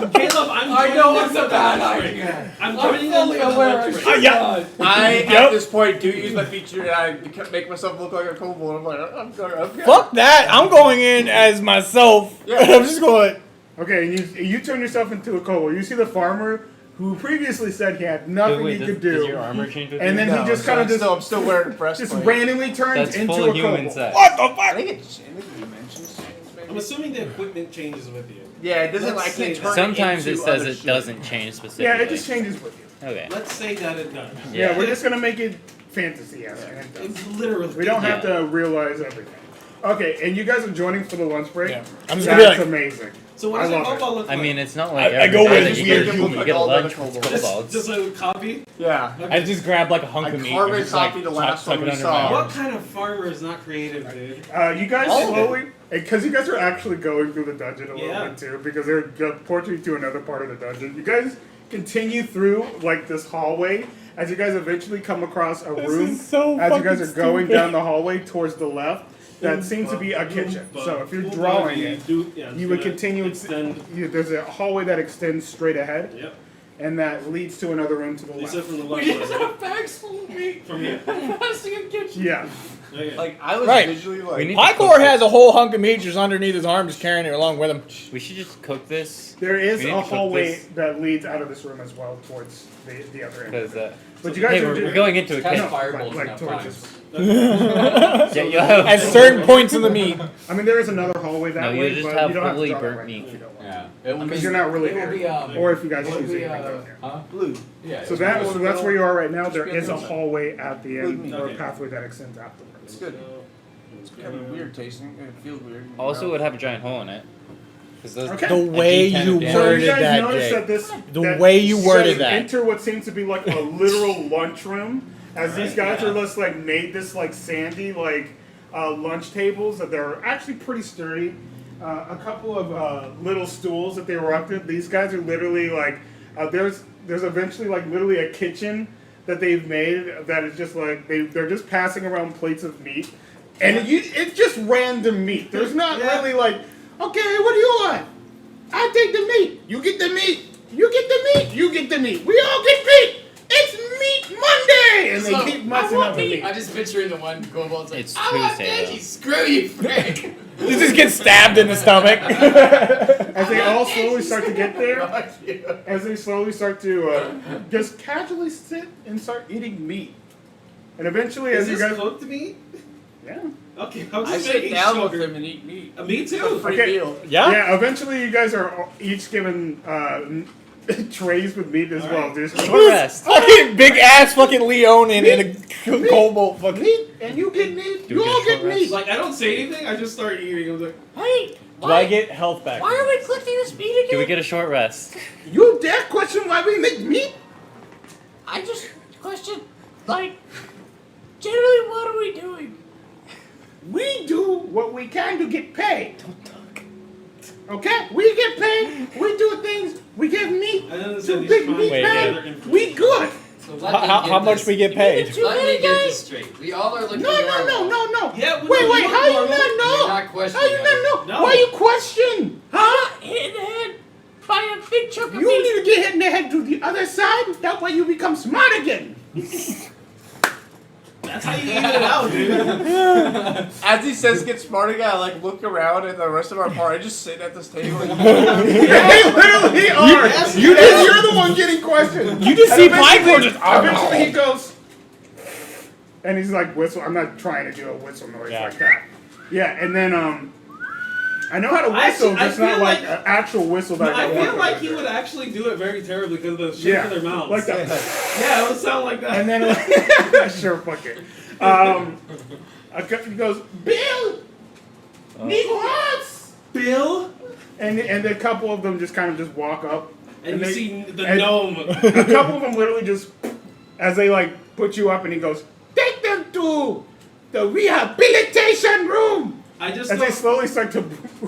it. Caleb, I'm I joining know them it's for a the bad lunch break. idea. I'm joining them for fully the aware. lunch break. Yeah. I, Yep. at this point, do use my feature and I make myself look like a kobold. I'm like, I'm sorry. Fuck that. I'm going in as myself. Yeah. I'm just going. Okay, and you turn yourself into a kobold. You see the farmer who previously said he had nothing Wait, he does could do. your armor change with And you? then he just kind of I'm still wearing a breastplate. just randomly turns That's into full a human kobold. size. What the I fuck? think it dimensions change, maybe. I'm assuming the equipment changes with you. Yeah, it doesn't. Let's I can't say turn Sometimes it it into says other it shit. doesn't change specifically. Yeah, it just changes with you. Okay. Let's say that it does. Yeah, we're just gonna make it fantasy-esque. It's literally. We don't have to realize everything. Okay, and you guys are joining for the lunch break? Yeah. I'm just gonna be That's like. amazing. So what I does a love it. kobold look I like? mean, it's not like I go every with time this you weird get, human, you like get all the lunch other with kobolds. kobolds. Just a copy? Yeah. I just grab like a hunk I of meat carve and a just like copy the tuck last it one we under saw. my What arm. kind of farmer is not creative, dude? You guys All of slowly, because you guys are actually going through the dungeon a little Yeah. bit too, because they're porting you to another part of the dungeon. You guys continue through like this hallway as you guys eventually come across a room. is so as you guys are fucking going stupid. down the hallway towards the left, that seems to be a kitchen. So if you're drawing it, you would continue. Extend. There's a hallway that extends straight ahead, Yep. and that leads to another room to the You said left. from the left We side. have bags full of meat. From here. Investing in kitchen. Yeah. Okay. Like I was Right. visually We like. need to Pycor cook has a whole hunk of meat just underneath his arm, just carrying it along with him. We should just cook this There is We need a to cook hallway this. that leads out of this room as well towards the other end. because But you guys hey, are we're going into a Cast kitchen. fireballs like enough towards times. this. Yeah, you'll have At certain points in the meat. I mean, there is another hallway that No, you way, just but have you don't have to fully draw that burnt right meat. now if you don't want Yeah. to. It will Because be, you're not really it will there. be, Or if you guys it will choose be, it, you can go there. huh? Blue. Yeah. So it's that's blue. where you are right now. There Just is a get hallway at the end, or a Okay. pathway that extends afterwards. It's good. It's kind of weird tasting. It feels weird. also would have a giant hole in it. 'Cause those Okay. The way D10 you of damage. So worded you guys that, notice Jay. that this The that way you guys worded that. enter what seems to be like a literal lunchroom, as these guys are just like made this like sandy like lunch tables that they're actually pretty sturdy. A couple of little stools that they erected. These guys are literally like there's eventually like literally a kitchen that they've made that is just like they're just passing around plates of meat, and it's just random meat. There's not really like, okay, what do you want? I take the meat. You get the meat. You get the meat. You get the meat. We all get meat. It's Meat Monday, and they keep messing up the meat. I'm just picturing the one kobold's like, It's I want Tuesday, veggies. Screw you, Frank. You just get stabbed in the stomach. As they all slowly start to get there, as they slowly start to just casually sit and start eating meat, and eventually, Is as you this guys, cooked meat? yeah, Okay, I'm I just sit making down sure. with them and eat meat. Me too. Free Okay. meal. Yeah? yeah, eventually, you guys are each given trays with meat as well. Just Short rest. Fucking big ass fucking Leonin in a kobold fucking. meat, and you get meat. Do You we get all a get short rest? meat. Like I don't say anything. I just start eating. I'm like, Hey, Do I get health back? why are we collecting this meat again? Do we get a short rest? You dare question why we make meat? I just question, like, generally, what are we doing? We do what we can to get paid. Don't talk. Okay? We get paid And then it Too said he's big trying meat to Wait, bag. gather information. We good. So let me How get much this. we get paid? Let me get this straight. We all are looking No. Yeah, Wait, well, wait, you how look you normal. not You're know? not How questioning you us. not know? No. Why you question? Huh? Hit in the head by a big chunk of You meat. need to get hit in the head to the other side. That way you become smart again. That's how you even it out, dude. As he says get smart again, I like look around at the rest of our party just sitting at this table. Yeah, they literally are. You're the one getting questioned. You just And see eventually- Picor just. Eventually he goes, and he's like whistle. I'm not trying to do a whistle noise Yeah. like that. Yeah, and then I know how to whistle, Actually, I just not feel like like- an actual whistle that I I feel want like to he do. would actually do it very terribly because of the shape Yeah, of their mouths. like that. Yeah, it would sound like that. And then sure, fuck it. He goes, Bill, need hearts. Bill, And a couple of them just kind of just walk up. and you they- see the and gnome. A couple of them literally just, as they like put you up, and he goes, take them to the rehabilitation room. I just As go. they slowly start to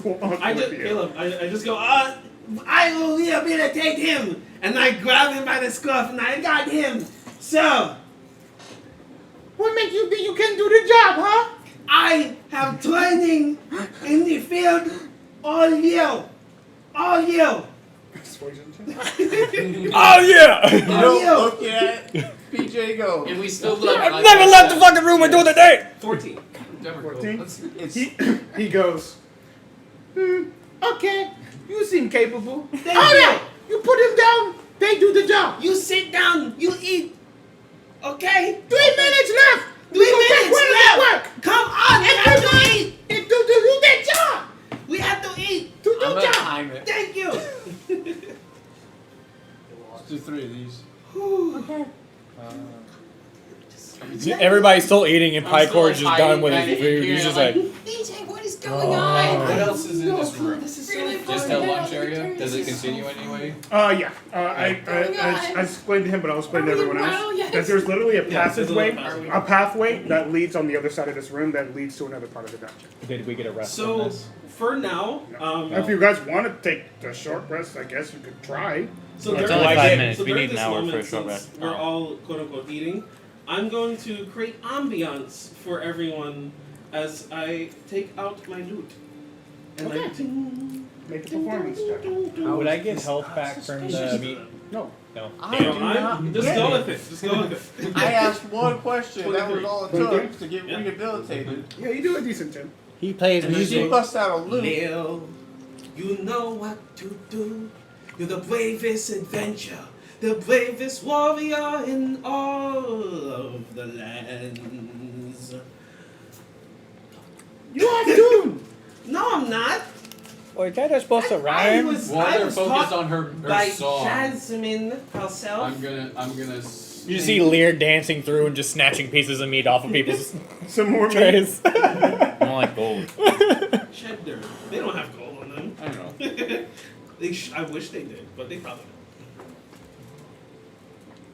walk I with just, you. Caleb, I just go. I will rehabilitate him, and I grab him by the scruff, and I got him. So What makes you think you can do the job, huh? I have training in the field all year. All year. Oh yeah! You don't look at PJ go. And we still look I've like never that. left the fucking room until today. 14. Never cool. 14? Let's- He goes, okay, you seem capable. Thank Oh you. yeah, you put him down, they do the job. You sit down. You eat. Okay. 3 minutes left. 3 Go back minutes where did left. that work? Come on. We have to eat. And do that job. We have to eat. Do I'm the gonna job. time it. Thank you. Let's do 3 of these. Everybody's still eating, and I'm still Pycor's just hiding done with behind his you, food. you're He's just like- like, DJ, what is going on? What else is in this room? This is Really so Just fun. a lunch area? Does it continue anyway? Yeah. I explained to him, but I'll explain to everyone else that there's literally a Yeah, there's a passageway, little passageway. a pathway that leads on the other side of this room that leads to another part of the dungeon. did we get a rest So on this? for now, If you guys want to take a short rest, I guess you could try. so It's during only this- 5 minutes. So We during need an this hour for a moment, short since rest. we're all quote unquote eating, I'm going to create ambiance for everyone as I take out my loot. And Okay. I ting, Make a performance check. Would I get health back from the meat? No. No. I Damn. do not. Just go with it. Just go with it. I asked one question. That was all it took to get Yeah. rehabilitated. Yeah, you do a decent job. He plays And she music. bust out a loop. Leer, you know what to do. You're the bravest adventure, the bravest warrior in all of the lands. You are doomed. No, I'm not. Wait, that is supposed to I rhyme? was, Well, I they're was focused taught on her by song. Jasmine herself. I'm gonna. You just see Leer dancing through and just snatching pieces of meat off of people's Some more meat. trays. I don't like gold. Cheddar. They don't have gold on them. I don't know. I wish they did, but they probably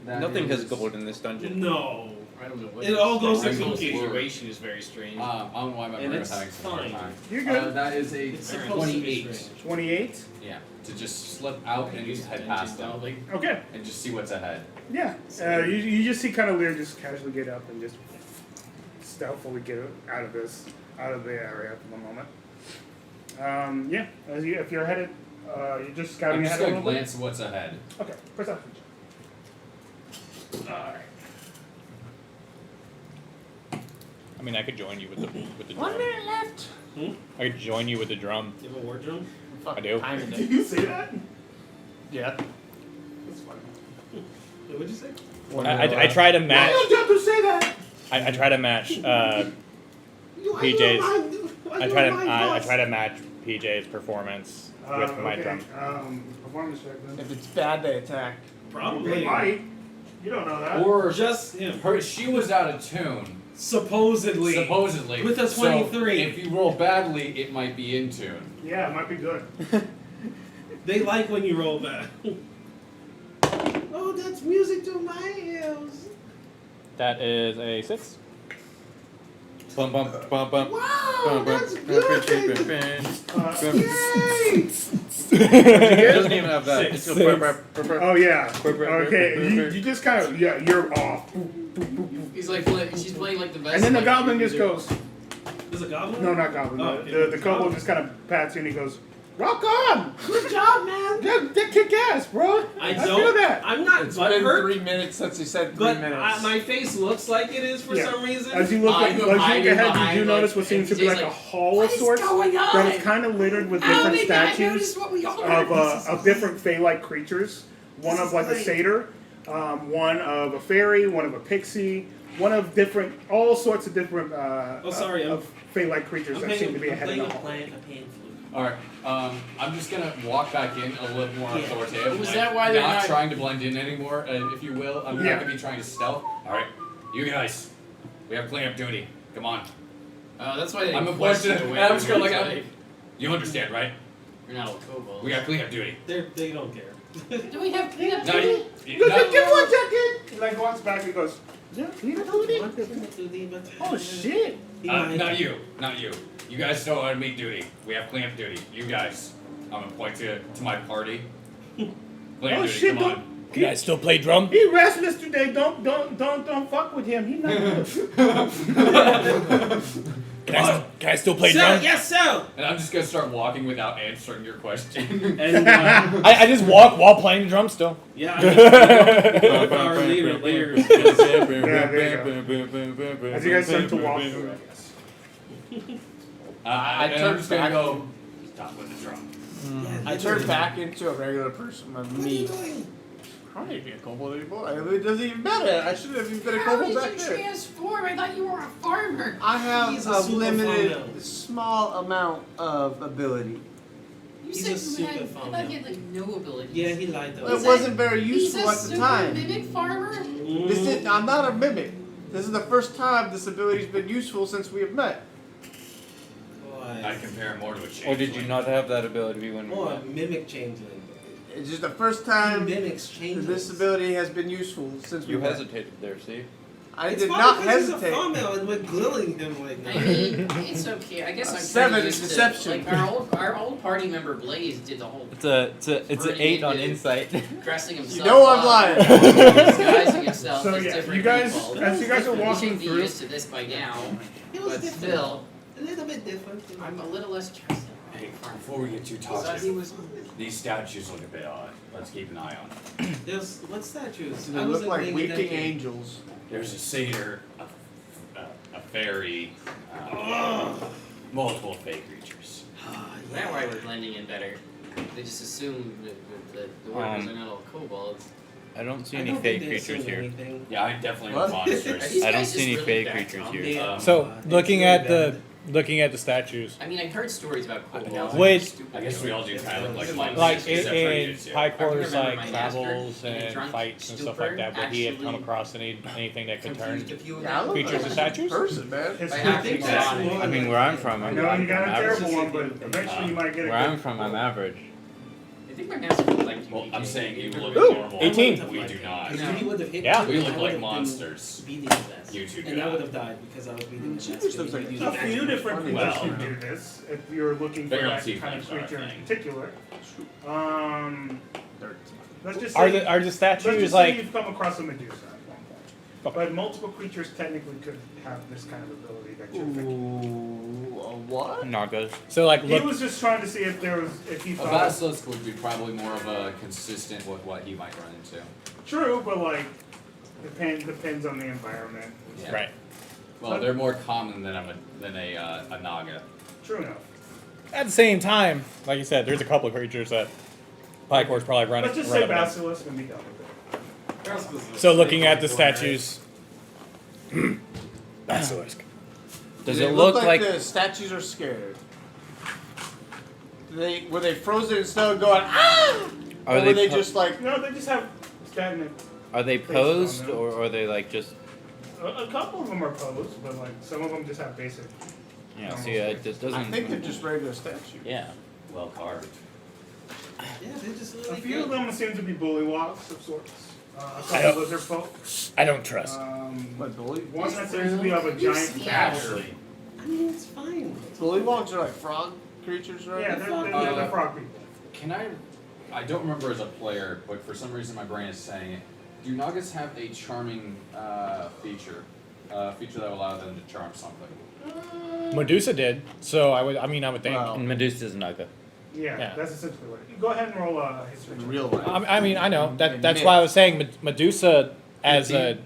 Nothing has gold in this don't. dungeon. No. I don't know what It all goes to the cookie. situation is very strange. I don't know why my And brain is it's having some hard fine. time. You're good. That is a It's supposed to be 28. strange. 28. Yeah, to just slip out and just head past them Okay. and just see what's ahead. Yeah. You just see kind of Lear just casually get up and just stealthily get out of the area for the moment. Yeah. If you're headed, you're just I'm scouting just ahead a gonna little bit. glance what's ahead. Okay. Perception. Alright. I mean, I could join you with the drum. 1 minute left. I could join you with the drum. You have a war drum? I do. Did you say that? Yeah. That's funny. What'd you say? I try to match. Why don't you say that? I try to match PJ's. I try to match PJ's performance with my okay. drum. Performance check then. If it's bad, they attack. They Probably. might. You don't know that. Or Just him. she was out of tune. Supposedly. Supposedly. With a So 23. if you roll badly, it might be in tune. Yeah, it might be good. They like when you roll back. Oh, that's music to my ears. That is a 6. Bum bum bum bum. Wow, Bum, bum, that's bum, good. bum, bum, bum, bum. Yay! It doesn't even have that. It's just Oh yeah. Okay, you just kind of you're off. He's like she's playing like the best. And then the like, goblin just music. goes. Is it goblin? No, not goblin. The kobold just kind of pats you and he goes, "Rock on! Good job, man. That kick ass, bro. I feel don't. that." I'm not It's been butthurt, 3 minutes since he said 3 but minutes. my face looks like it is for Yeah. some reason. As you look I'm ahead, you behind, do like, notice what seems to be Jay's like a like, hall What of is sorts going on? that is kind of littered with How different did I statues notice what we all of different fey-like creatures. One This of like is a great. satyr, one of a fairy, one of a pixie, one of different, all sorts of different of fey-like creatures that seem to be ahead of the hall. Alright, I'm just gonna walk back in a little more authoritative. Was like, that why they're not not- trying to blend in anymore, if you will? I'm Yeah. not gonna be trying to stealth. Alright, you guys, we have cleanup duty. Come on. That's why they I'm pushed appointed, it and away. I'm just gonna It's look like, at you understand, right? You're not all kobolds. We got cleanup duty. They don't care. Do we have cleanup No, duty? He goes, "Give one second." He like walks back and goes, "Yeah, cleanup duty." Oh shit. not you. You guys don't want to meet duty. We have cleanup duty. You guys, I'm gonna point to my party. Cleanup Oh duty, shit! come on. You guys still play drum? He restless today. Don't fuck with him. He's not good. Can I still play So, drum? yes, so. And I'm just gonna start walking without answering your question. And I just walk while playing the drum still. yeah, our leader, Leer. Yeah, there you go. As you guys start to walk through, I guess. I turn turn just gonna back. go. Stop with the drum. I turn back into a regular person. Me. I ain't be a kobold anymore. It doesn't even matter. I should have even been a How kobold did back you there. transform? I thought you were a farmer. I have He's a a super limited, farmer. small amount of ability. You He's said a super you had, I farmer. thought you had like no abilities. Yeah, he lied to It us. wasn't very He's useful a at the super time. mimic farmer? This is, I'm not a mimic. This is the first time this ability's been useful since we have met. I compare it more to a change. Or did you not have that ability when we Or a met? mimic changeling. It's just the first time He mimics changelings. this ability has been useful since You we met. hesitated there, Steve. I It's did fine not because hesitate. He's a farmer and we're grilling him right now. I mean, it's okay. I guess I'm 7 kinda is used deception. To, like our old party member Blaze did the whole It's an Burning 8 on into- insight. dressing himself. You know I'm up, lying. disguising himself So as yeah, different you guys, people. as you guys are You walking should be through, used to this by now, It was but different. still, A little bit different. I'm a little less trusting. Hey, before we get too So he talkative, was. these statues look a bit odd. Let's keep an eye on them. There's what statues? They I look wasn't like paying waking attention. angels. There's a satyr, a fairy, multiple fey creatures. Is that why we're blending in better? They just assume that the workers are not all kobolds. I don't see I any don't fey think they creatures assume here. anything. Yeah, I definitely What? want monsters. These I don't guys see any just really fey backed creatures off. here. Yeah. So It's looking really at bad. the statues. I mean, I've heard stories about kobolds. Wait. I guess we all do kind of look like Like monsters, except for in you two. Pycor's I remember like my master travels and a and drunk fights and stuff stupor like that, but he had come actually across anything that could turn. Confused a few of Yeah, I them. look Creatures like and a statues? person, man. it's I I think Yeah. that's Yeah. more I mean, like- where I'm from, I I'm, know I'm you got a average. terrible one, but eventually you might get a Where I'm good from, one. I'm average. I think my master would like you. Well, I'm saying you look Ooh, normal. 18. We do not. Because if he would have hit Yeah. me, We I look would like have been monsters. beating his ass. You two do And I not. would have died because I was beating his ass. Cheaters looks like He a used A to few act different funny. creatures Well, can do this if you're looking they for don't that see kind of things, creature I in think. particular. Let's just Are say, the let's statues just say like you've come across a Medusa at one point. But multiple creatures technically could have this kind of ability that you're thinking. Ooh, a what? Nagas. so like He look was just trying to see if there was, if he A thought. basilisk would be probably more of a consistent with what he might run into. True, but like, depends on the environment. Yeah. right? Well, they're more common than a naga. True enough. At the same time, like you said, there's a couple of creatures that Pycor's probably running. Let's just say running up. basilisk and be done with it. So looking at the statues, basilisk. Does They it look like the statues are scared? Were they frozen in snow going ah? Are or they were they po- just like No, they just have stagnant. are they Based on posed them. or are they like just A couple of them are posed, but like some of them just have basic. yeah, normal see it faces. just doesn't I think they're just regular statues. yeah. Well carved. Yeah, they're just A really few of good. them seem to be bullywugs of sorts. A I couple don't- lizard folk. I don't trust. What, bully? One that seems to be of a giant cat. Actually, I mean, it's fine. Bullywogs are like frog creatures, right? Yeah, they're frog people. Can I don't remember as a player, but for some reason my brain is saying it. Do Nagas have a charming feature? Feature that will allow them to charm something? Medusa did, so I would think. Wow. And Medusa's Naga. Yeah, Yeah. that's essentially what it is. Go ahead and roll a history. In check. real life. I know In that's myth. why I was saying Medusa as an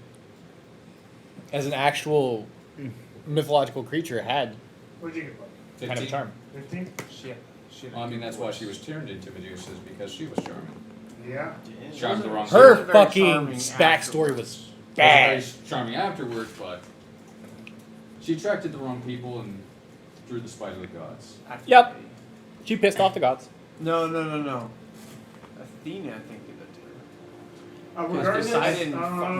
actual mythological creature had What'd you get, bud? kind of charm. 15? Shit. Well, I mean, that's why she was turned into Medusa's, because she was charming. Yeah. Charmed the wrong Her very fucking charming backstory was She bad. was very charming afterwards, but she attracted the wrong people and drew the spite of the gods. Yep. She pissed off the gods. No. Athena, I think, did that to her. Regardless, Poseidon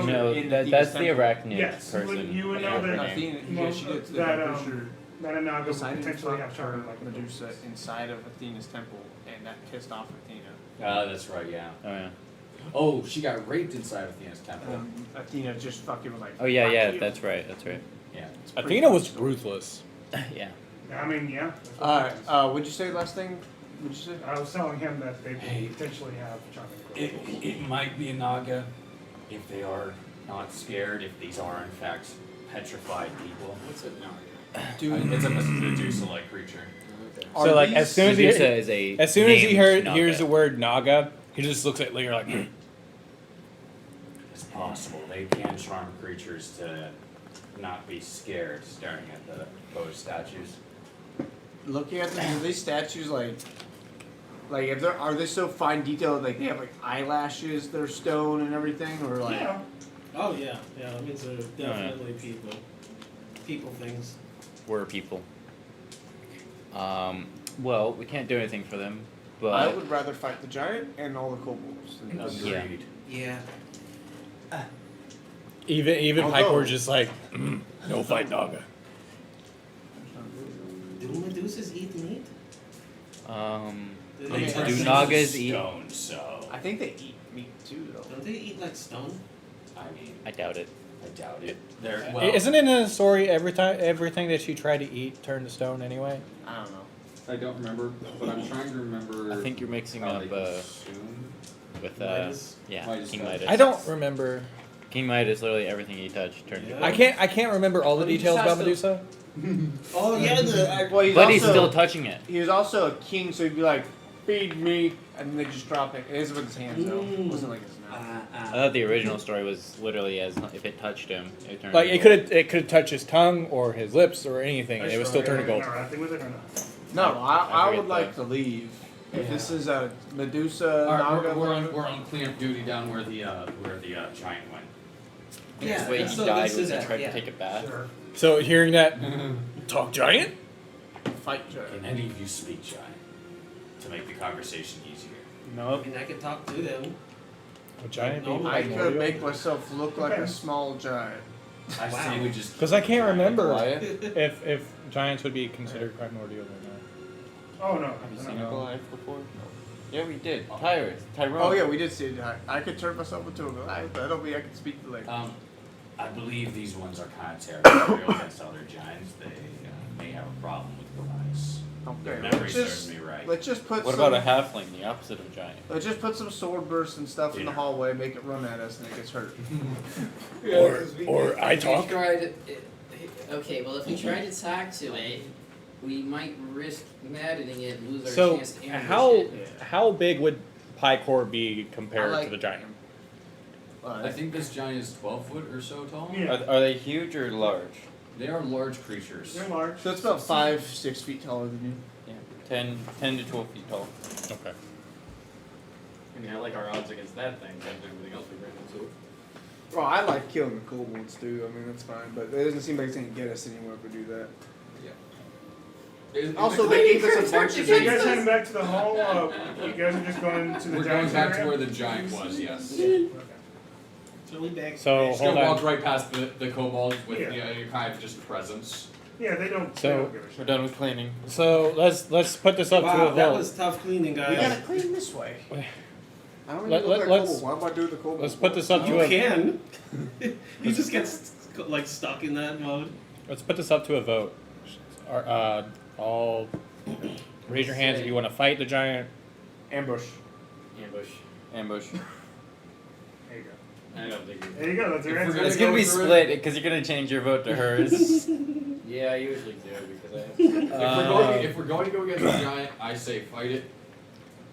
No, in that's the Athena's arachnid yes, person. you would I know have her that- name. Athena, yeah, she did. that, I'm pretty sure. that a Naga would Poseidon potentially have fucked charm her like Medusa inside of Athena's temple, and that pissed off Athena. That's right, yeah. Oh yeah. Oh, she got raped inside of Athena's temple. Athena just fucking was like. Oh yeah, "Fuck yeah. you." That's right. That's right. Yeah. It's pretty Athena was fucked up. ruthless. Yeah. I mean, yeah. that's what Alright, it is. what'd you say last thing? What'd you say? I was telling him that they Hey. would potentially have charming girls. It might be a Naga if they are not scared, if these are in fact petrified people. What's it now? It's a Medusa-like creature. So like as soon as Medusa is a as soon as he named hears the Naga. word Naga, he just looks at Leer like. It's possible they can charm creatures to not be scared staring at the Poe statues. Looking at them, are these statues like if they're are they so fine detailed, like they have like eyelashes, they're stone and everything, or like Yeah. Oh yeah, yeah. That means they're definitely people. People things. We're people. Well, we can't do anything for them, but I would rather fight the giant and all the kobolds. Yeah. Yeah. Even Although- Pike were just like, no fight Naga. Do Medusas eat meat? do They Okay, do Nagas eat? Stone, so I think they eat meat too, though. Don't they eat like stone? I mean, I doubt it. I doubt it. They're well. Isn't it in the story everything that she tried to eat turned to stone anyway? I don't know. I don't remember, but I'm trying to remember. I think you're mixing how up they consume. with Midas? yeah, Midas King does. Midas. I don't remember. King Midas, literally everything he touched turned to Yeah. gold. I can't remember all the Well, he details just about has to- Medusa. Oh yeah, Well, he's But also, he's still touching it. he was also a king, so he'd be like, feed me, and then they just drop it. It is with his hands, though. It wasn't like his mouth. I thought the original story was literally as if it touched him, it turned. Like to it gold. could have touched his tongue or his lips or anything, and it would still turn to gold. Interacting with it or not? No, I forget would like that. to leave. If Yeah. this is a Medusa, Alright, Naga, we're on cleanup duty down where the giant went. Yeah, the way he so died this was is he it, tried yeah. to take a bath. Sure. So hearing that, talk giant. fight giant. Can any of you speak giant to make the conversation easier? I Nope. mean, I could talk to them. A giant No, being I primordial? could make myself look like a Depends. small giant. I say we just. Because I can't remember Goliath? if giants would be considered primordial or not. Oh, no. Have you seen no. a Goliath before? Yeah, we did. Tyrone. Oh yeah, we did see a giant. I could turn myself into a Goliath, but I don't mean I could speak to like. I believe these ones are kind of territorial against other giants. They may have a problem with Goliaths. Okay, Memory let's serves just me right. let's just put What some. about a halfling, the opposite of giant? Let's just put some sword bursts and stuff in the Yeah. hallway, make it run at us, and it gets hurt. Or I talk. We tried okay, well, if we try to talk to it, we might risk maddening it and lose our So chance to ambush how it. how big would Pycor be compared I like- to the giant? I think this giant is 12 foot or so tall. Yeah. Are they huge or large? They are large creatures. They're large. So it's about 5-6 feet taller than you. Yeah, 10 to 12 feet tall. Okay. I mean, I like our odds against that thing compared to everything else we ran into. Well, I like killing the kobolds too. I mean, that's fine, but it doesn't seem like it's gonna get us anywhere if we do that. Also, they gave us a bunch of So you guys Yes. heading back to the hall? You guys are just going to the We're going giant's back to area? where the giant was, yes. Okay. So we back. So Just hold gonna walk on. right past the kobolds with Yeah. your kind of just presence. Yeah, they don't So, give a We're shit. done with cleaning. So let's put this up to Wow, a that vote. was tough cleaning, We guys. gotta clean this way. I don't Let- even look let- like let's- kobold. Why am I doing the kobold? Let's put this up You to a can. You just get like stuck in that mode. let's put this up to a vote. All raise your hands if you want to fight the giant Ambush. Ambush. There you go. I don't think There you go. That's your answer. It's gonna be split because you're gonna change your vote to hers. Yeah, I usually do because I have if we're going to go against the giant, I say fight it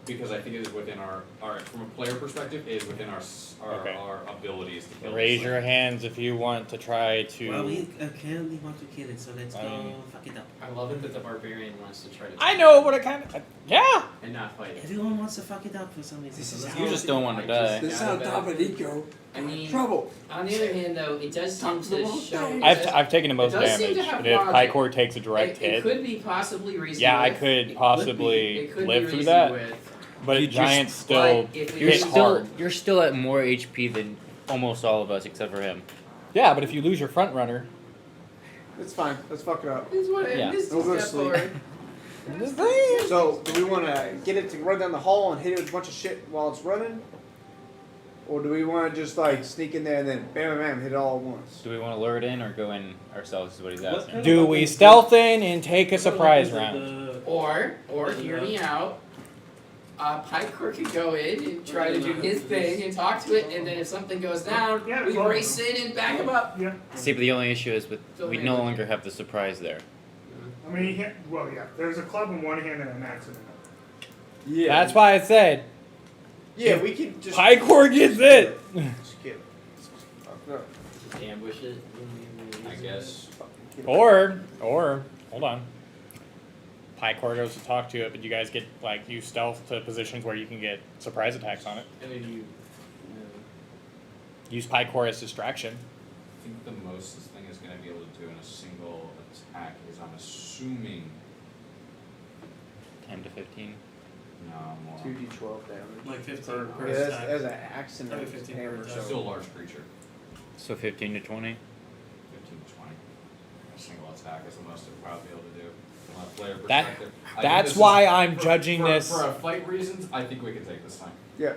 because I think it is within our from a player perspective, it is within our Okay. our abilities to kill. Raise this your thing. hands if you want to try to. Well, we apparently want to kill it, so let's I go mean- fuck it up. I love it that the barbarian wants to try to. I know what I kind of. Yeah. And not fight it. Everyone wants to fuck it up for some reason. This so is let's how- You just don't want to I die. This is how Dominico. I mean, Trouble. on the other hand, though, it does seem Talk to the to wrong show. guy. I've taken the most does seem damage. to have And if logic. Pycor takes a direct It hit, could be possibly reasonable. yeah, I could possibly It could live be through reasoned that. with. But You giants just- still But if we You're hit didn't- hard. you're still at more HP than almost all of us except for him. Yeah, but if you lose your front runner, It's fine. Let's fuck it up. This is what Yeah. this is We'll go to step sleep. forward. So, do we want to get it to run down the hall and hit it with a bunch of shit while it's running? Or do we want to just like sneak in there and then bam, bam, bam, hit it all at once? Do we want to lure it in or go in ourselves? Is what he's What asking. kind do of we weapons stealth in and take a what kind of surprise weapons round? are Or hear me out. Pycor could go in and try to do his thing and talk to it, and then if something goes down, Yeah, we well- race in and back him up. Yeah. See, but the only issue is with Still we hang no with longer have the surprise there. I mean, well, yeah. There's a club in one hand and an axe in another. Yeah. That's why I said Yeah, we can just. Pycor gets it. Just kidding. Fuck it up. Just ambush it. I guess. Or hold on. Pycor goes to talk to it, but you guys get like use stealth to positions where you can get surprise attacks on it. And then you. Use Pycor as distraction. I think the most this thing is going to be able to do in a single attack is, I'm assuming, 10 to 15. no more. 2d12 damage. like 15 per Yeah, that's, attack? that's an axe and Probably a 15 hammer. per attack. So. Still a large creature. So 15 to 20. 15 to 20. A single attack is the most it would probably be able to do from a player That- perspective. I think That's this why is- I'm judging this. For a fight reasons, I think we can take this time. Yeah.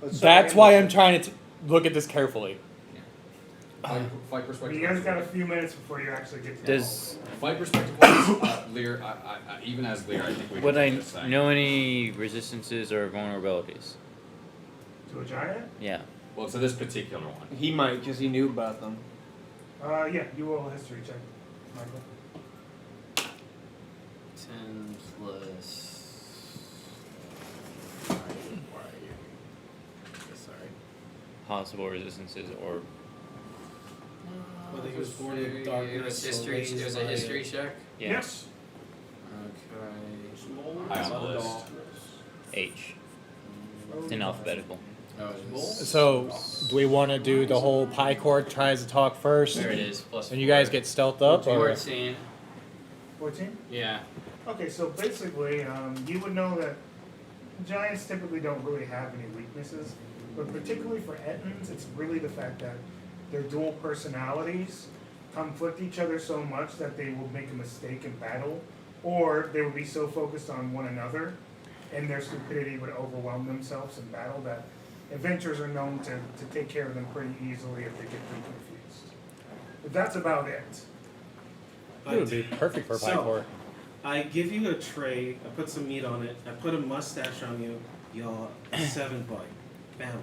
Let's That's start why I'm ambushed. trying to look at this carefully. Fight perspective. You guys got a few minutes before you actually get to Does Fight perspective wise, Leer, even as Leer, I think we can would I take this thing. know any resistances or vulnerabilities? to a giant. Yeah. Well, to this particular one. He might, because he knew about them. Yeah. You roll a history check, Michael. 10 plus. Sorry. Possible resistances or Whether he was born in It darkness was or history. raised It was a by history check. yeah. Yes. Okay. High on the list. H. It's in alphabetical. Oh, it is. So, do we want to do the whole Pycor tries to talk first, There it is. Plus. and you guys get stealth up, or 14. 14. Yeah. Okay, so basically, you would know that giants typically don't really have any weaknesses, but particularly for Ettins, it's really the fact that their dual personalities conflict each other so much that they will make a mistake in battle, or they will be so focused on one another, and their stupidity would overwhelm themselves in battle that adventurers are known to take care of them pretty easily if they get too confused. But that's about it. it would be perfect for So- Pycor. I give you a tray, I put some meat on it, I put a mustache on you, you're a 7 boy. Bam.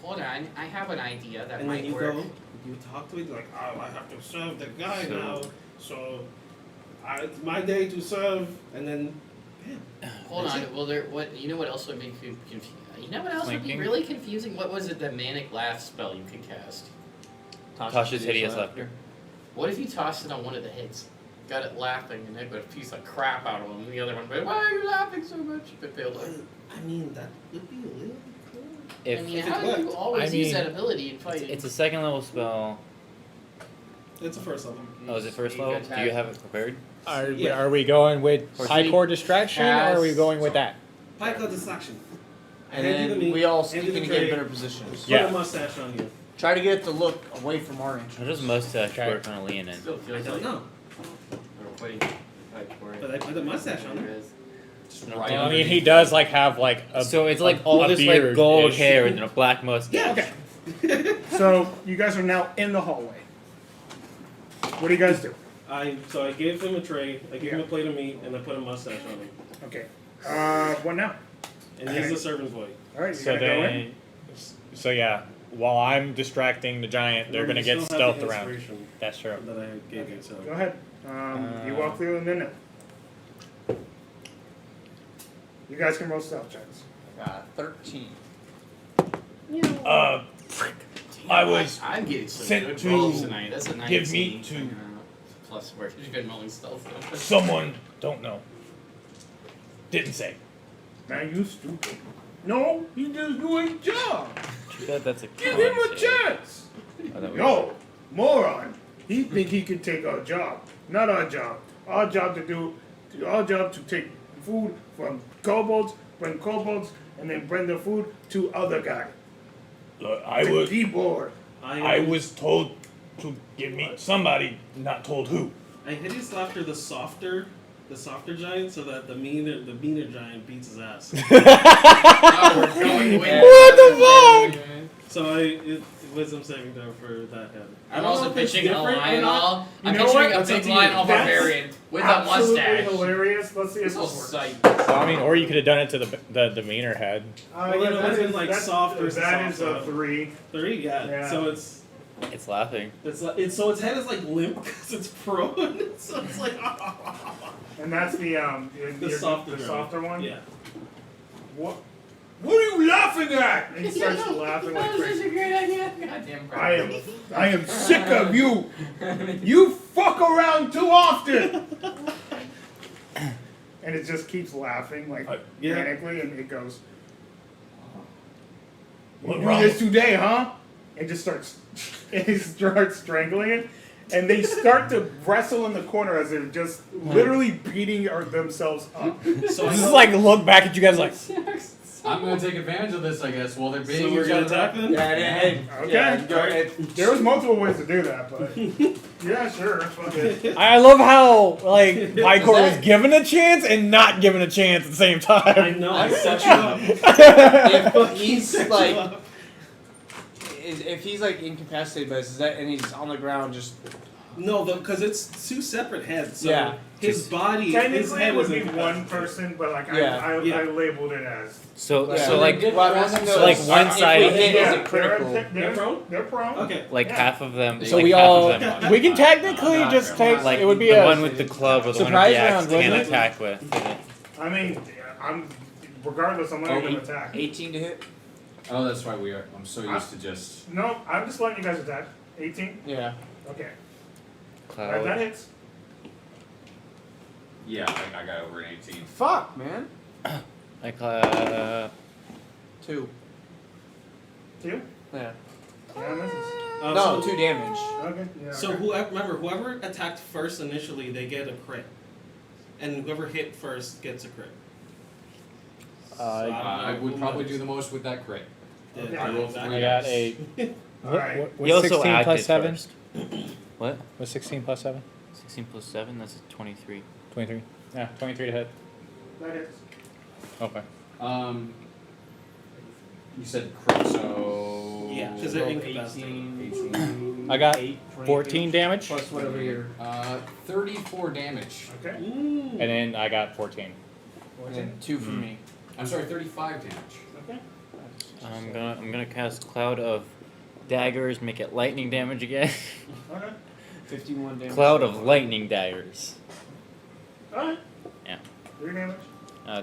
Hold on. I have an idea that And then might you work. go, you talk to it like, oh, I have to serve the guy So- now, so it's my day to serve, and then, bam. Hold That's on. it. Well, what? You know what else would be confusing? You know what else would be Flanking? really confusing? What was it? The manic laugh spell you could cast. Tasha's hideous laughter. What if you tossed it on one of the hits? Got it laughing, and it would piece of crap out of him. And the other one, why are you laughing so much? But failed it. I mean, that would be a little cool. If I mean, If it how do you worked. always I use mean, that ability in it's, fighting? it's a second level spell. It's a first level. Oh, is it first level? Do you have it prepared? Are we going with Pycor distraction, or are we going with that? Pike of distraction. And Hand you the then meat, we all hand sneak you in the and get in tray, better positions. Put Yeah. a mustache on you. Try to get it to look away from our entrance. How does mustache Okay. work on a Leonin? Still I feels don't like know, we're waiting for it. but I put a mustache on There it. is. Just No, right I I mean, underneath he the- does like have like a So it's like all a this like beard-ish. gold hair and then a black mustache. Yeah. Okay. So you guys are now in the hallway. What do you guys do? So I gave him a tray, I gave him a plate of meat, and I put a mustache on him. Okay. What now? And he's the servant boy. Alright, So they, so yeah, while I'm distracting the giant, they're gonna get stealthed around. That's true. That I gave you, so. Go ahead. You walk through and then you guys can roll stealth checks. 13. I was I'm getting some sent good to rolls tonight. That's a 19. give meat to plus where you've been rolling stealth though. someone, don't know. Didn't say. Man, you stupid. No, he just doing job. Too bad that's a Give him a chance. Oh, that was- No, moron. He think he can take our job. Not our job. Our job to take food from kobolds, bring kobolds, and then bring the food to other guy. Look, Be bored. I was told to give meat to somebody, not told who. I hit his laughter the softer giant, so that the meaner giant beats his ass. Oh, we're going way What the fuck? So it wisdom saving throw for that head. I'm also pitching a lion all. You I'm know picturing what? a It's up big to you. lion all That's barbarian with a Absolutely mustache. hilarious. Let's see if This this whole works. sight. So, I mean, or you could have done it to the meaner head. Well, then it that would've been is- like that's- soft versus That is soft, a so- 3. 3, yeah. Yeah. So it's It's laughing. so its head is like limp because it's prone. So it's like And that's the softer one. Yeah. What are you laughing at? And he starts laughing like That was such crazy. a great idea. Goddamn. I am sick of you. You fuck around too often. And it just keeps laughing like Yeah. panically, and it goes. You What do wrong? this today, huh? And just starts, and he starts strangling it, and they start to wrestle in the corner as they're just literally beating themselves up. So This is like look back at you guys like. I'm gonna take advantage of this, I guess, while they're So beating we're each gonna other attack up. them. Okay. There was multiple ways to do that, but yeah, sure. Fuck it. I love how like Picor was given a chance and not given a chance at the same I time. know. I set you up. If he's like, if he's like incapacitated by this, is that, and he's on the ground just. No, because it's two separate heads. So Yeah. his body, his Technically, head it would is be one incapacitated. person, but like Yeah. I labeled it as. So Yeah. so like Well, I'm asking so like those, one if side we of hit, Yeah, is it critical? They're prone? They're prone. Okay. like Yeah. half of them. So like we half all of them, we can technically just take like it would be the a one with the club or the one with surprise the axe round, can wasn't it? attack with. I mean, regardless, I'm letting them attack. 18 to hit. Oh, that's right. We are. I'm so used to just. No, I'm just letting you guys attack. 18. Yeah. Okay. Alright, that Cloud. hits. Yeah, I got over an 18. Fuck, man. I clap. 2. 2. Yeah. Yeah, misses. No, 2 damage. Okay. Yeah. So okay. whoever attacked first initially, they get a crit, and whoever hit first gets a crit. So I don't I know would who probably wins. do the most with that crit. Okay. I rolled exactly. 3. I got a. Alright. He also 16 acted plus 7? first. What? What's 16 plus 7? 16 plus 7. That's a 23. 23. Yeah, 23 to hit. That hits. Okay. You said crit, so. Yeah, because they're incapacitated. 18. I got 14 damage, Plus whatever your. 34 damage. Okay. Ooh. and then I got 14. And then 2 from me. I'm sorry, 35 damage. Okay. I'm gonna cast Cloud of Daggers, make it lightning damage again. Okay. 51 damage. Cloud of Lightning Daggers. Alright. Yeah. 3 damage.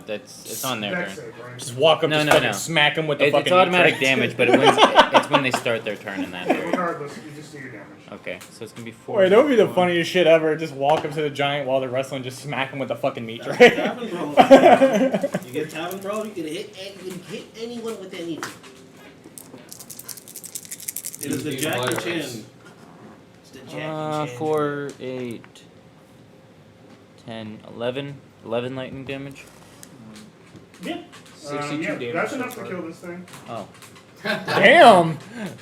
It's on their Dex turn. save, right? Just walk up, No, just no, fucking no. smack him with the It's fucking. automatic meat damage, but it's when they start their turn in that area. Regardless, you just do your damage. Okay, so it's gonna be 4. Wait, that would be the funniest shit ever. Just walk up to the giant while they're wrestling, just smack him with the fucking meat tray. Tavern brawl. You get tavern brawl, you can hit anyone with anything. It is the These Jackie letters. Chan. It's the Jackie Chan. 4, 8, 10, 11. 11 lightning damage. Yeah. 62 yeah, damage. that's so enough to far. kill this thing. Oh. Damn!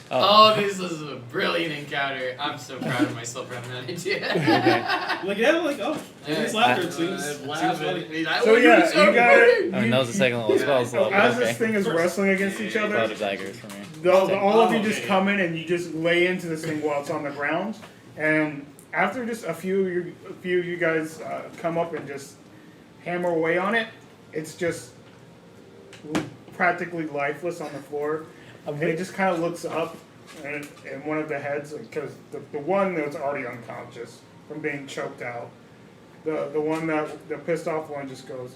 Oh, this is a brilliant encounter. I'm so proud of myself for having that idea. Like, yeah, like, oh, it's laughter. It seems funny. So yeah, you got it. I mean, that was the second level spell slot. As Okay. this thing is wrestling against each Cloud other, of Daggers for me. all of you Oh, just okay. come in and you just lay into this thing while it's on the ground. And after just a few of you guys come up and just hammer away on it, it's just practically lifeless on the floor. And it just kind of looks up, and one of the heads, because the one that's already unconscious from being choked out, the one that the pissed off one just goes.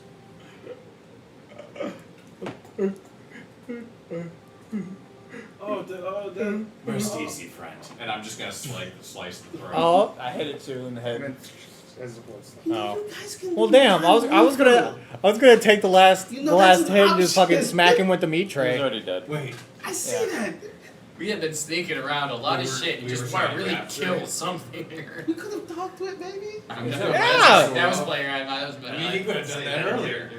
Where's Stacy, friend? And I'm just gonna slice the throat. Oh, I hit it too in the head. As opposed to Oh. Well, damn. I was gonna take the last You the know, last that's an hit and just fucking option. smack him with the meat He's tray. already dead. Wait, I see that. We have been sneaking around a lot of shit and we just were want to trying to really capture kill it. something here. We could have talked to it, maybe. Yeah. That was playing right now. That was I better. mean, he could have done that earlier.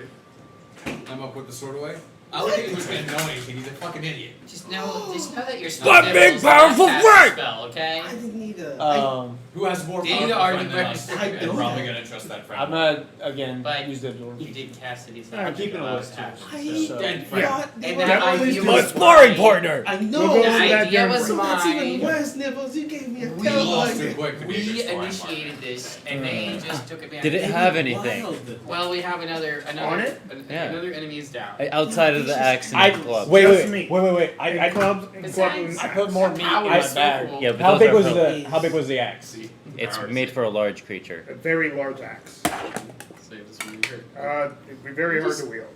I'm up with the sword away. I don't think he was gonna know anything. He's a fucking idiot. Just know that you're One big powerful right. Spell, okay? I didn't need a. Who has more Data powerful already friend than us? I And don't. probably gonna trust that friend. I'm gonna again But use digital. You did cast it. He's I'm keeping a list too. I Dead thought And they that were- idea My was sparring mine. partner. I We'll know. go The over that idea during was So that's even mine. worse, Nibbles. You gave me a We tell lost like too quick to be a We good sparring initiated this, and they just took advantage. Did it have anything? Well, we have another On it? Yeah. Another enemy is down. Outside of the axe and I the club. wait. Just me. I clubs and Besides- I put more meat in Power my is so bag. cool. Yeah, but How those big are was probably- the How big was the axe? It's made for a large creature. a very large axe. Save this when you hurt. It'd be very hard to wield.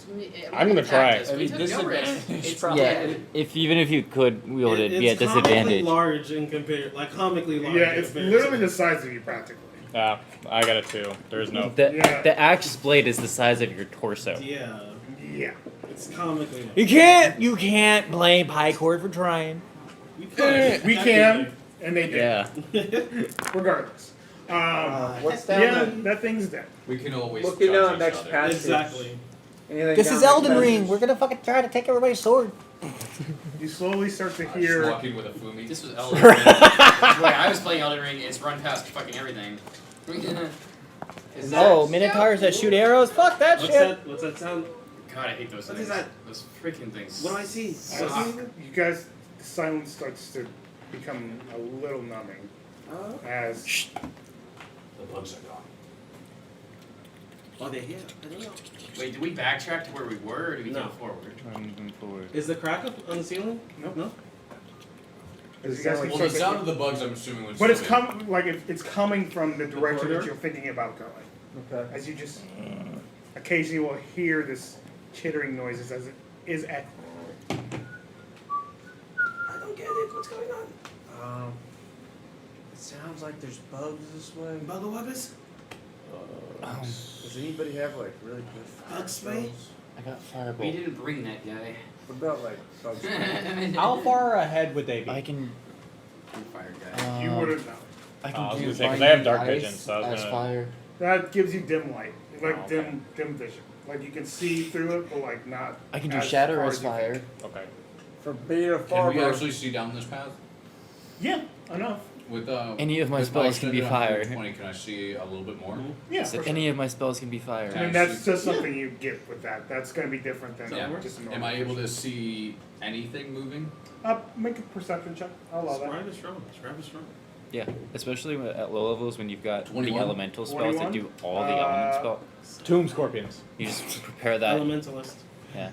I'm gonna try. We took no risk. It's Yeah, dead. even if you could wield it, be at It's comically disadvantage. large in compared, like comically large. Yeah, in it's comparison. literally the size of you practically. I got it too. There's no. Yeah. The axe blade is the size of your torso. Yeah, Yeah. it's comically large. You can't blame Pycord for trying. We could. We can, and they did. Yeah. Regardless. What's down Yeah, there? that thing's dead. We can always Looking judge on each next other. passage. Exactly. Anything This down is next Elden Ring. passage? We're gonna fucking try to take everybody's sword. You slowly start to Just hear. walking with a Fumi. This was Elden Ring. The way I was playing Elden Ring, it's run past fucking everything. Oh, Minotaurs that shoot arrows? Fuck that What's shit. that? What's that sound? God, I hate those What things. is that? Those freaking things. What do I see? You guys, the silence starts to become a little numbing as The bugs are gone. Are they here? I don't know. Wait, did we backtrack to where we were, or did we No. go forward? I'm moving forward. Is the crack up on the ceiling? Nope. No. as you guys can Well, the start sound to, of the bugs, I'm assuming, was. but it's still come like it's coming from the direction that corridor? you're thinking about going. Okay. As you just occasionally will hear this chittering noises as it is echoing. I don't get it. What's going on? It sounds like there's bugs this way. Bugger wuggers? Does anybody have like really good Bug spray? spells? I got We fireball. didn't bring that guy. What about like bug spells? How far ahead would they be? I can. Fire guy. You wouldn't know. I I can was do. gonna say, 'cause I have dark Ice vision, so I was as gonna. fire. That gives you dim light, like Oh, okay. dim vision. Like you can see through it, but like not. I can do as shatter far as you can. fire. Okay. For being a Can farmer. we actually see down this path? Yeah, enough. With Any of my with spells can be extended fire. 120, can I see a little bit more? Yeah, So for sure. any of my spells can be fire. I mean, that's just something you get with that. That's going to be different than Yeah. just a Am normal. I able to see anything moving? Make a perception check. I'll allow that. Scribe is strong. Scribe is strong. Yeah, especially at low levels when you've got 21? the elemental spells that 21? do all the element spells. Tomb Scorpions. You just prepare that. Elementalist. Yeah.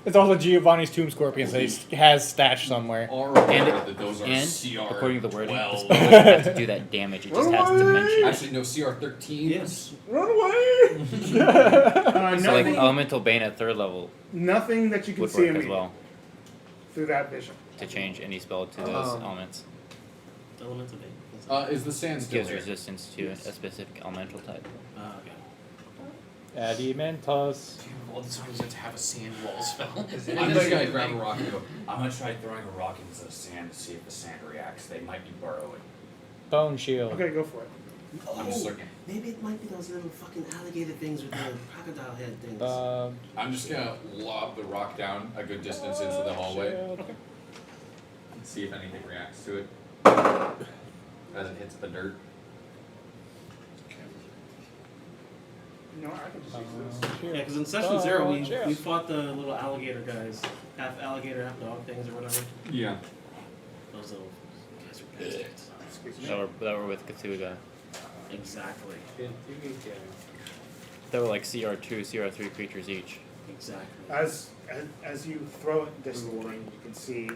It's also Giovanni's Tomb Scorpions that he has stashed somewhere. Or aware And- that those are And CR according to the wording, the 12. spell doesn't have to do that damage. It just has to Run away! mention. Actually, no, CR 13. Yes. Run away! So like Nothing, elemental bane at third level nothing that you can would see work as well through that vision. to change any spell to those elements. Elemental bane. Is the sand It still gives here? resistance to a specific elemental type. Okay. Adimentos. All the times to have a sand wall spell. I'm just gonna grab a rock and go, I'm gonna try throwing a rock into the sand to see if the sand reacts. They might be burrowing. Bone shield. Okay, go for it. I'm just looking. Maybe it might be those little fucking alligator things with the crocodile head things. I'm just gonna lob the rock down a good distance into the hallway Shield. and see if anything reacts to it as it hits the dirt. No, I can just use this. Yeah, because in session 0 we fought the little alligator guys, half alligator, half dog things or whatever. Yeah. Those little guys were bastards. Excuse me. That were with Cthulhu. Exactly. They were like CR2, CR3 creatures each. Exactly. As as you throw it distantly, you can see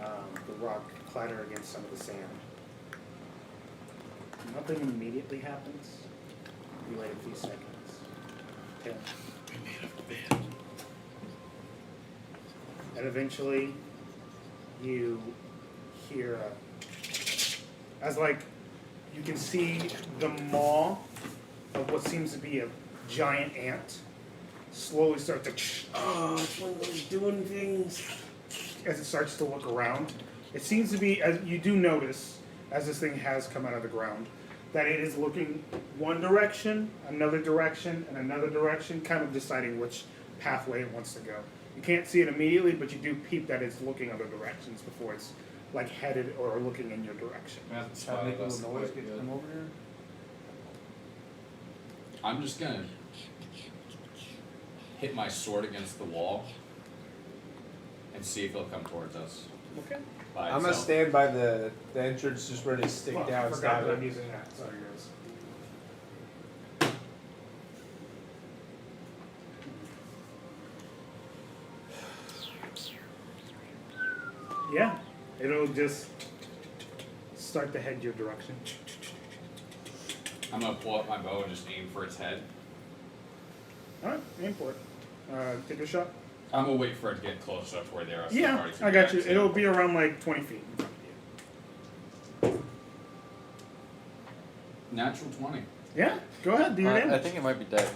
the rock clatter against some of the sand. Nothing immediately happens. You wait a few seconds. 10. 15. And eventually, you hear as like you can see the maw of what seems to be a giant ant slowly start to Oh, it's one of those doing things. as it starts to look around. It seems to be, as you do notice, as this thing has come out of the ground, that it is looking one direction, and another direction, kind of deciding which pathway it wants to go. You can't see it immediately, but you do peep that it's looking other directions before it's like headed or looking in your direction. Try to make a little noise, get them over here. I'm just gonna hit my sword against the wall and see if he'll come towards us. Okay. By I'm gonna itself. stand by the entrance, just ready to stick Fuck, I down, forgot stab that I'm it. using that. Sorry, guys. Yeah, it'll just start to head your direction. I'm gonna pull up my bow and just aim for its head. All right, aim for it. Take a shot. I'm gonna wait for it to get close enough to where they are. Yeah, I got you. It'll be around like 20 feet in front of you. Natural 20. Yeah, go ahead, do your I damage. think it might be dead.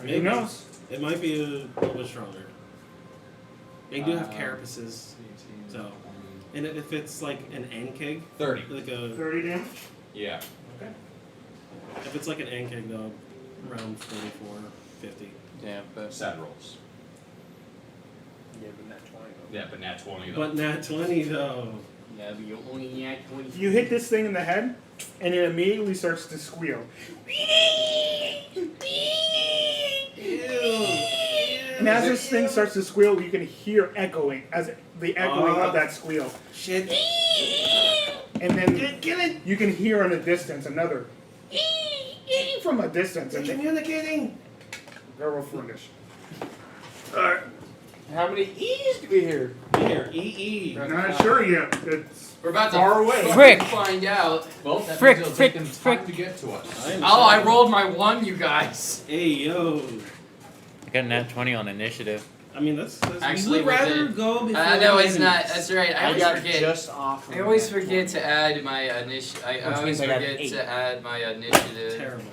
Who knows? It might be a little bit stronger. They do have carapaces, 18, so. 20. And if it's like an ankeg, 30. like a 30 damage? Yeah. Okay. if it's like an ankeg though, around 44, 50. Yeah, but Sad rolls. Yeah, but not 20 though. Yeah, but nat 20 though. But nat 20 though. Yeah, but you only had 20. You hit this thing in the head, and it immediately starts to squeal. And as this thing starts to squeal, you can hear echoing, the echoing of that squeal. Shit. And then you can hear in the distance another from a distance. They're And then communicating. roll for initiative. How many E's do we hear? Here, EE. I'm not sure yet. It's We're about to far away. Frick. find out. Well, that Frick, means it'll frick, take them frick. time to get to us. Oh, I rolled my 1, you guys. Hey, yo. I got a nat 20 on initiative. I mean, that's Actually, we would rather with it- go before. No, it's enemies. not. That's right. I always got forget. just off. I always forget to add my initiative. I Which always means I got forget 8. to add my initiative Terrible.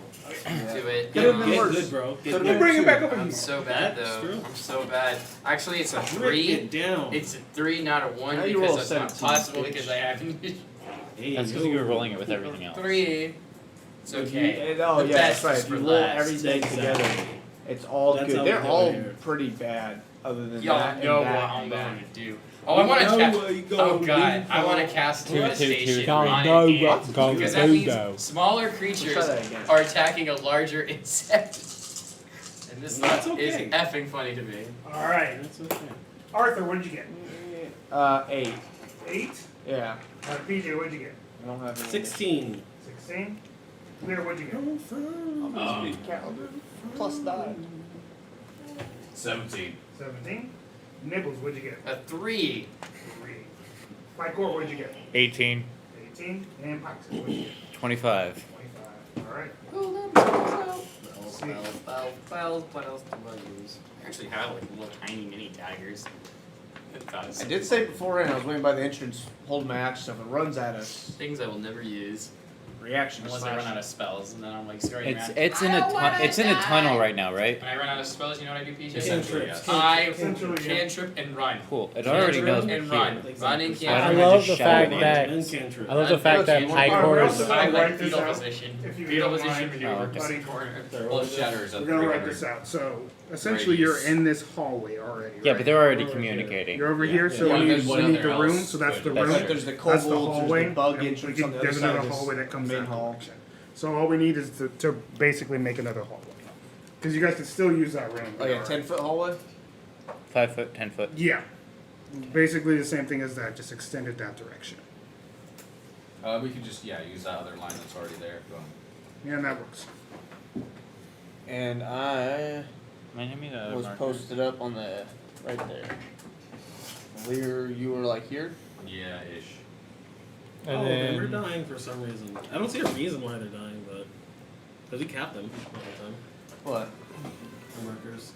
to it. Could've been Get worse. good, bro. Get Could've good. bring it back up I'm again. so bad That's though. true. I'm so bad. Actually, it's a Frick 3. it down. It's a 3, not a 1, Now you because roll that's not 17, possible bitch. because I have Hey, That's because you were rolling it with everything else. 3. It's okay. Oh The yeah, that's best right. is If you for roll last. everything together, Exactly. it's all That's good. how They're we do all it here. pretty bad, other than Y'all that. know and what that I'm and going that. to do. Oh, I want to cast. go. Oh god, I want to cast devastation on know an what ant, I'm because gonna that do, means though. smaller Try creatures that again. are attacking a larger insect. And this That's thought is okay. effing funny to me. All right. That's okay. Arthur, what did you get? 8. 8. Yeah. PJ, what did you get? I don't have any. 16. 16. Leer, what did you get? Plus 9. 17. 17. Nibbles, what did you get? A 3. 3. Pycor, what did you get? 18. 18. And Pax, what did you get? 25. 25. All right. What else do I use? I actually have like little tiny mini daggers. I did say beforehand I was waiting by the entrance, holding my axe, so if it runs at us, Things I will never use. reaction. Unless I run out of spells, and then I'm like scurrying around. It's in a tunnel right now, right? When I run out of spells, you know what I do, PJ? Essentially, yes. I Essentially, yeah. cantrip and run. Cool. It already Cantrip knows we're and run. here. Run and Why don't I cantrip. I love just the shout fact it? that And cantrip. I love the fact that Well, Pycor's I'll I write like this fetal out, position. if you Fetal don't position mind. maneuver. okay. Buddy corner. Well, shatters at We're gonna write 300. this out. So essentially, you're Radius. in this hallway already. Yeah, right? but they're already communicating. You're over here, so Yeah, we there's need, one we need other the room. else. So that's the Good. room. That's Like there's the That's kobolds, the there's hallway. the bug and entrance we on can- the other there's side another of this hallway that comes main out. hall. So all we need is to basically make another hallway. Because you guys can still use that room. Like a 10-foot hallway? 5 foot, 10 foot. Yeah. Basically the same thing as that, just extended that direction. We could just, use that other line that's already there. Boom. Yeah, and that works. And I Man, hand me the was marker. posted up on the right there. Leer, you were like here? Yeah, ish. And oh, then they're dying for some reason. I don't see a reason why they're dying, but because we cap them all the time. What? The markers.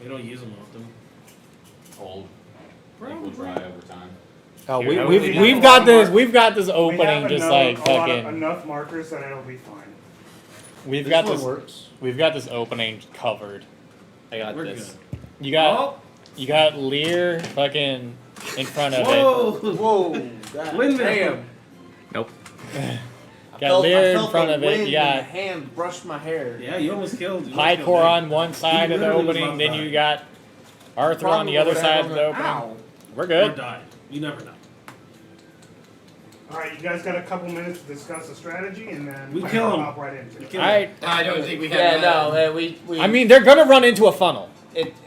We don't use them often. Old. Bro, Equal dry over time. oh, Here, how we've would we we've have got a this mark- we've got this We opening have just enough, like a lot of, fucking. enough markers that it'll be fine. We've This got one this. works. We've got this opening covered. I got We're this. good. You got Oh! you got Leer fucking in front of Whoa! Whoa! God Windmill. damn! Nope. it. I Got Leer in felt front the of it. wind You in the got hand brush my hair. Yeah, you almost killed. You High almost Core killed on one side of the literally was opening, about then to you die. got Arthur on Probably the other would have side on of the the- opening. Ow. We're Or good. die. You never know. All right, you guys got a couple minutes to discuss a strategy, and then We I'll kill 'em. hop right into it. Kill Alright. I don't think we have. Yeah, no, we. I mean, they're gonna run into a funnel.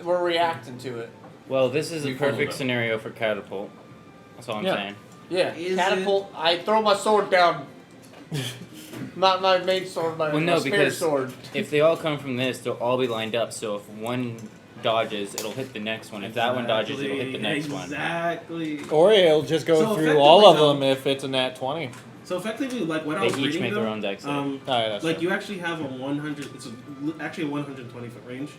we're reacting to it. Well, this is a We followed perfect it. scenario for catapult. That's all I'm Yeah. saying. Yeah, Is catapult. I throw my sword down. Not my main sword, my, Well, no, my spare because- sword. If they all come from this, they'll all be lined up. So if one dodges, it'll hit the next one. If that one dodges, it'll hit the next one. Exactly. Or it'll just go So through all of effectively, them if it's a nat 20. So effectively, like what I They was each reading, make their though, own deck save. Oh, yeah, that's like true. you actually have a 100. It's actually a 120 foot range,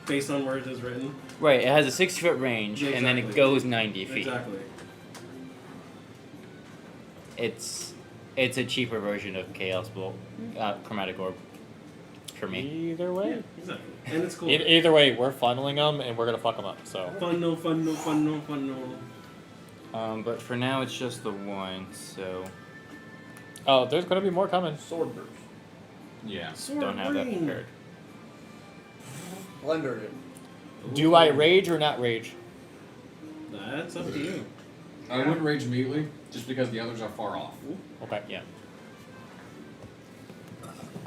based on where it is written. Right, it has a 60-foot range, Yeah, and then it exactly. goes 90 feet. Exactly. It's a cheaper version of Chaos Bolt, Chromatic Orb, for me. Either way. Exactly. And it's cool. Either way, we're funneling them and we're gonna fuck them up. So. Fun no, fun no, fun no, fun no. But for now, it's just the one, so Oh, there's gonna be more coming. Sword burst. Yeah. Sword don't have that ring. prepared. Blender it. Do I rage or not rage? That's up to you. I wouldn't rage immediately, just because the others are far off. Okay. Yeah.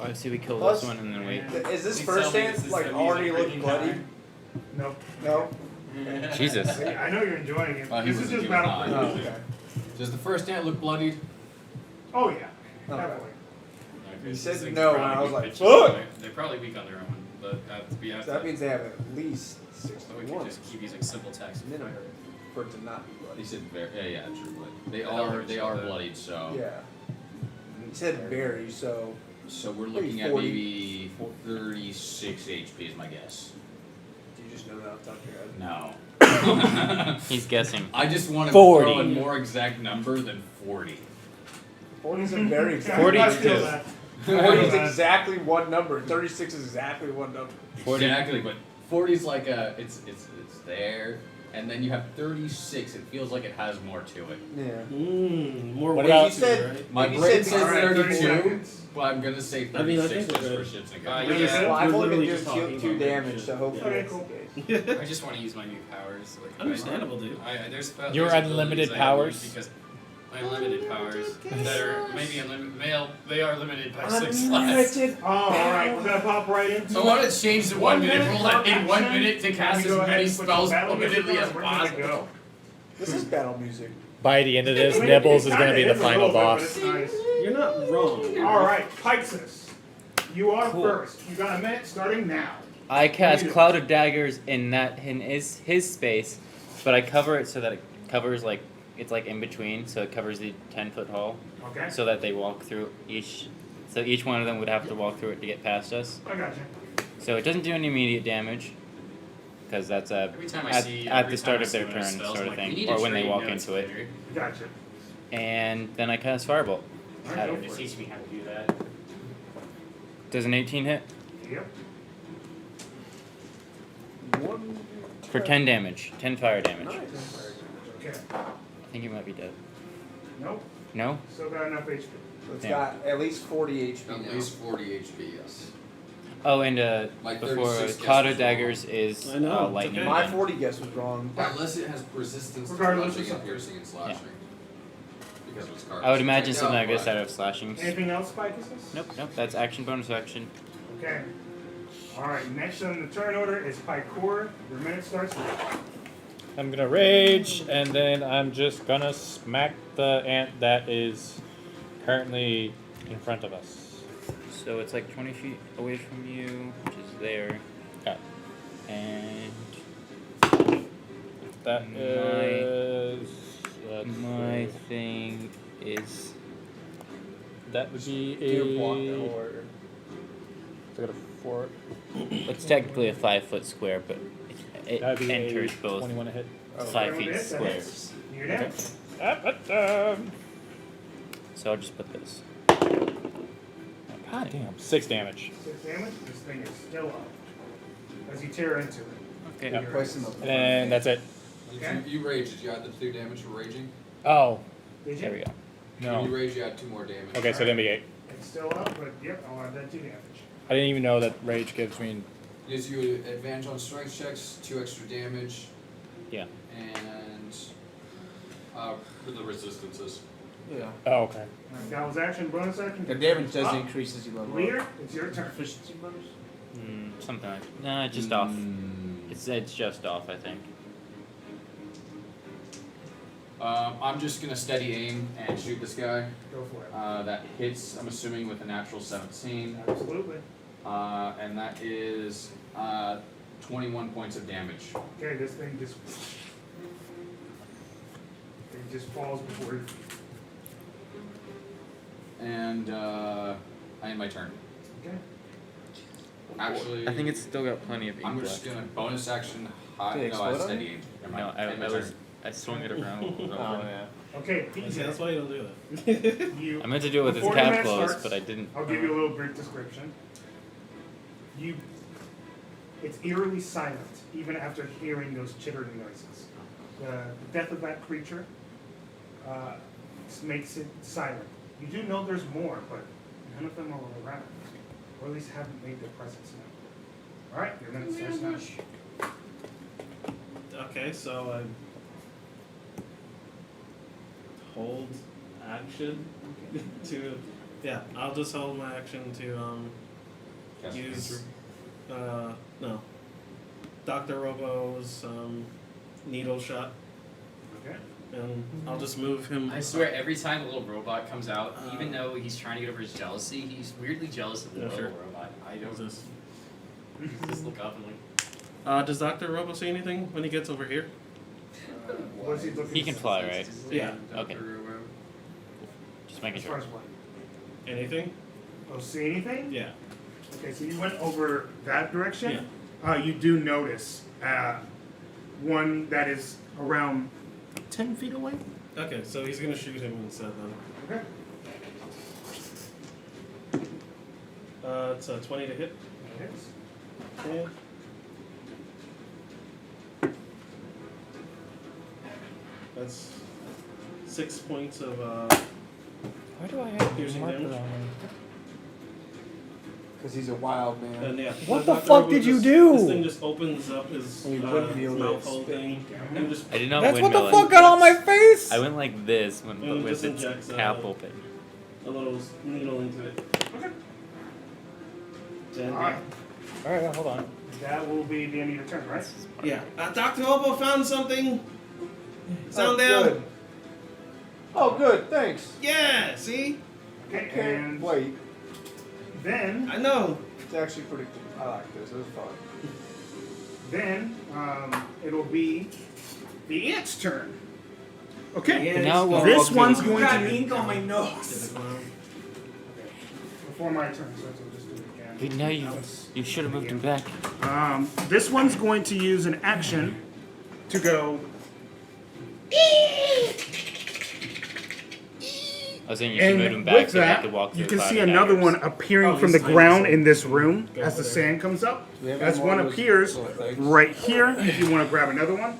I see we kill Plus- this one and then wait. Is this Please first tell me this stand is like the already music looking breaking bloody? time. Nope. No. Jesus. I know you're enjoying it. Well, he This is wasn't just doing battle. that. Oh, okay. Does the first ant look bloodied? Oh yeah, Okay. definitely. Okay, You so said they no, probably and I was weak like, pitches "Fuck!" anyway. They're probably weak on their own, but we have So that to. means they have at least 6 So we can just keep using simple text. minimum for it to not be He bloody. said very, yeah, true, but they The are elders they are said that. bloodied, so Yeah. He said berry, so so we're Maybe looking at 40. maybe 36 HP is my guess. do you just know that off the top of your head? No. He's guessing. I just want to 40. throw a more exact number than 40. 40 is a very exact. 40 I is feel two. that. 40 is exactly one number. 36 is exactly one number. 40. Exactly, but 40 is like a it's there, and then you have 36. It feels like it has more to it. Yeah. More What weight about- to You said- it, right? My You brain said says Alright, 30 32, seconds. but I'm gonna say I mean, I 36 think just we're for good. shits and Yeah. giggles. Yeah. Well, I've We're only been literally doing just talking 2 about damage, shit. so hopefully Okay, that's cool. the case. I just want to use my new powers. Like, Understandable, dude. there's Your there's unlimited abilities I powers? use Because my unlimited powers that are maybe unlimited. They are limited by 6 slots. Unlimited. Oh, all right, we're gonna pop right into I it. wanted to change the 1 minute rule that in 1 action. minute to Then cast we as go ahead many and put spells some battle music limitedly on, as we're good to possible. go. This is battle music. By the end of this, I mean, Nibbles it is gonna be kinda the is a final little bit, but boss. it's nice. You're not wrong. All right, Pyxis, you are Cool. first. You got a minute starting now. I cast Read it. Cloud of Daggers in his space, but I cover it so that it covers like it's like in between, so it covers the 10-foot hall, Okay, so that they walk through each. So each one of them would have to walk through it to get past us. I got you. So it doesn't do any immediate damage, because that's Every time I at, see at every the start time I of see their one of turn those spells, sort I'm of like, we thing, need or to when they trade walk notes into it. later. Gotcha. And then I cast Firebolt. All right, At go it. for it. Teach me how to do that. Does an 18 hit? Yep. One. For 10 damage. 10 fire damage. Nice. Okay. I think you might be dead. Nope. No? Still got enough HP. So it's Yeah. got at least 40 HP At now. least 40 HP, yes. Oh, and My before 36 guess Cloud was of Daggers is I know, it's lightning. okay. My again. 40 guess was wrong. Unless it has persistence to Regardless, slashing it's and up. piercing and slashing. Because of its cards. I would imagine Check something out like this what- out of slashings. Anything else, Pyxis? Nope, nope, that's action, bonus action. Okay. All right, next on the turn order is Pycor. Your minute starts now. I'm gonna rage, and then I'm just gonna smack the ant that is currently in front of us. So it's like 20 feet away from you, which is there. Okay. And That is. My thing is. That would be Deer a. block or So I got a 4. It's technically a 5-foot square, but it That'd be enters a both 21 to hit. 5 feet That squares. hits. You're down. So I'll just put this. God damn. 6 damage. 6 damage. This thing is still up as you tear into it. Okay. You're placing the. And that's it. Okay. You rage. Did you add the 2 damage for raging? Oh. Did you? There we go. When you No. rage, you add 2 more damage. Okay, so then be 8. It's still up, but yep, I'll add that 2 damage. I didn't even know that rage gives me. Gives you advantage on strength checks, 2 extra damage, Yeah. and for the resistances. Yeah. Oh, okay. That was action, bonus action. The damage does Up. increase as you level up. Leer, it's your turn. Efficiency bonus? Something like nah, just off. It's just off, I think. I'm just gonna steady aim and shoot this guy. Go for it. That hits, I'm assuming, with a natural 17. Absolutely. And that is 21 points of damage. Okay, this thing just. It just falls before your feet. And I end my turn. Okay. Actually, I think it's still got plenty of ink I'm left. just gonna bonus action high. Did it No, I explode on steady aim. Never No, mind. End my turn. I swung it around. Oh, yeah. Okay, See, PJ. that's why you don't do that. You. I meant to do it with his Before the cap match closed, starts, but I didn't. I'll give you a little brief description. It's eerily silent, even after hearing those chittering noises. The death of that creature makes it silent. You do know there's more, but none of them are around, or at least haven't made their presence known. All right, you're gonna start now. Okay, so I hold action to. Yeah, I'll just hold my action to Cast use. No. Dr. Robo's needle shot, Okay. and I'll just move him. I swear, every time a little robot comes out, even though he's trying to get over his jealousy, he's weirdly jealous of the Yeah, little sure. robot. I What's don't this? just look up and like. Does Dr. Robo see anything when he gets over here? What's he looking He can for? fly, right? Yeah. Okay. Robo. Just making As far sure. as what? Anything? Oh, see anything? Yeah. Okay, so you went over that direction. Yeah. You do notice one that is around 10 feet away. Okay, so he's gonna shoot him instead then. Okay. It's a 20 to hit. Hits. Okay. That's 6 points of Why do I have piercing marker damage. on me? Because he's a wild man. And yeah, What Dr. the fuck Robo did you just- do? This thing just opens up his He wouldn't be able to mouth hole spit. thing and just I did not That's what the windmill fuck got on my face! I went like this when And with just its injects, cap open. a little needle into it. Okay. And, All right. Alright, hold on. That will be the end of your turn, right? Yeah. Dr. Robo found something. Sound down. Good. Oh, good. Thanks. Yeah. See? Okay. Okay. And Wait. then, I know. It's actually pretty cool. I like this. It was fun. then it'll be the ant's turn. Okay. And now we'll This walk to one's the- going to. ink on my nose. Before my turn, so we'll just do it again. Wait, now you should have moved him back. This one's going to use an action to go. I was saying you should move him And back with so they that, could walk through you a can cloud see of another daggers. one appearing Oh, from the he's ground tiny, in this room Go as the over sand comes up. Do we have As any more one of those appears little things? right here, if you want to grab another one,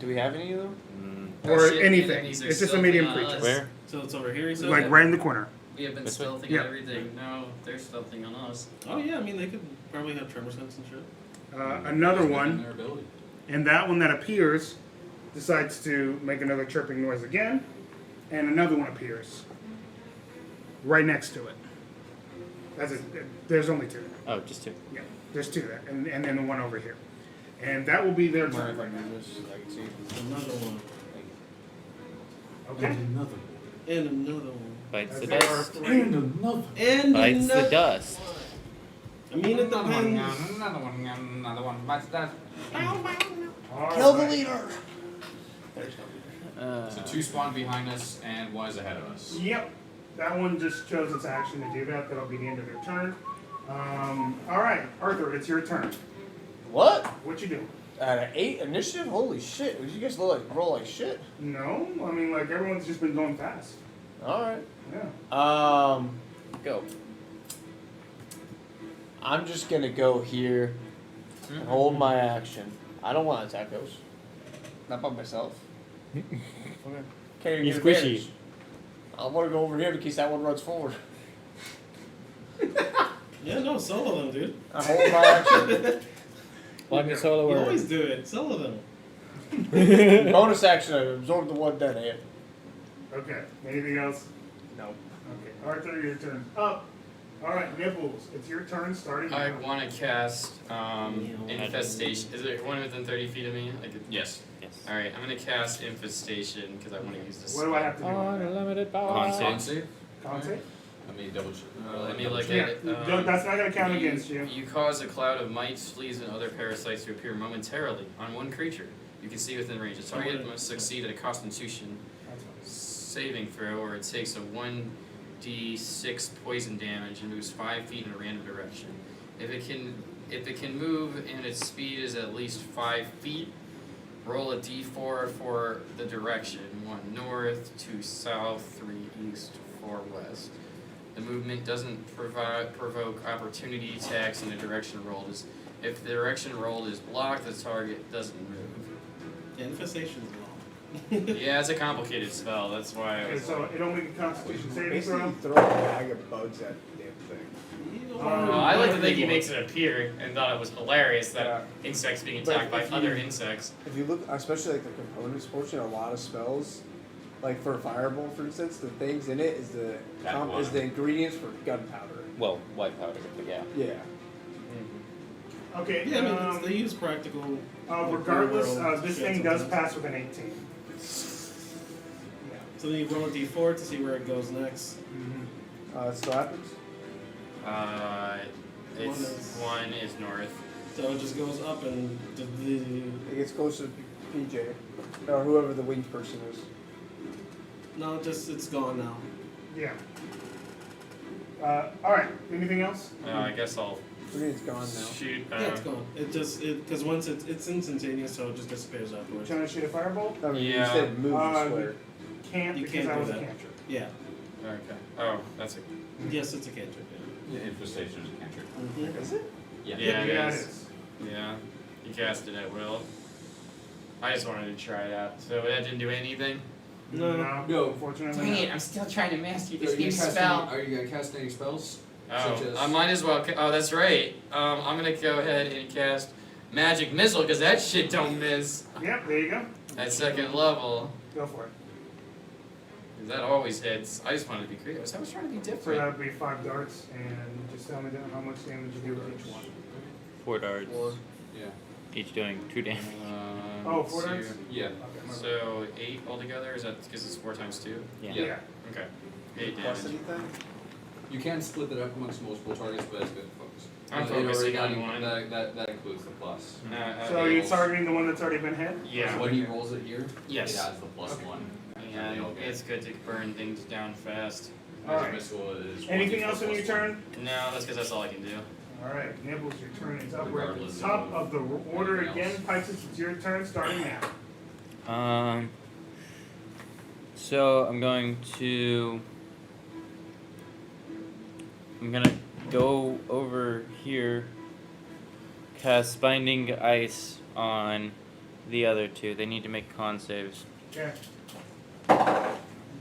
Do we have any of them? or shit, anything. enemies are It's just a stealthing medium on creature. us. Where? So it's over here. He said. Like right in the corner. We have been This way? stealthing Yeah. on everything. No, they're stealthing on us. Oh yeah. I mean, they could probably have tremor sense and shit. Another Within one, their ability. and that one that appears decides to make another chirping noise again, and another one appears right next to it. There's only two. Oh, just two. Yeah, there's two there, and then the one over here. And that will be their Mind turn if I right now. do this? I can see. Another one. Okay? And another one. Bites the There are dust. three. And Bites the another. dust. I mean, it Another one, depends. another one bites that. All Kill the right. leader. So 2 spawn behind us and 1 is ahead of us. Yep. That one just chose its action to do that. That'll be the end of their turn. Alright, Arthur, it's your turn. What? What you doing? At an 8 initiative? Holy shit. Did you guys roll like shit? No, I mean, like, everyone's just been going fast. Alright. Yeah. Go. I'm just gonna go here and hold my action. I don't want to attack those. Not by myself. Okay. Can't even He's get squishy. advantage. I want to go over here in case that one runs forward. Yeah, no, solo them, dude. I hold my action. Let me solo You word. always do it. Solo them. Bonus action, I absorb the one dead ant. Okay. Anything else? No. Okay. Arthur, your turn's up. Alright, Nibbles, it's your turn starting I now. want to cast Infestation. Is there one within 30 feet of me? Yes. Yes. Alright, I'm going to cast Infestation because I want to use this. What do I have to do? Unlimited power. Con save. Con save? Con save? Let me double check. Let me look Yeah, at it. that's not going to count against you. You cause a cloud of mites, fleas, and other parasites to appear momentarily on one creature you can see within range. The target must succeed at a Constitution saving throw, or it takes a 1d6 poison damage and moves 5 feet in a random direction. If it can move and its speed is at least 5 feet, roll a d4 for the direction: 1 north, 2 south, 3 east, 4 west. The movement doesn't provoke opportunity attacks in the direction rolled. If the direction rolled is blocked, the target doesn't move. Yeah, infestation's long. Yeah, it's a complicated spell. That's why I Okay, was so it'll make a Constitution saving Basically, throw. throw a bag of bugs at the damn thing. I like to think he makes it appear and thought it was hilarious that Yeah. insects being But attacked by if you- other insects. If you look, especially like the components portion, a lot of spells, like for Fireball, for instance, the things in it is the ingredients for gunpowder. Well, white powder, but yeah. Yeah. Okay, Yeah, I mean, they use practical. regardless, real-world this shit thing does sometimes. pass with an 18. So then you roll a d4 to see where it goes next. It still happens? One is north. So it just goes up and It gets closer to PJ. Or whoever the winged person is. no, it's gone now. Yeah. Alright, anything else? I guess I'll I think it's gone now. shoot. Yeah, it's gone. Because once it's instantaneous, so it just disappears afterwards. Trying to shoot a firebolt? I mean, you Yeah. said move the square. Can't You because can't that do was a that. cantrip. Yeah. Okay. Oh, that's a. Yes, it's a cantrip. Yeah, infestation is a cantrip. Yeah. Is it? Yeah. Yeah, Yeah, it it is. is. Yeah, you cast it at will. I just wanted to try it out. So that didn't do anything. No. No. Unfortunately, Dang no. it, I'm still trying to master Are this you new spell. gonna cast any spells? Oh, Such as- I might as well. Oh, that's right. I'm gonna go ahead and cast Magic Missile because that shit don't miss Yep, there you go. at second level. Go for it. 'Cause that always hits. I just wanted to be creative. I was trying to be So different. that would be 5 darts, and just tell me how much damage you do with each one. 4 darts, Yeah. each doing 2 damage. Oh, 4 darts? Yeah. Okay, my bad. So 8 altogether. Is that because it's 4 times 2? Yeah. Yeah. Okay. 8 Plus damage. anything? You can split it up amongst multiple targets, but it's good to focus. I'm It already focusing got on you- one. That includes the plus. So you're targeting the one that's already been hit? Yeah. So when he rolls it here, Yes. it adds the plus one. Yeah, They all get it's good to burn things down fast. Magic Alright. missile is Anything 1d4 else on your plus turn? No, that's because that's all I can do. Alright, Nibbles, your turn is up. We're at Regardless the top of of the order anything again. else. Pisces, it's your turn, starting now. So I'm gonna go over here, cast Binding Ice on the other 2. They need to make con saves. Okay.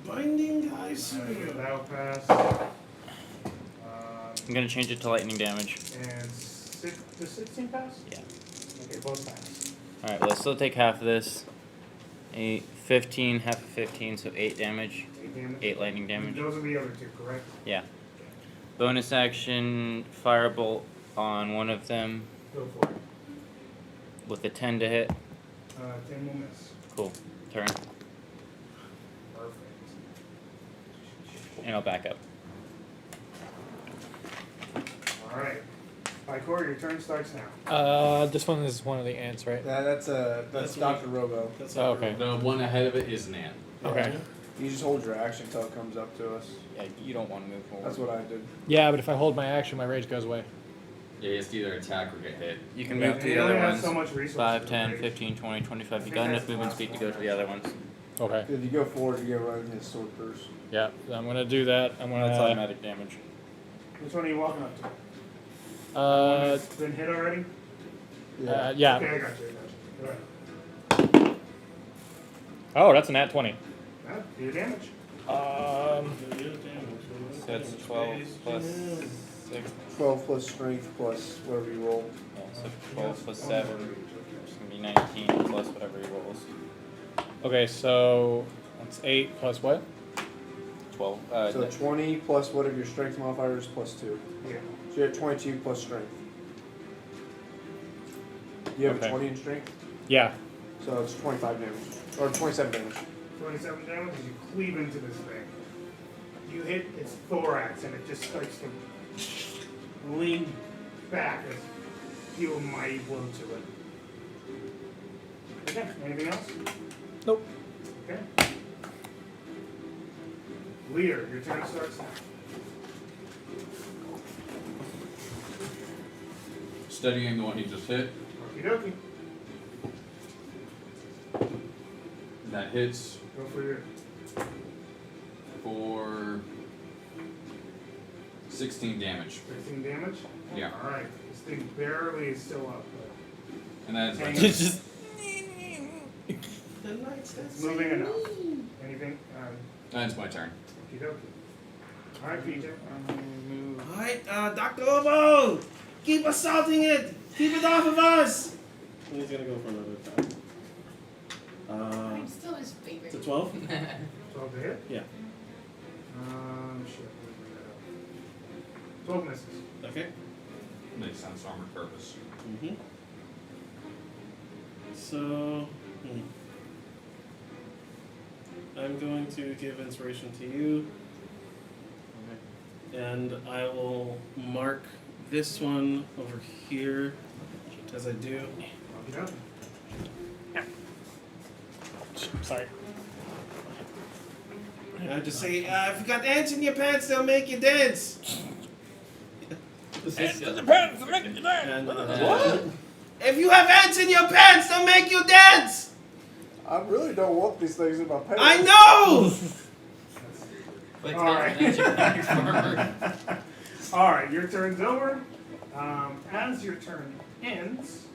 Binding ice. That'll pass. I'm gonna change it to lightning damage. And does 16 pass? Yeah. Okay, both pass. Alright, well, I'll still take half of this. 15, half of 15, so 8 damage. 8 damage. 8 lightning damage. Those are the other 2, correct? Yeah. Bonus action, Firebolt on one of them Go for it. with a 10 to hit. 10 will miss. Cool. Turn. Perfect. And I'll back up. Alright. Pycor, your turn starts now. This one is one of the ants, right? That's That's Dr. Robo. That's Oh, okay. The one ahead of it is an ant. Okay. You just hold your action until it comes up to us. Yeah, you don't want to move forward. That's what I did. Yeah, but if I hold my action, my rage goes away. Yeah, he has to either attack or get hit. You can And move to you the only other have ones. so much resources. 5, 10, right? 15, 20, 25. You think got enough that's the movement last speed to one, go to the other ones. Okay. If you go forward, you get right in his sword first. Yeah, I'm gonna do that. I'm That's gonna. automatic damage. Which one are you walking up to? Uh, It's been hit already? yeah. Okay, I got you. Alright. Oh, that's an at 20. Well, do your damage. So it's 12 plus 6. 12 plus strength plus whatever you roll. Yeah, so 12 plus 7. It's going to be 19 plus whatever he rolls. Okay, so that's 8 plus what? 12. So 20 plus whatever your strength modifier is plus 2. Yeah. So you're at 22 plus strength. You have Okay. a 20 in strength? Yeah. So it's 25 damage. Or 27 damage. 27 damage as you cleave into this thing. You hit its thorax and it just starts to lean back as you feel a mighty blow to it. Okay, anything else? Nope. Okay. Leer, your turn starts now. Studying the one he just hit. Okie dokie. That hits Go for your for 16 damage. 15 damage. Yeah. Alright. This thing barely is still up, And that is my Hang turn. on. just but it's moving enough. Anything? That's my turn. Okie dokie. Alright, PJ. Alright, Dr. Lobo! Keep assaulting it! Keep it off of us! And he's gonna go for another attack. I'm still his favorite. It's a 12? 12 to hit? Yeah. Shit. Let me bring that up. 12 misses. Okay. Makes sense on purpose. Mm-hmm. So, I'm going to give inspiration to you. And I will mark this one over here as I do. Okie dokie. Sorry. And I just say, if you got ants in your pants, they'll make you dance. Ants in your pants, they'll make you dance. What? If you have ants in your pants, they'll make you dance. I really don't want these things in my pants. I know. Alright, your turn's over. As your turn ends,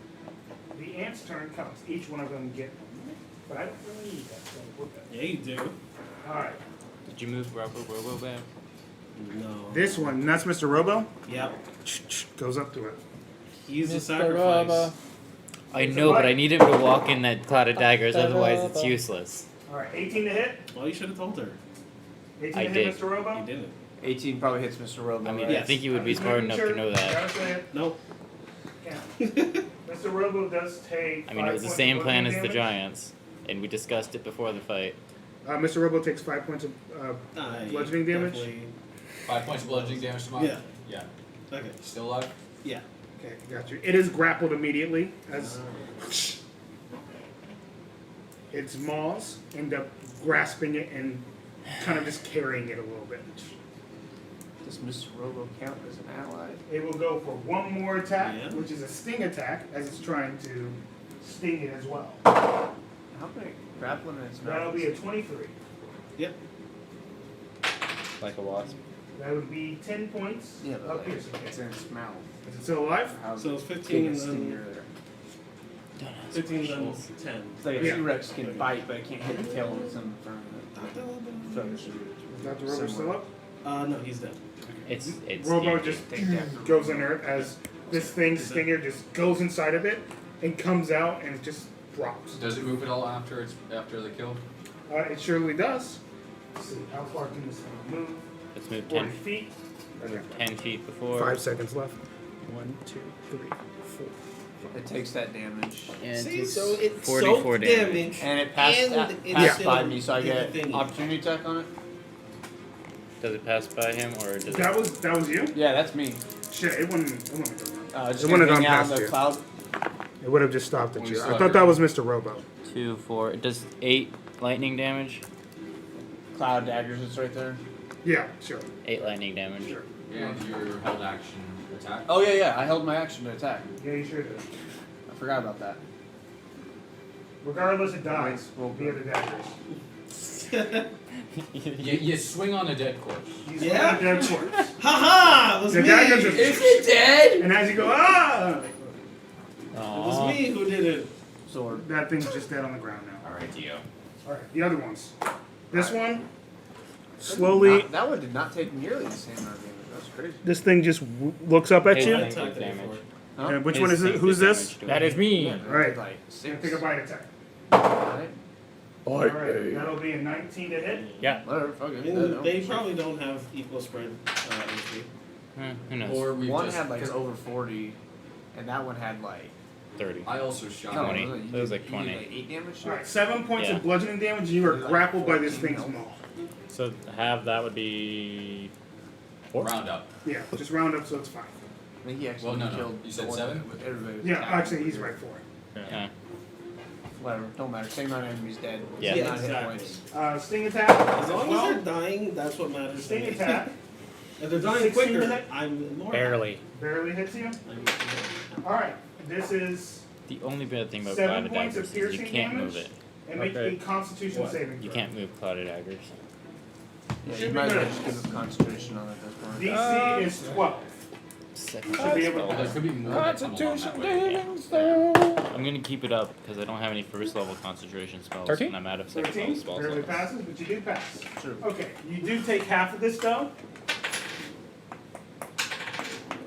the ant's turn comes. Each one of them get one. But I don't really need that, so we're good. Yeah, you do. Alright. Did you move Robo back? No. This one, that's Mr. Robo, Yep. goes up to it. He's a Mr. sacrifice. Robo. I It's a know, but bite. I need him to walk in that cloud of daggers, otherwise it's useless. Alright, 18 to hit. Well, you should have told her. 18 I to did. hit, Mr. Robo. You didn't. 18 probably hits Mr. Robo. I mean, right? I think you would be Just smart making enough to sure. know that. Gotta say it. Nope. Yeah. Mr. Robo does take. I mean, it 5 was the points same of plan as bludgeoning the damage. Giants, and we discussed it before the fight. Mr. Robo takes 5 points of bludgeoning damage. Definitely. 5 points of bludgeoning damage to my. Yeah. Yeah. Okay. Still alive? Yeah. Okay, got you. It is grappled immediately as its maws end up grasping it and kind of just carrying it a little bit. Does Mr. Robo count as an ally? It will go for one more attack, Yeah. which is a sting attack, as it's trying to sting it as well. How many grappling in its mouth? That'll be a 23. Yep. Like a wasp. That would be 10 points Yeah, but of like, piercing. it's in its mouth. Is it still alive? How's So it it's 15 take a and stinger then there? 15 then 10. It's like a Yeah. T-Rex can bite, but it can't hit the tail of its own front of it. So it should be Dr. Robo still somewhere. up? No, he's dead. It's Robo stinky. just Take that. goes inert as this thing's stinger just goes inside of it and comes out and it just drops. Does it move at all after the kill? It surely does. Let's see, how far can this thing move? Let's move 40 10, feet. 10 feet before. 5 seconds left. 1, 2, 3, 4. It takes that damage. And See, takes so it 44 soaked damage. And it passed, And it's passed still by me, so I in the get thingy. opportunity attack on it? Does it pass by him, or does That was you? Yeah, that's me. shit, it wouldn't have done that. Just It wouldn't have gonna gone hang out in past the you. cloud. It would have just stopped at We you. still I have thought your- that was Mr. Robo. 2, 4. It does 8 lightning damage. Cloud daggers is right there. Yeah, sure. 8 lightning damage. Sure. And your held action attack. Oh yeah. I held my action to attack. Yeah, you sure did. I forgot about that. Regardless, it dies. Via the daggers. You swing on a dead corpse. You Yeah. swing a dead corpse. Haha! It was The me! daggers are. Is it dead? And as you go, ah! It was me who did it. Sword. That thing's just dead on the ground now. Alright, Dio. Alright, the other ones. This one, slowly, That one did not take nearly the same amount of damage. That's crazy. this thing just looks up at His you. thing takes damage. Huh? And which His one is thing it? did Who's damage this? to That him. is me. Alright. Like Take 6. a bite attack. Alright. Alright, that'll be a 19 to hit. Yeah. Whatever. Fuck I it. mean, they probably don't have equal spread HP. Who knows? Or we One just, had like 'cause over 40, and that one had like 30. I also shot. no, 20. it was It was like you did 20. like 8 damage. Alright, 7 points Yeah. of bludgeoning damage, and you are grappled by this thing's maw. So half that would be 4. Round up. Yeah, just round up so it's 5. I think he actually Well, no, no. killed You said the one 7? with everybody. was Yeah, attacking. actually, he's right for it. Yeah. Whatever. Don't matter. Same amount of enemies dead. Yeah. Same amount of hit Exactly. points. Sting attack. As long as Well, they're dying, that's what matters. to Sting me. attack. If they're dying 16 to quicker, hit? I'm more. Barely. Barely hits you. I'm- Alright, this is. The only bad thing about 7 clouded points of daggers is you piercing can't damage. move it. And make Okay. a constitution What? saving You throw. can't move clouded daggers. Yeah, Should you be might as well good. just give him concentration on it at this point. DC is 12. Second Should be able spell. to There could be more that come along that way. I'm gonna keep it up because I don't have any first level concentration spells 13? and I'm out of second 13, level spells. barely passes, but you do pass. True. Okay, you do take half of this though.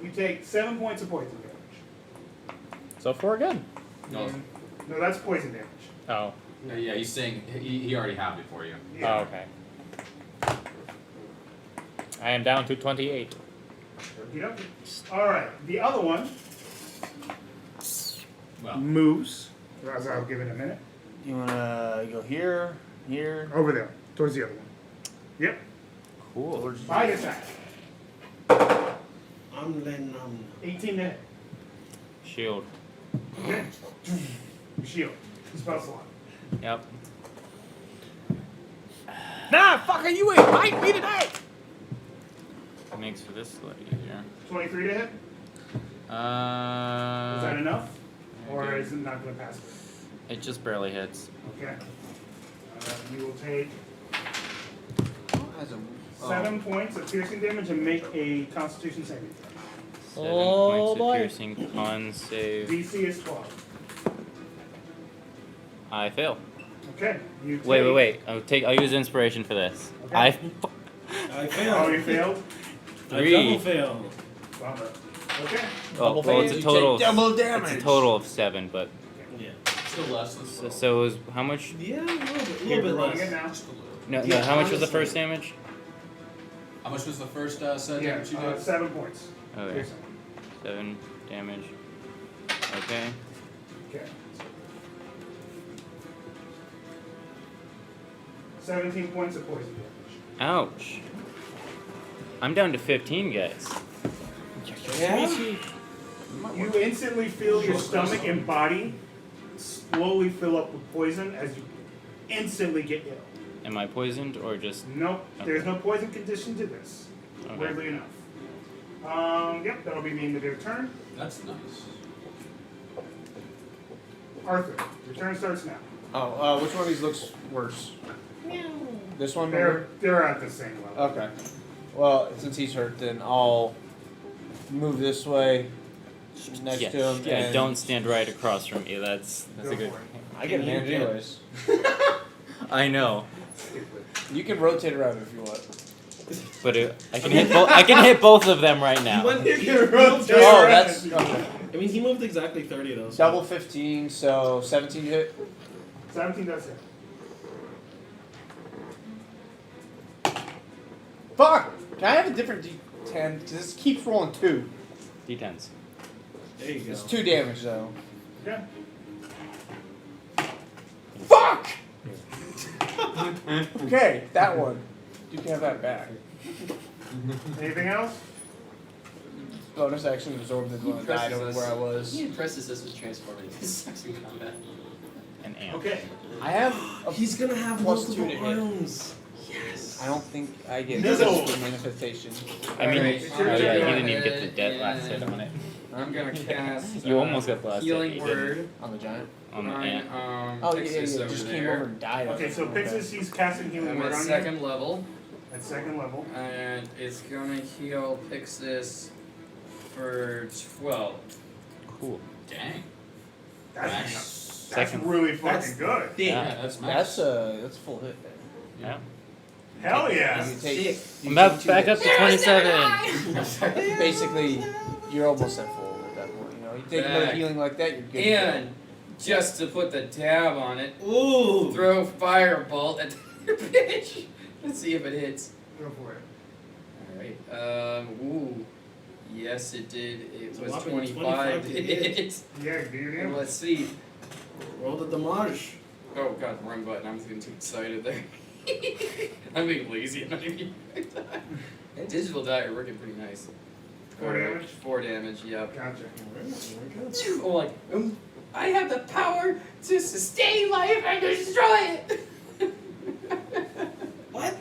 You take 7 points of poison damage. So 4 again. No, No, that's poison damage. Oh. yeah, he's saying he already halved it for you. Yeah. Oh, okay. I am down to 28. Okey-dokey. Alright, the other one Well, moves. As I'll give it a minute. You wanna go here, here? Over there, towards the other one. Yep. Cool. Bite attack. I'm letting 18 to hit. Shield. Okay. Shield. Spell slot. Yep. Nah, fucker, you ain't bite me today. Makes for this a lot easier. 23 to hit. Is that enough? Or good. is it not going to pass it? It just barely hits. Okay. You will take As a, 7 points of piercing damage and make a Constitution saving throw. 7 Oh, points boy. of piercing, con save. DC is 12. I fail. Okay. You Wait. I'll use inspiration for this. Okay. I I Oh, failed. you failed? I 3. double failed. Bummer. Okay. Oh, well, it's a total. You take double It's damage. a total of 7, but Yeah. still less than so it was how much? Yeah, a little bit, You're little bit rolling less. it now. No, Yeah, how much was the honestly. first damage? How much was the first set Yeah, damage you did? 7 points. Okay, Piercing. 7 damage. Okay. Okay. 17 points of poison damage. Ouch. I'm down to 15, guys. Yeah? You instantly feel your stomach and body slowly fill up with poison as you instantly get ill. Am I poisoned or just? Nope, there's no poison condition to this, Okay. weirdly enough. Yep, that'll be the end of your turn. That's nice. Arthur, your turn starts now. Oh, which one of these looks worse? This one? They're at the same level. Okay. Well, since he's hurt, then I'll move this way next Yeah, to him. yeah. and Don't stand right across from me. That's Go a good. for it. I get advantage anyways. I know, You can rotate around if you want. but I can hit. I can hit both of them right He now. went, You can rotate Oh, around. that's okay. I mean, he moved exactly 30 though. So. Double 15, so 17 to hit. 17 does it. Fuck! Can I have a different D10? Because this keeps rolling 2. D10s. There you go. It's 2 damage though. Okay. Fuck! Okay, that one. You can have that back. Anything else? bonus action absorbed the one that died over where I was. He impresses us with transforming. This sucks in combat. An ant. Okay. I have a He's gonna have +2 to multiple hit. arms. Yes. I don't think I get Nibbles. this manifestation. I mean, Alright, oh I'm yeah, gonna you go didn't even get the ahead dead last hit and on it. I'm gonna cast. You almost got the last hit. Healing You didn't. word On the giant. On the on ant. Oh yeah, Pixis yeah, over just there. came over and died. Okay, so Pixis, he's casting healing I'm word at on second level, you. At second level. and it's gonna heal Pixis for 12. Cool. Dang. That's Second. really fucking That's- good. Yeah. That's max. That's full hit. Yeah. Hell yeah. You take, I'm back up to 27. basically, you're almost at full at that point. You know, you take another Back. healing like that, you're good. And just to put the tab on it, Ooh. throw firebolt at the bitch. Let's see if it hits. Go for it. Alright, ooh. Yes, it did. It It's a was whopping 25 25 to to hit. hit. Yeah, do your And damage. let's see. Roll the damage. Oh god, wrong button. I'm getting too excited there. I'm being lazy. I'm not even. That digital die are working pretty nice. 4 damage? 4 damage, yep. Gotcha. I'm like, I have the power to sustain life and destroy it. What?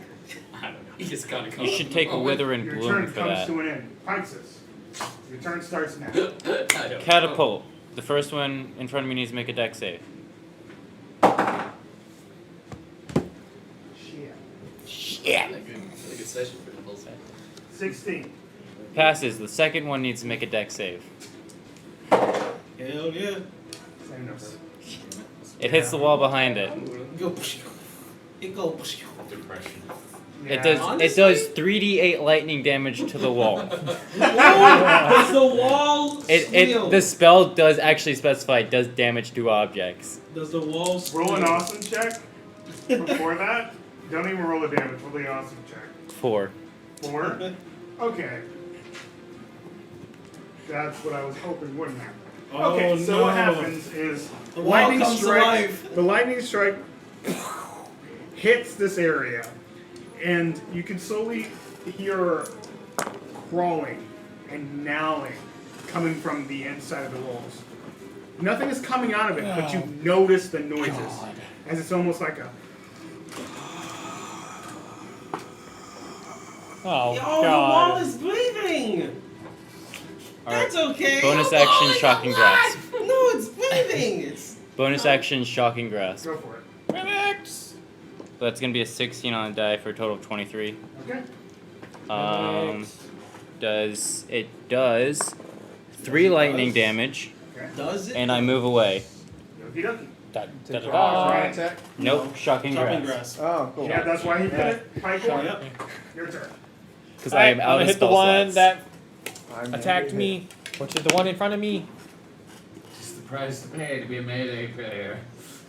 I don't know. He just kind of You should take a wither and Your bloom turn for comes that. to an end. Pixis. Your turn starts now. Catapult. The first one in front of me needs to make a deck save. Shit. Really good session for Nibbles. 16. Passes. The second one needs to make a deck save. Hell yeah. Same number. It hits the wall behind it. Go. It go. Depression. It does 3d8 lightning damage to the wall. Does the wall squeal? The spell does actually specify it does damage to objects. Does the wall squeal? Roll an awesome check. Before that, don't even roll the damage. Roll the awesome check. 4. 4? Okay. That's what I was hoping wouldn't happen. Oh, Okay, so no. what happens is The wall lightning comes to strike. life. The lightning strike hits this area, and you can slowly hear crawling and gnawing coming from the inside of the walls. Nothing is coming out of it, but you notice the noises as it's almost like a. Oh, Yo, God. the wall is breathing. That's okay. Bonus action, shocking grasp. No, it's breathing. It's Bonus action, shocking grasp. Go for it. That's gonna be a 16 on the die for a total of 23. Okay. Does 3 lightning damage, Okay. does it? and I move away. Okie dokie. Take your right attack. Nope, shocking Chopping grasp. grass. Oh, cool. Yeah, that's why he did it. Pike, Yep. your turn. Because I am out I'm gonna of hit the spell one slots. that I'm attacked me, which is the one in front of me. It's the price to pay to be a Mayday player.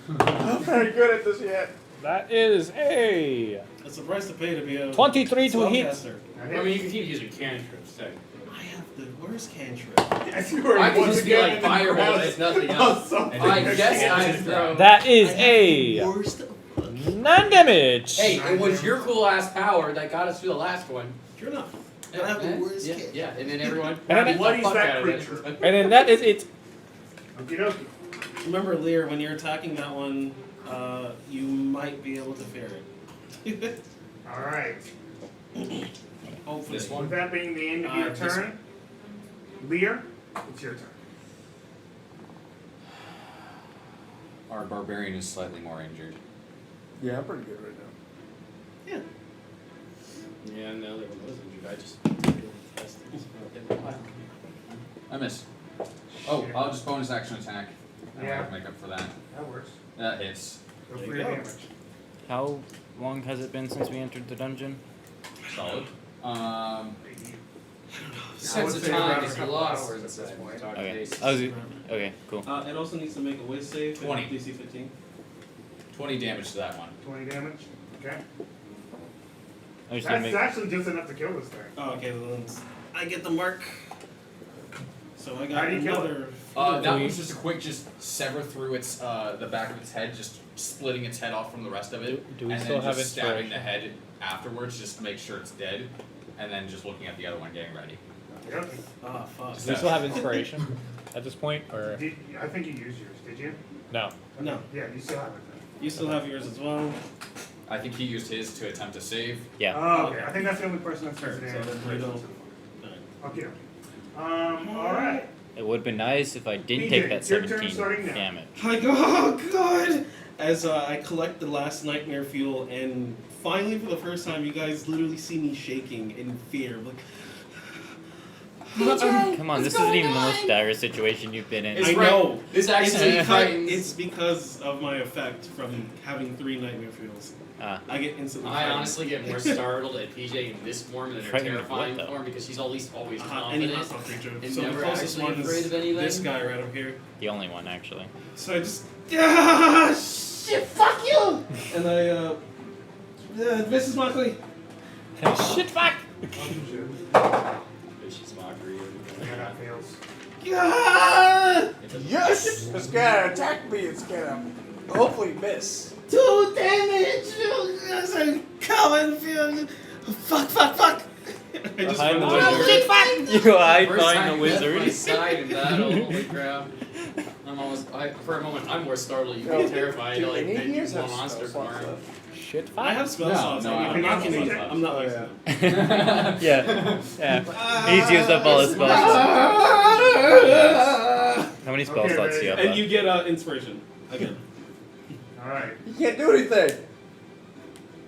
I'm not very good at this yet. That is a It's the price to pay to be a 23 to hit. spellcaster. I mean, you can keep using cantrips, too. I have the worst cantrip. Yes, you were I can once just be again like in the fireball ground if nothing of else. something I that guess can't I just throw. That is I have a the worst. 9 damage. Hey, it was your cool ass power that got us through the last one. Sure enough. I have the worst yeah, kick. yeah, and then everyone. And then What beat is the fuck that out of it. creature? And then that is it. Okie dokie. Remember, Leer, when you're attacking that one, you might be able to fair it. Alright. Hopefully. This With that being the end of your This turn, Leer, it's your turn. Our barbarian is slightly more injured. Yeah, I'm pretty good right now. Yeah. Yeah, no, there was injured. I just. I miss. Oh, Shit. I'll just bonus action attack. Yeah. I'll make up for that. That works. That hits. Go There for you your go. damage. How long has it been since we entered the dungeon? Solid. Sense of say time around a is couple lost hours at this point. Okay. Okay, cool. It also needs to make a whiz save. 20. DC 15. 20 damage to that one. 20 damage. Okay. I just gonna That's make. actually just enough to kill this thing. Oh, okay, well then I get the mark. So I got How do you kill another. That was just a quick, just sever through its the back of its head, just splitting its head off from the rest of it, Do we and still then have just stabbing inspiration? the head afterwards, just to make sure it's dead, and then just looking at the other one, getting ready. Yep. Ah, fuck. Does he still have inspiration at this point, or I think you used yours, did you? no? No. Yeah, you still have it. You still have yours as well. I think he used his to attempt to save. Yeah. Oh, okay. I think that's the only person that's Sure, today. so then we don't- Okay. Alright. It would have been nice if I didn't BJ, take that it's your turn 17 starting now. damage. I go, oh god! As I collect the last nightmare fuel, and finally, for the first time, you guys literally see me shaking in fear. Like, Come on, this isn't even the most dire situation you've been in. I know. This It's actually because, frightens. it's because of my effect from having 3 nightmare fuels. Ah. I get instantly I frightened. honestly get more startled at PJ in this form than her Frightened of what, terrifying though? form because she's always Any confident hostile creature. and So the never closest actually one afraid is of anything. this guy right up here. The only one, actually. So I just, shit, fuck you! And I, Mrs. Mockley. Shit, fuck! Vicious mockery. Yeah, that fails. God! Yes! This guy attacked me. It's gonna hopefully miss. 2 damage! Yes, I'm coming, feel. Fuck! I just Behind the went wizard. You hide First behind time the you left my wizard. side in battle. Holy crap! For a moment, I'm more startled. You Yo, be terrified. do Like any that of you you guys have monster spell slots form. left? Shit. I have spell No, slots. no, I'm not gonna. I- I'm not Oh, like yeah. Yeah. He's used up all his spell slots. How many spell Okay, slots do you have And left? you get inspiration again. Alright. You can't do anything.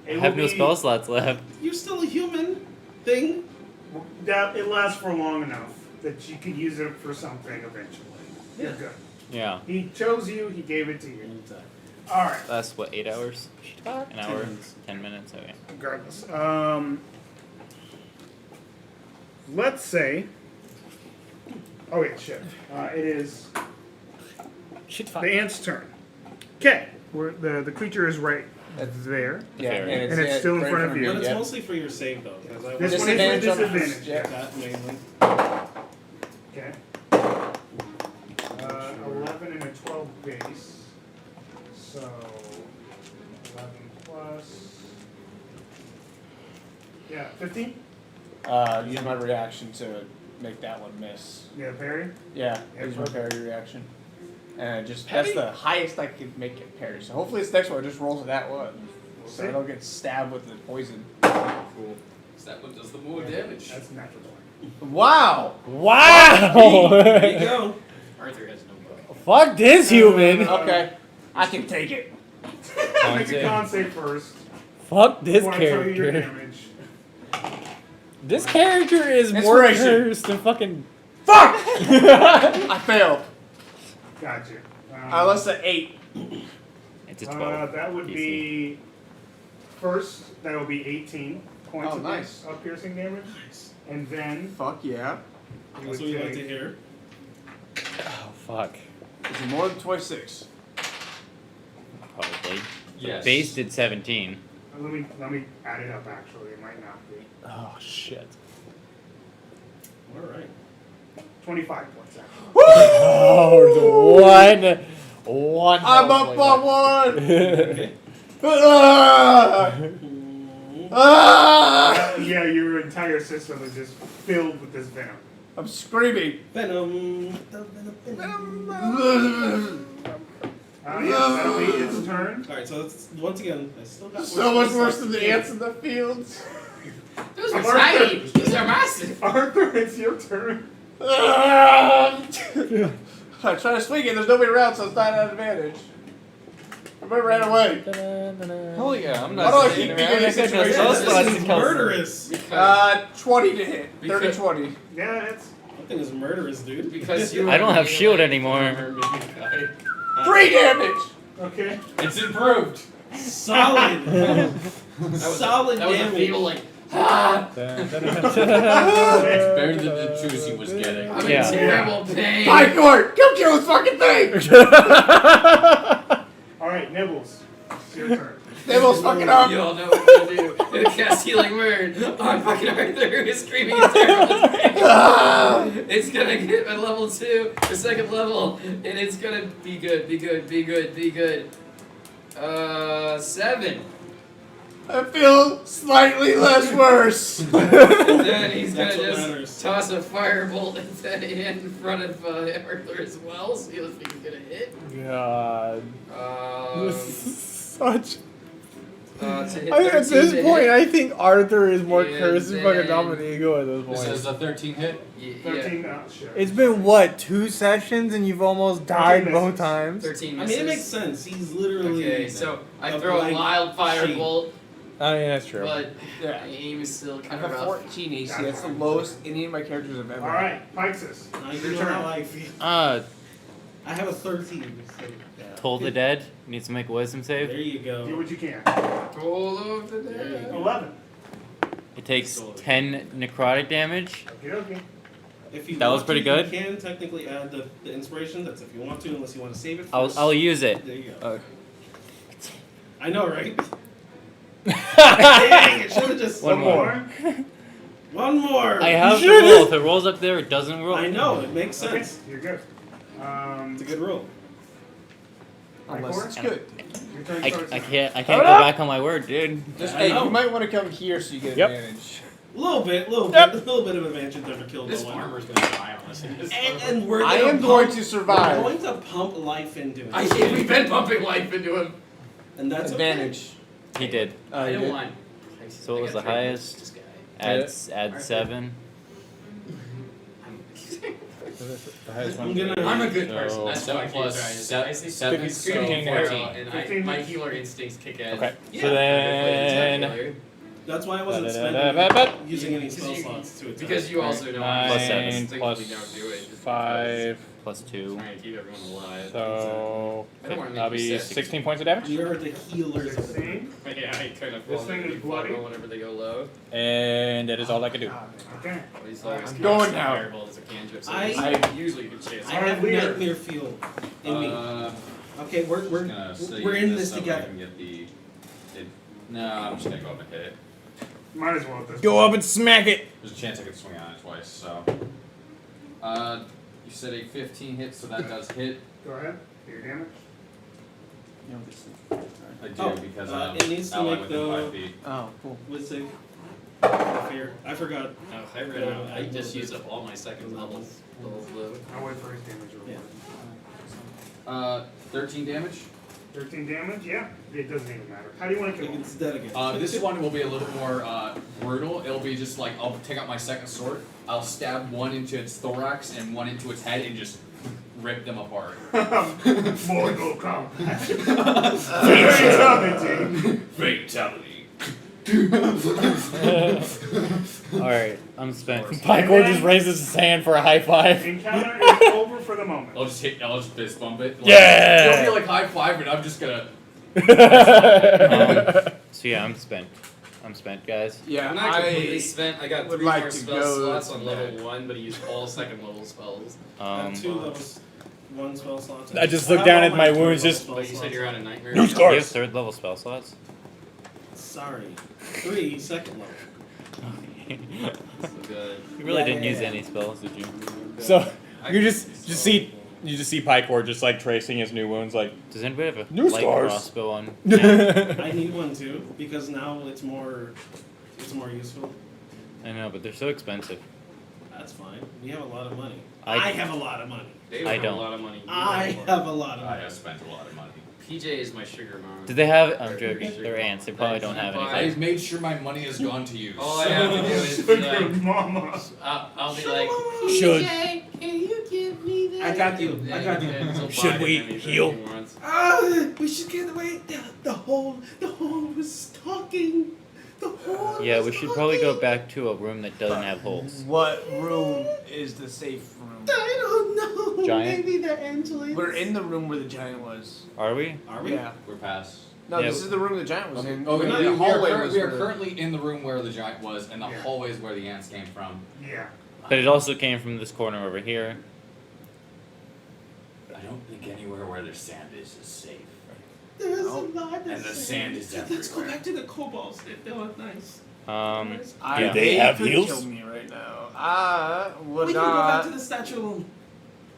I have no spell slots left. You're still a human thing. That it lasts for long enough that you can use it for something eventually. You're good. Yeah. He chose you, he gave it to you. Alright, That's what, 8 hours? An hour? 10 minutes? Okay. regardless. Let's say. Oh wait, shit. It is Shit. Fuck. the ant's turn. Okay, the creature is right there. Yeah, fairy. And it's still in right front of you. But it's Yeah. mostly for your save though. 'Cause I This want one is with Disadvantage on disadvantage. yeah. that mainly. Okay. 11 and a 12 base. So 11 plus. Yeah, 15? Use my reaction to make that one miss. Yeah, parry. Yeah, Yeah, use my perfect. parry reaction. And just Parry? that's the highest I could make it parry. So hopefully this next one just rolls that one. So I see. don't get stabbed with the poison. Cool. Is that what does the more damage? That's natural. Wow! Wow! There you go. Arthur has no book. Fuck this human! Okay. I can take it. Make a con save first. Fuck this before I tell you your character. damage. This character is more Inspiration. cursed than fucking. Fuck! I failed. Gotcha. I lost an 8. It's a 12. That would DC. be first. That would be 18 points Oh, of, nice. of piercing damage, and then Fuck yeah. you That's would what we like to take. hear. Oh fuck. Is it more than 26? Probably. Yes. Base did 17. Let me add it up. Actually, it might not be Oh shit. All right. 25 points. Actually. Oh, one. I'm up by 1! Ah! Ah! Yeah, your entire system is just filled with this venom. I'm screaming. Venom. Yeah, that'll be its turn. All right. So it's, once again, I still got So much worse than the ants in the fields. Those are tiny. These are massive. Arthur, it's your turn. I try to swing it, there's nobody around, so it's not an advantage. Everybody ran away. Hell yeah, I'm Why not do I sitting keep being around. in this situation? This is murderous. 20 to hit. 30 Because- 20. Yeah, it's That thing is murderous, dude. Because you. I don't have shield anymore. 3 damage! okay. It's improved. Solid. Solid Solid That was a damage. feeble like. Ah! It's better than the juice he was getting. I'm Yeah. in terrible pain. High court! Come kill this fucking thing! Alright, Nibbles. It's your turn. Nibbles fucking up! You all know what to do. Gonna cast Healing Word on fucking Arthur, who is screaming in terrible pain. It's gonna get a level 2, the second level, and it's gonna be good, be good, be good, be good. 7. I feel slightly less worse. And then he's gonna That's what just matters. toss a firebolt in front of Arthur as well, see if he can get a hit. God. This is such. To hit At 13 this to point, hit. I think Arthur is more And cursed than fucking then- Dominigo at this This point. is a 13 hit. 13 sure. It's been what, 2 sessions and you've almost died both misses. times? 13 I misses. mean, it makes sense. He's literally. Okay, so I a throw a blank wild firebolt, I mean, that's true. but Yeah. my aim is still I kind have of a rough. 14 AC. That's the lowest any of my characters have ever. All right, Pyxis. Now Your you know turn. how I feel. Uh, I have a 13. So, yeah. Toll the Dead needs to make a wisdom There save. you Do go. what you can. Toll of the There you dead. go. 11. It takes 10 necrotic damage. Okay, okay. If you That was want pretty to, good. You can technically add the inspiration. That's if you want to, unless you want to save it. I'll First. I'll use it. There you go. Uh, I know, right? Dang, it should have just. One more. One more. I have to roll. If it rolls up there, it doesn't roll. I know. It makes Okay, sense. you're good. It's a good roll. Unless it's good. Your turn I starts now. can't go back on my word, dude. Just, I hey, know. you might want to come here so you get Yep. advantage. Little bit, Yep. a little bit of advantage over kill. This no one. armor's gonna die on us. And we're I gonna am going pump- to We're survive. going to pump life into it. We've been pumping life into him. And that's okay. Advantage. He did. I don't want. So what I was got the 3 highest? This guy. Add 7. I'm gonna. I'm a good So- person. That's what I 7 keep plus trying to say. I say 7, 15 so 14. and 15. my healer instincts kick in. Okay. Yeah. So then. That's why I wasn't Da-da-da-da-da-da. spending using any spell slots to attack. Because you also know Plus I seven. instinctively Plus don't do it. just 5. Plus because 2. Trying to keep everyone alive. So I don't wanna make that'll you be sick. 16 points of damage. We are the healers of the 16. Yeah, I kind of This fall thing into is the bloody. bottom whenever they go low. And that is all I can do. Okay. But he's always I'm going now. Fireball as a cantrip, so I- it's usually a good chance. I have Leer. nightmare fuel in me. Okay, we're Gonna save we're in this so I together. can get no, I'm just gonna go up and hit it. Might as well at this Go point. up and smack it. There's a chance I could swing on it twice, so. You said a 15 hit, so that does hit. Go ahead. Do your damage. I do Oh, because it needs to allied make within the- 5 feet. Oh, cool. Let's see. Fear. I forgot. No, I ran out. I just used up all my second levels. I'll wait for his damage roll. Yeah. 13 damage. 13 damage? Yeah. It doesn't even matter. How do you want to kill him? It's dead again. This one will be a little more brutal. It'll be just like I'll take out my second sword. I'll stab one into its thorax and one into its head and just rip them apart. Mortal combat. Fatality. Fatality. Alright, I'm spent. Pycor just raises his hand for a high five. Encounter is over for the moment. I'll just fist bump it. Like, Yeah! It'll be like high five, and I'm just gonna. So yeah, I'm spent. I'm spent, guys. Yeah, I'm not completely I spent. I got would 3 like more to spell go slots on to level that. 1, but he used all second level spells. I have 2 levels, 1 spell slot. I just look down at my wounds, just- But you said you're on a nightmare. New Do you have stars. 3rd level spell slots? Sorry. 3 second level. So good. You really Yeah, didn't yeah, use yeah. any spells, did you? So you just see Pycor just like tracing his new wounds like Does anybody have a New light stars. crossbow on? I need one too because now it's more useful. I know, but they're so expensive. That's fine. We have a lot of money. I- I have a lot of money. Dave I have don't. a lot of money. You I have a lot. have a lot of I money. have spent a lot of money. PJ is my sugar mom. Did they have? I'm joking. They're ants. They probably don't have I anything. made sure my money has gone to use. All I have to do is be Sugar like, mama. I'll be like, Should. PJ, can you give me that? I got you. I got you. And he'll buy Should it we anything heal? he wants. We should get away. The hole was talking. The hole. Yeah, was we should probably go talking. back to a room that doesn't have holes. What room is the safe room? I don't know. Giant? Maybe the Angelites. We're in the room where the giant was. Are we? Are we? Yeah. We're past. No, Yeah. this is the room the giant was in. Okay, The we hallway are, was we are where- currently in the room where the giant was, and the Yeah. hallway is where the ants came from. Yeah. But it also came from this corner over here. I don't think anywhere where there's sand is safe. There's Oh. a lot of And the sand is Let's go everywhere. back to the kobolds. They look nice. I Do they have could heels? kill me right now. I would We can go back not. to the statue room.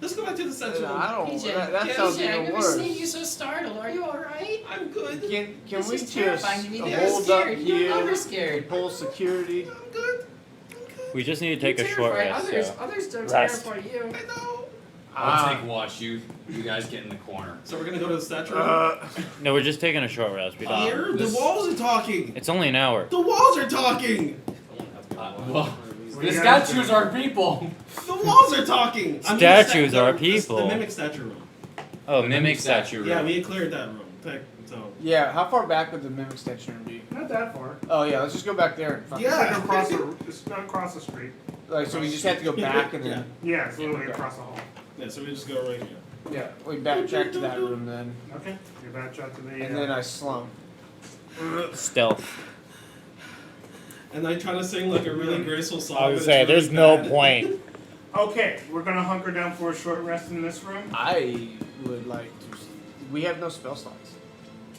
Let's go back to the central. I don't. PJ, That sounds PJ, I've even never worse. seen you so startled. Are you alright? I'm good. Can This we is just terrifying to me. You're hold up scared. You're here, never scared. pull security? I'm good. We just need to take You're a short terrified. rest. Others don't Rest. terrify you. I know. I'll take watch. You guys get in the corner. So we're gonna go to the statue room. No, we're just taking a short rest. We don't. Here, the this- walls are talking. It's only an hour. The walls are talking. Well, What the do you guys statues do? are people. The walls are talking. Statues are The people. mimic statue room. Oh, mimic statue. Yeah, we cleared that room. So. Yeah, how far back would the mimic statue be? Not that far. Oh yeah, let's just go back there and fucking. Yeah. It's like across the, it's not across the street. Like, so we just have to go back and then. Yeah, it's literally across the hall. Yeah, so we just go right here. Yeah, we backtrack to that room then, Okay. You're back shot to the. and then I slump. Stealth. And I try to sing like a really graceful song. I but would it's say really there's no bad. point. Okay, we're gonna hunker down for a short rest in this room. I would like to. We have no spell slots.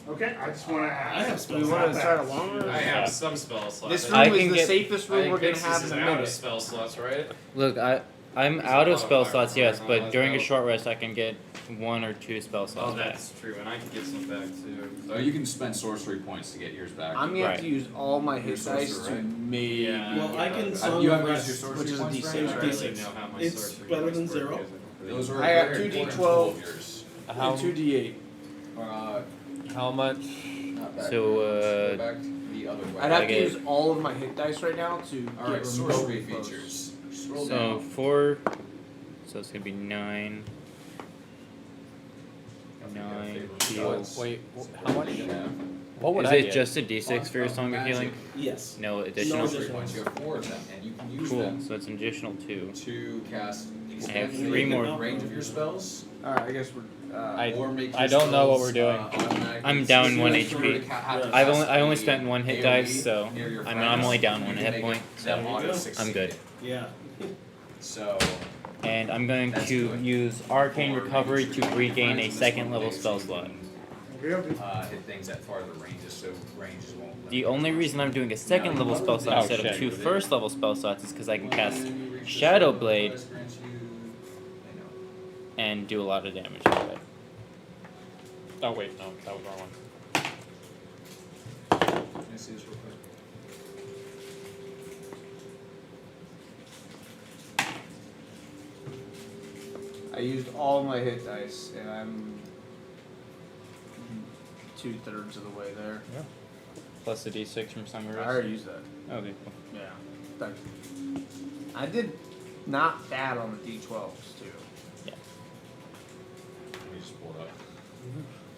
Okay, I just wanna ask. I have Do spell we want to slots. start a long I rest? have some spell slots. This I room can is the get- safest I room think we're gonna Pixis have is in a out of minute. spell slots, right? Look, I'm There's out a of spell lot of slots, yes, fire but on during a that short rest I can get 1 or 2 spell Oh, slots back. that's true, and I can get some back too. So you can spend sorcery points to get yours back. I'm gonna have Right. to use all my You're hit dice sorcerer, to right? maybe. Yeah. Well, I can You song haven't of used your rest, sorcery which is a points, D6, right? I don't really D6. know how my It's sorcery better points than work 0. Those are I have very 2d12. important tool of yours. How, And 2d8. how much? Not back. So, Go back the other way. I'd have to Okay. use all of my hit dice right now to Alright, get sorcery remotely close. features. Scroll So down. 4. So it's gonna be 9. I think I 9 favored heals. Wait, how much? Yeah. What would Is I it get? just a d6 for your Song of Magic. Healing? Yes. No No additional. Sorcery additional. points. You have 4 of them, and you can use Cool. them So it's an additional 2. to cast. I have expand 3 more. the range of your spells. Alright, I guess we're. Or make your I don't know what spells, we're doing. automatically I'm down see 1 if you were HP. to have to I cast only a spent 1 hit AoE dice, so near your I'm friends, only down you 1 can hit make point. them So auto go. succeed. I'm good. Yeah. So And I'm going That's to good. use Arcane Or Recovery maybe to treat regain friends a in this second one level day, spell so you slot. hit things at farther ranges, so ranges won't limit The your only reason I'm doing a second level spell slot Oh, instead of shit. 2 first level spell slots is because I can cast Shadow Blade and do a lot of damage with it. Oh wait, no, that was the wrong one. Can I see this real quick? I used all my hit dice, and I'm 2/3 of the way there. Plus the d6 from Song of I Rest. already used that. Okay, cool. Yeah. Thank you. I did not bad on the D12s too. Let me just pull it up.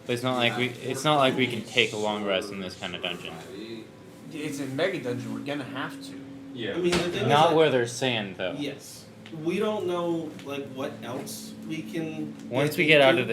But it's not like we can take a long rest in this kind of dungeon. It's a mega dungeon. We're gonna have to. Yeah. I mean, the thing Not is where there's sand though. yes. We don't know like what else we can. Once we get out of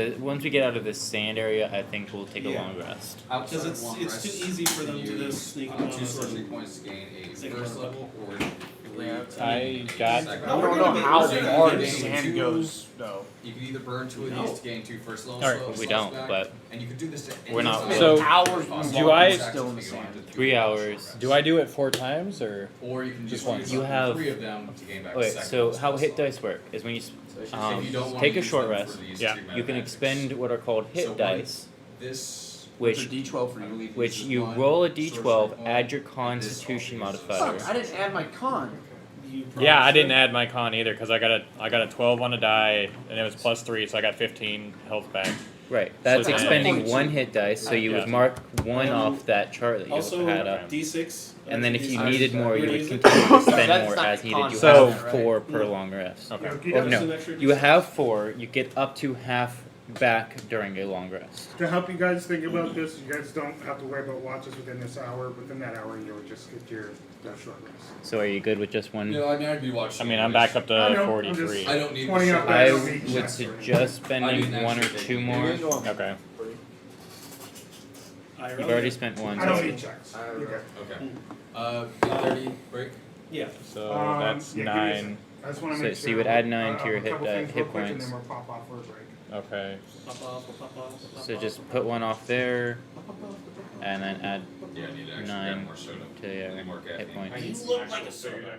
this sand area, I think we'll take a Yeah. long rest. Because it's too easy for them to just sneak upon 2 us. sorcery points to gain a Second first level. level or 3 Yeah, I got- second No, I we're don't gonna know be- how we're gonna far be the getting sand two- goes though. You can either burn 2 of No. these to gain 2 first level Alright, slots we don't, back, but and you can do this to any we're not- time. So, hours do I- still in the sand? 3 hours. Do I do it 4 times or? Or you can just Just once. use You have- 3 of them to gain back Okay, second so level how hit slots. dice work is when you If you don't wanna take a use short them rest, for these Yeah. 2 you can magics. expend what are called hit So dice, This which D12 for I you. believe which uses you one roll a sorcery d12, point, add your and this Constitution also uses modifier. Fuck! I didn't add my con. You probably Yeah, I should. didn't add my con either because I got a 12 on a die and it was +3, so I got 15 health back. Right, that's So then- expending 1 hit dice, so you would Yeah. mark 1 off that chart that you Also, had up. D6. And then if you D6. needed more, you would Use it. continue to spend That's more not as the needed. You con, So- have 4 per No. long rest. Okay. You Or have no, Some extra you D6. have 4, you get up to half back during a long rest. To help you guys think about this, you guys don't have to worry about watches within this hour. Within that hour, you'll just get your short rest. So are you good with just 1? No, I mean, I'd be watching. I mean, I'm back up I to know, I'm 43. I don't need Pointing the out short that I don't rest. need would checks, right? suggest I spending didn't 1 or actually 2 take more. it. Okay. You've already spent 1. I don't so- need checks. You're good. Okay. 8:30 break. Yeah. So that's yeah, give me a 9. second. I just want to So- make so sure. you would add 9 to your a couple hit things real quick, points. And then we'll pop off for a break. Okay. So just put 1 off there, and then add Yeah, I need to actually 9 grab more soda. to your I need more hit caffeine. points. I need some actual soda.